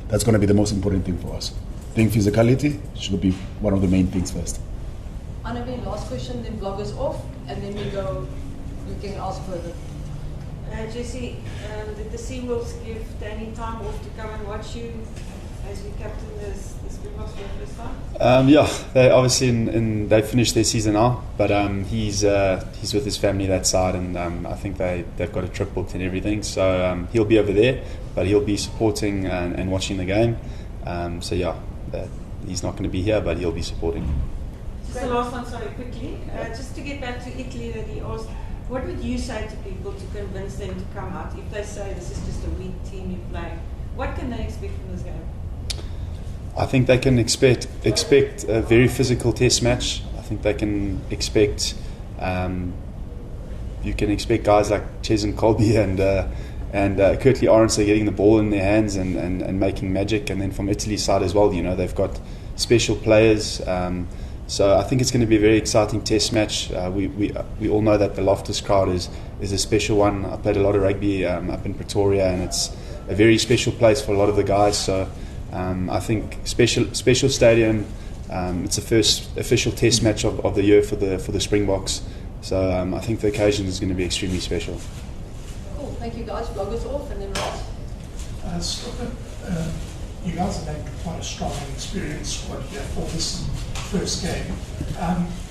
S11: That's going to be the most important thing for us. I think physicality should be one of the main things first.
S2: Annabi, last question, then vloggers off, and then we can ask further.
S15: Jesse, did the Seawolves give Danny time off to come and watch you as you captain the Springboks for the first time?
S13: Yeah, they obviously they finished their season now, but he's with his family that side, and I think they've got a trip booked and everything, so he'll be over there, but he'll be supporting and watching the game. So yeah, he's not going to be here, but he'll be supporting.
S15: Just the last one, sorry, quickly. Just to get back to Italy, that he asked, what would you say to people to convince them to come out? If they say this is just a weak team you're playing, what can they expect from this game?
S13: I think they can expect a very physical test match. I think they can expect you can expect guys like Ches and Colby and Kurtley Arendse getting the ball in their hands and making magic. And then from Italy's side as well, you know, they've got special players. So I think it's going to be a very exciting test match. We all know that the Loftus crowd is a special one. I played a lot of rugby up in Pretoria, and it's a very special place for a lot of the guys. So I think special stadium. It's the first official test match of the year for the Springboks. So I think the occasion is going to be extremely special.
S2: Cool, thank you guys. Vloggers off, and then Ross.
S5: You guys have had quite a strong and experienced squad here for this first game.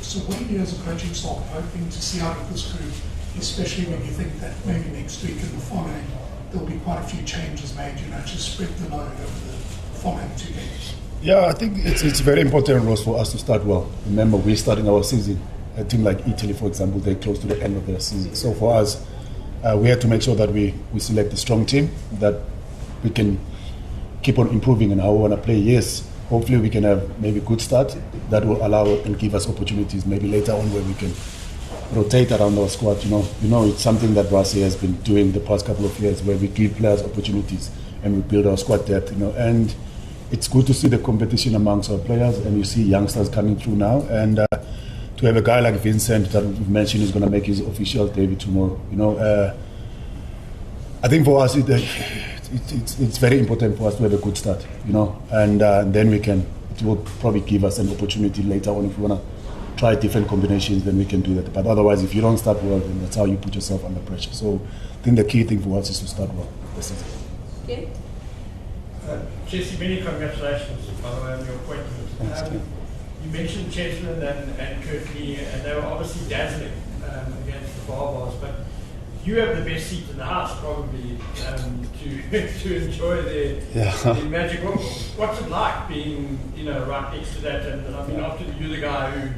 S5: So what are you as a coaching staff hoping to see out of this group, especially when you think that maybe next week and the following there'll be quite a few changes made, you know, to spread the load over the following 2 games?
S11: Yeah, I think it's very important, Ross, for us to start well. Remember, we're starting our season. A team like Italy, for example, they're close to the end of their season. So for us, we have to make sure that we select a strong team that we can keep on improving in how we want to play. Yes, hopefully we can have maybe a good start that will allow and give us opportunities maybe later on where we can rotate around our squad. You know, it's something that Rasi has been doing the past couple of years, where we give players opportunities and we build our squad depth. You know, and it's good to see the competition amongst our players, and you see youngsters coming through now. And to have a guy like Vincent that we've mentioned is going to make his official debut tomorrow. You know, I think for us it's very important for us to have a good start, you know, and then it will probably give us an opportunity later on if we want to try different combinations, then we can do that. But otherwise, if you don't start well, then that's how you put yourself under pressure. So I think the key thing for us is to start well this season.
S2: Okay.
S21: Jesse, many congratulations, by the way, on your appointment.
S11: Thanks,
S21: you mentioned Chesland and Kurtley, and they were obviously dazzling against the Barbars, but you have the best seat in the house, probably, to enjoy their magic. What's it like being, you know, right next to that? And I mean, after you're the guy who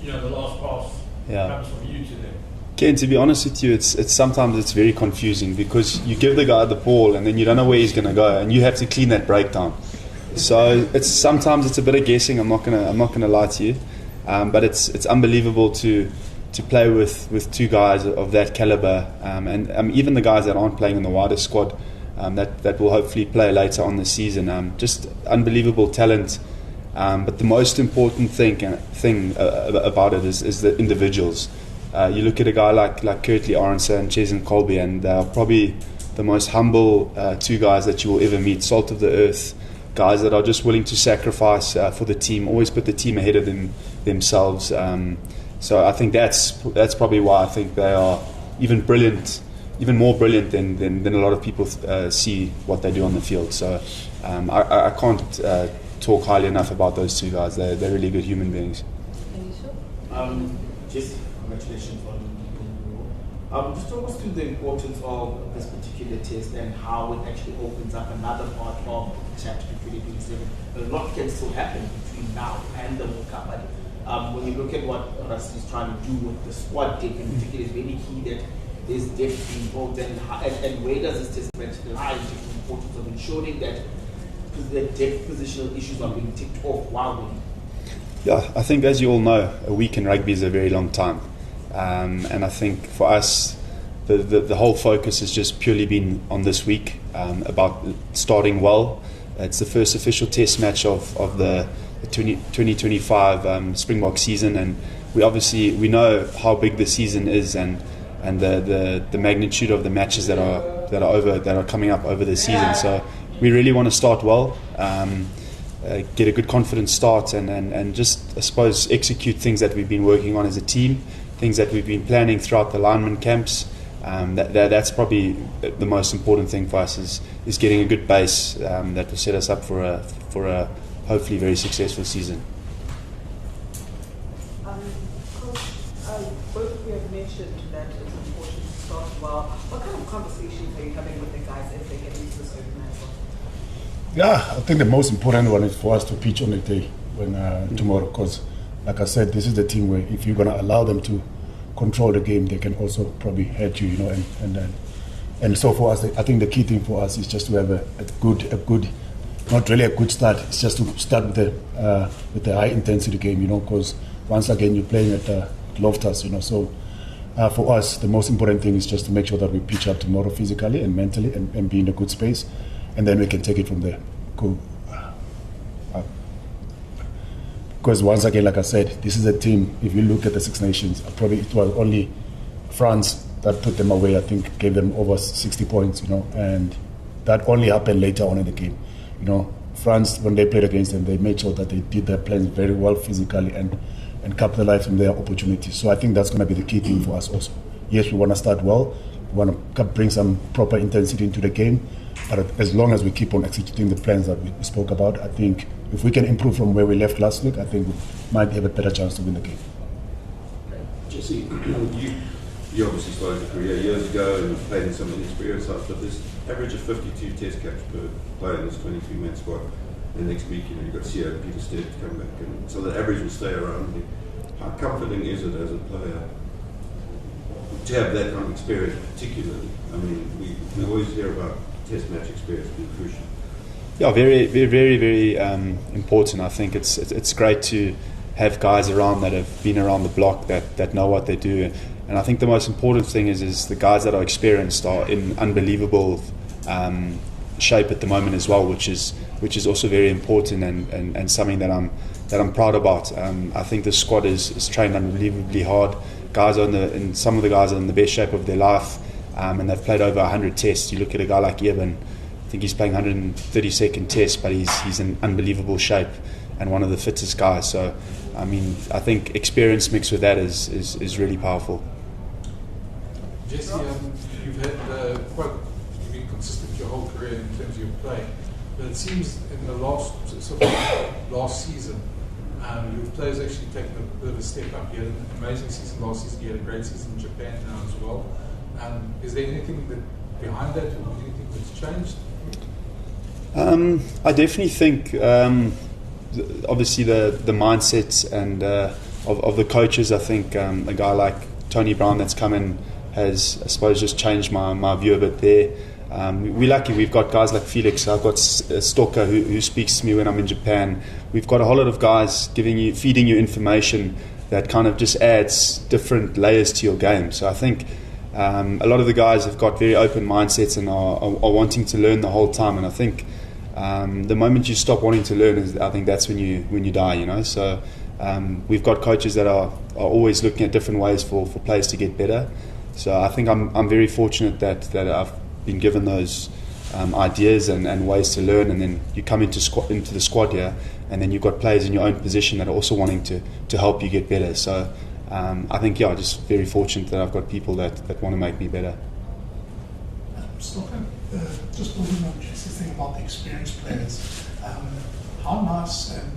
S21: you know, the last pass comes from you to them.
S13: Ken, to be honest with you, it's sometimes it's very confusing because you give the guy the ball and then you don't know where he's going to go, and you have to clean that breakdown. So sometimes it's a bit of guessing. I'm not gonna lie to you, but it's unbelievable to play with 2 guys of that caliber, and even the guys that aren't playing in the wider squad that will hopefully play later on this season. Just unbelievable talent. But the most important thing about it is the individuals. You look at a guy like Kurtley Arendse and Ches and Colby, and they're probably the most humble 2 guys that you will ever meet. Salt of the earth, guys that are just willing to sacrifice for the team, always put the team ahead of themselves. So I think that's probably why I think they are even more brilliant than a lot of people see what they do on the field. So I can't talk highly enough about those 2 guys. They're really good human beings.
S14: Just congratulations on
S8: Just talk us through the importance of this particular test and how it actually opens up another part of the chapter to 2027. A lot can still happen between now and the World Cup. But when you look at what Russ is trying to do with the squad depth, in particular, it's very key that there's depth involved. And where does this test match lie into the importance of ensuring that the depth positional issues are being ticked off while winning?
S13: Yeah, I think, as you all know, a week in rugby is a very long time. And I think for us, the whole focus has just purely been on this week, about starting well. It's the first official test match of the 2025 Springbok season, and we know how big the season is and the magnitude of the matches that are coming up over the season. So we really want to start well, get a good confident start, and just, I suppose, execute things that we've been working on as a team, things that we've been planning throughout the lineman camps. That's probably the most important thing for us, is getting a good base that will set us up for a hopefully very successful season.
S9: Both of you have mentioned that it's important to start well. What kind of conversations are you having with the guys as they get into this organization?
S11: Yeah, I think the most important one is for us to pitch on the day tomorrow, because like I said, this is the team where if you're going to allow them to control the game, they can also probably hurt you, and so for us, I think the key thing for us is just to have a good, not really a good start. It's just to start with the high intensity game, because once again you're playing at Loftus, so for us the most important thing is just to make sure that we pitch up tomorrow physically and mentally and be in a good space, and then we can take it from there. Because once again, like I said, this is a team, if you look at the Six Nations, probably it was only France that put them away. I think gave them over 60 points, and that only happened later on in the game. France, when they played against them, they made sure that they did their plans very well physically and capitalized on their opportunities. So I think that's going to be the key thing for us also. Yes, we want to start well, we want to bring some proper intensity into the game, but as long as we keep on executing the plans that we spoke about, I think if we can improve from where we left last week, I think we might have a better chance to win the game.
S6: Jesse, you obviously started your career years ago and played in some of the experienced sides, but this average of 52 test caps per player in this 23-man squad. The next week, you've got Sia and Peter Stead to come back, and so the average will stay around. How comforting is it as a player to have that kind of experience, particularly? I mean, we always hear about test match experience being crucial.
S13: Yeah, very, very, very, very important. I think it's great to have guys around that have been around the block that know what they do, and I think the most important thing is the guys that are experienced are in unbelievable shape at the moment as well, which is also very important and something that I'm proud about. I think the squad is trained unbelievably hard. And some of the guys are in the best shape of their life, and they've played over 100 tests. You look at a guy like Eben, I think he's playing 132nd test, but he's in unbelievable shape and one of the fittest guys. So, I mean, I think experience mixed with that is really powerful.
S1: Jesse, you've been consistent your whole career in terms of your play, but it seems in the last season, your players actually taken a bit of a step up. You had an amazing season last season. You had a great season in Japan now as well. Is there anything behind that, or anything that's changed?
S13: I definitely think, obviously, the mindsets and of the coaches. I think a guy like Tony Brown that's come in has, I suppose, just changed my view a bit there. We're lucky. We've got guys like Felix. I've got Stalker who speaks to me when I'm in Japan. We've got a whole lot of guys feeding you information that kind of just adds different layers to your game. So I think a lot of the guys have got very open mindsets and are wanting to learn the whole time. And I think the moment you stop wanting to learn, I think that's when you die. So we've got coaches that are always looking at different ways for players to get better. So I think I'm very fortunate that I've been given those ideas and ways to learn, and then you come into the squad here, and then you've got players in your own position that are also wanting to help you get better. So I think, just very fortunate that I've got people that want to make me better.
S5: Stocker, just building on Jesse's thing about the experienced players, how nice and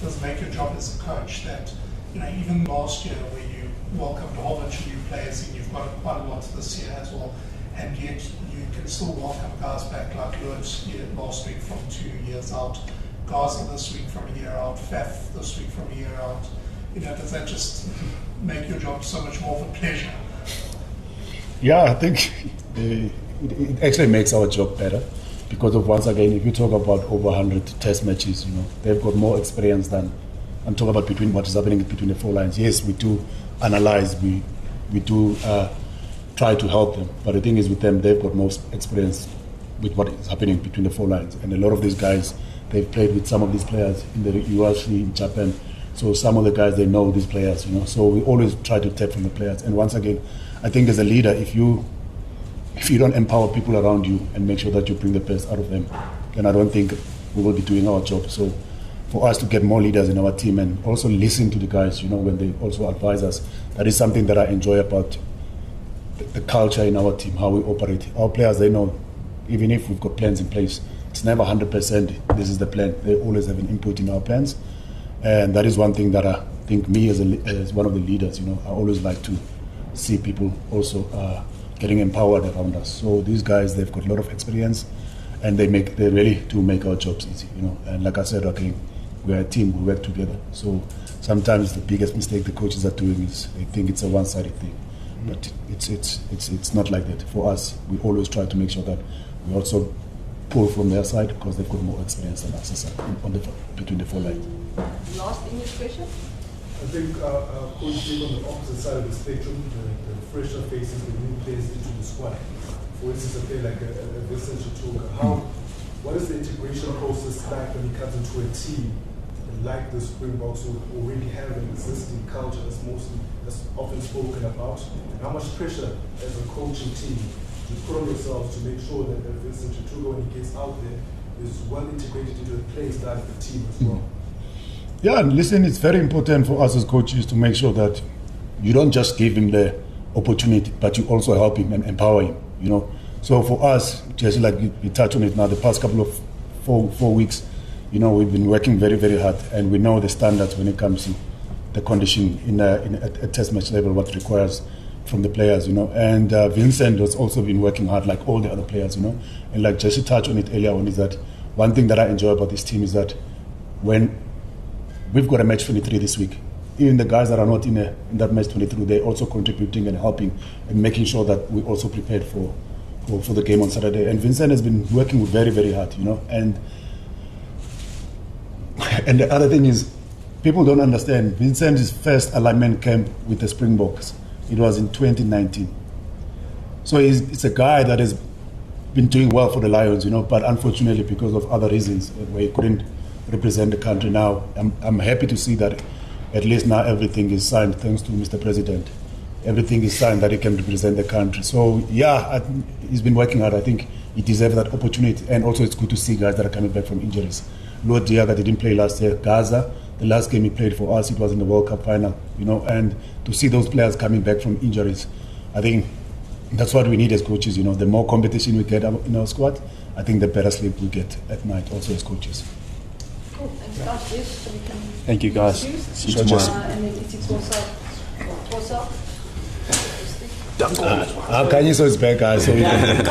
S5: does it make your job as a coach that even last year where you welcomed a whole bunch of new players and you've got quite a lot this year as well, and yet you can still welcome guys back like Lewis last week from 2 years out, Gaza this week from a year out, Faf this week from a year out. Does that just make your job so much more of a pleasure?
S11: Yeah, I think it actually makes our job better because of, once again, if you talk about over 100 test matches, they've got more experience than, I'm talking about between what is happening between the four lines. Yes, we do analyze, we do try to help them, but the thing is with them, they've got most experience with what is happening between the four lines. And a lot of these guys, they've played with some of these players in the UFC, in Japan. So some of the guys, they know these players, So we always try to tap from the players. And once again, I think as a leader, if you don't empower people around you and make sure that you bring the best out of them, then I don't think we will be doing our job. So for us to get more leaders in our team and also listen to the guys, when they also advise us, that is something that I enjoy about the culture in our team, how we operate. Our players, they know, even if we've got plans in place, it's never 100% this is the plan. They always have an input in our plans. And that is one thing that I think me as one of the leaders, I always like to see people also getting empowered around us. So these guys, they've got a lot of experience and they really do make our jobs easy, And like I said, okay, we're a team, we work together. So sometimes the biggest mistake the coaches are doing is they think it's a one-sided thing. But it's not like that. For us, we always try to make sure that we also pull from their side because they've got more experience than us between the four lines.
S2: Last English question?
S3: I think Coach Jake on the opposite side of the spectrum, the fresher faces the new players into the squad. For instance, a player like a Versfeld Chituka. What is the integration process like when he comes into a team like the Springboks who already have an existing culture that's often spoken about? And how much pressure as a coaching team to put on yourselves to make sure that Versfeld Chituka, when he gets out there, is well integrated into the play style of the team as well?
S11: Yeah, and listen, it's very important for us as coaches to make sure that you don't just give him the opportunity, but you also help him and empower him, So for us, just like we touch on it now, the past couple of four weeks, we've been working very, very hard, and we know the standards when it comes to the condition in a test match level, what requires from the players, And Vincent has also been working hard like all the other players, And like Jesse touched on it earlier on, is that one thing that I enjoy about this team is that when we've got a match 23 this week, even the guys that are not in that match 23, they're also contributing and helping and making sure that we also prepared for the game on Saturday. And Vincent has been working very, very hard, And the other thing is, people don't understand, Vincent's first alignment camp with the Springboks, it was in 2019. So it's a guy that has been doing well for the Lions, but unfortunately because of other reasons, where he couldn't represent the country now. I'm happy to see that at least now everything is signed, thanks to Mr. President. Everything is signed that he can represent the country. So yeah, he's been working hard. I think he deserves that opportunity. And also it's good to see guys that are coming back from injuries. Lord Diaga didn't play last year. Gaza, the last game he played for us, it was in the World Cup final. And to see those players coming back from injuries, I think that's what we need as coaches. The more competition we get in our squad, I think the better sleep we get at night also as coaches.
S2: Cool. Thanks, guys. Yes, so we can
S13: Thank you, guys.
S2: See
S13: you tomorrow.
S2: And then it's also.
S11: Kanye is back, guys. So we can.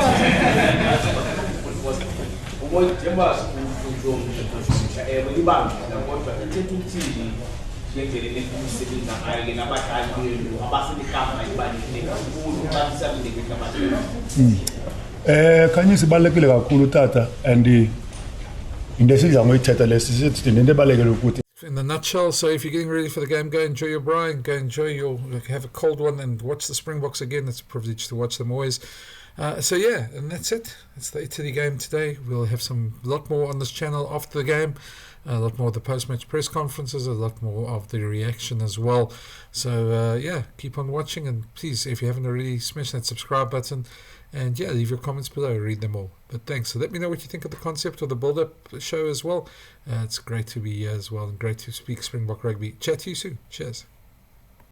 S11: Kanye sibalekile kakhulu tata and
S1: In the nutshell, so if you're getting ready for the game, go enjoy your braai, go enjoy have a cold one and watch the Springboks again. It's a privilege to watch them always. So yeah, and that's it. It's the Italy game today. We'll have a lot more on this channel after the game, a lot more of the post-match press conferences, a lot more of the reaction as well. So yeah, keep on watching, and please, if you haven't already, smash that subscribe button. And yeah, leave your comments below, read them all. But thanks. So let me know what you think of the concept or the build-up show as well. It's great to be here as well, and great to speak Springbok rugby. Chat to you soon. Cheers.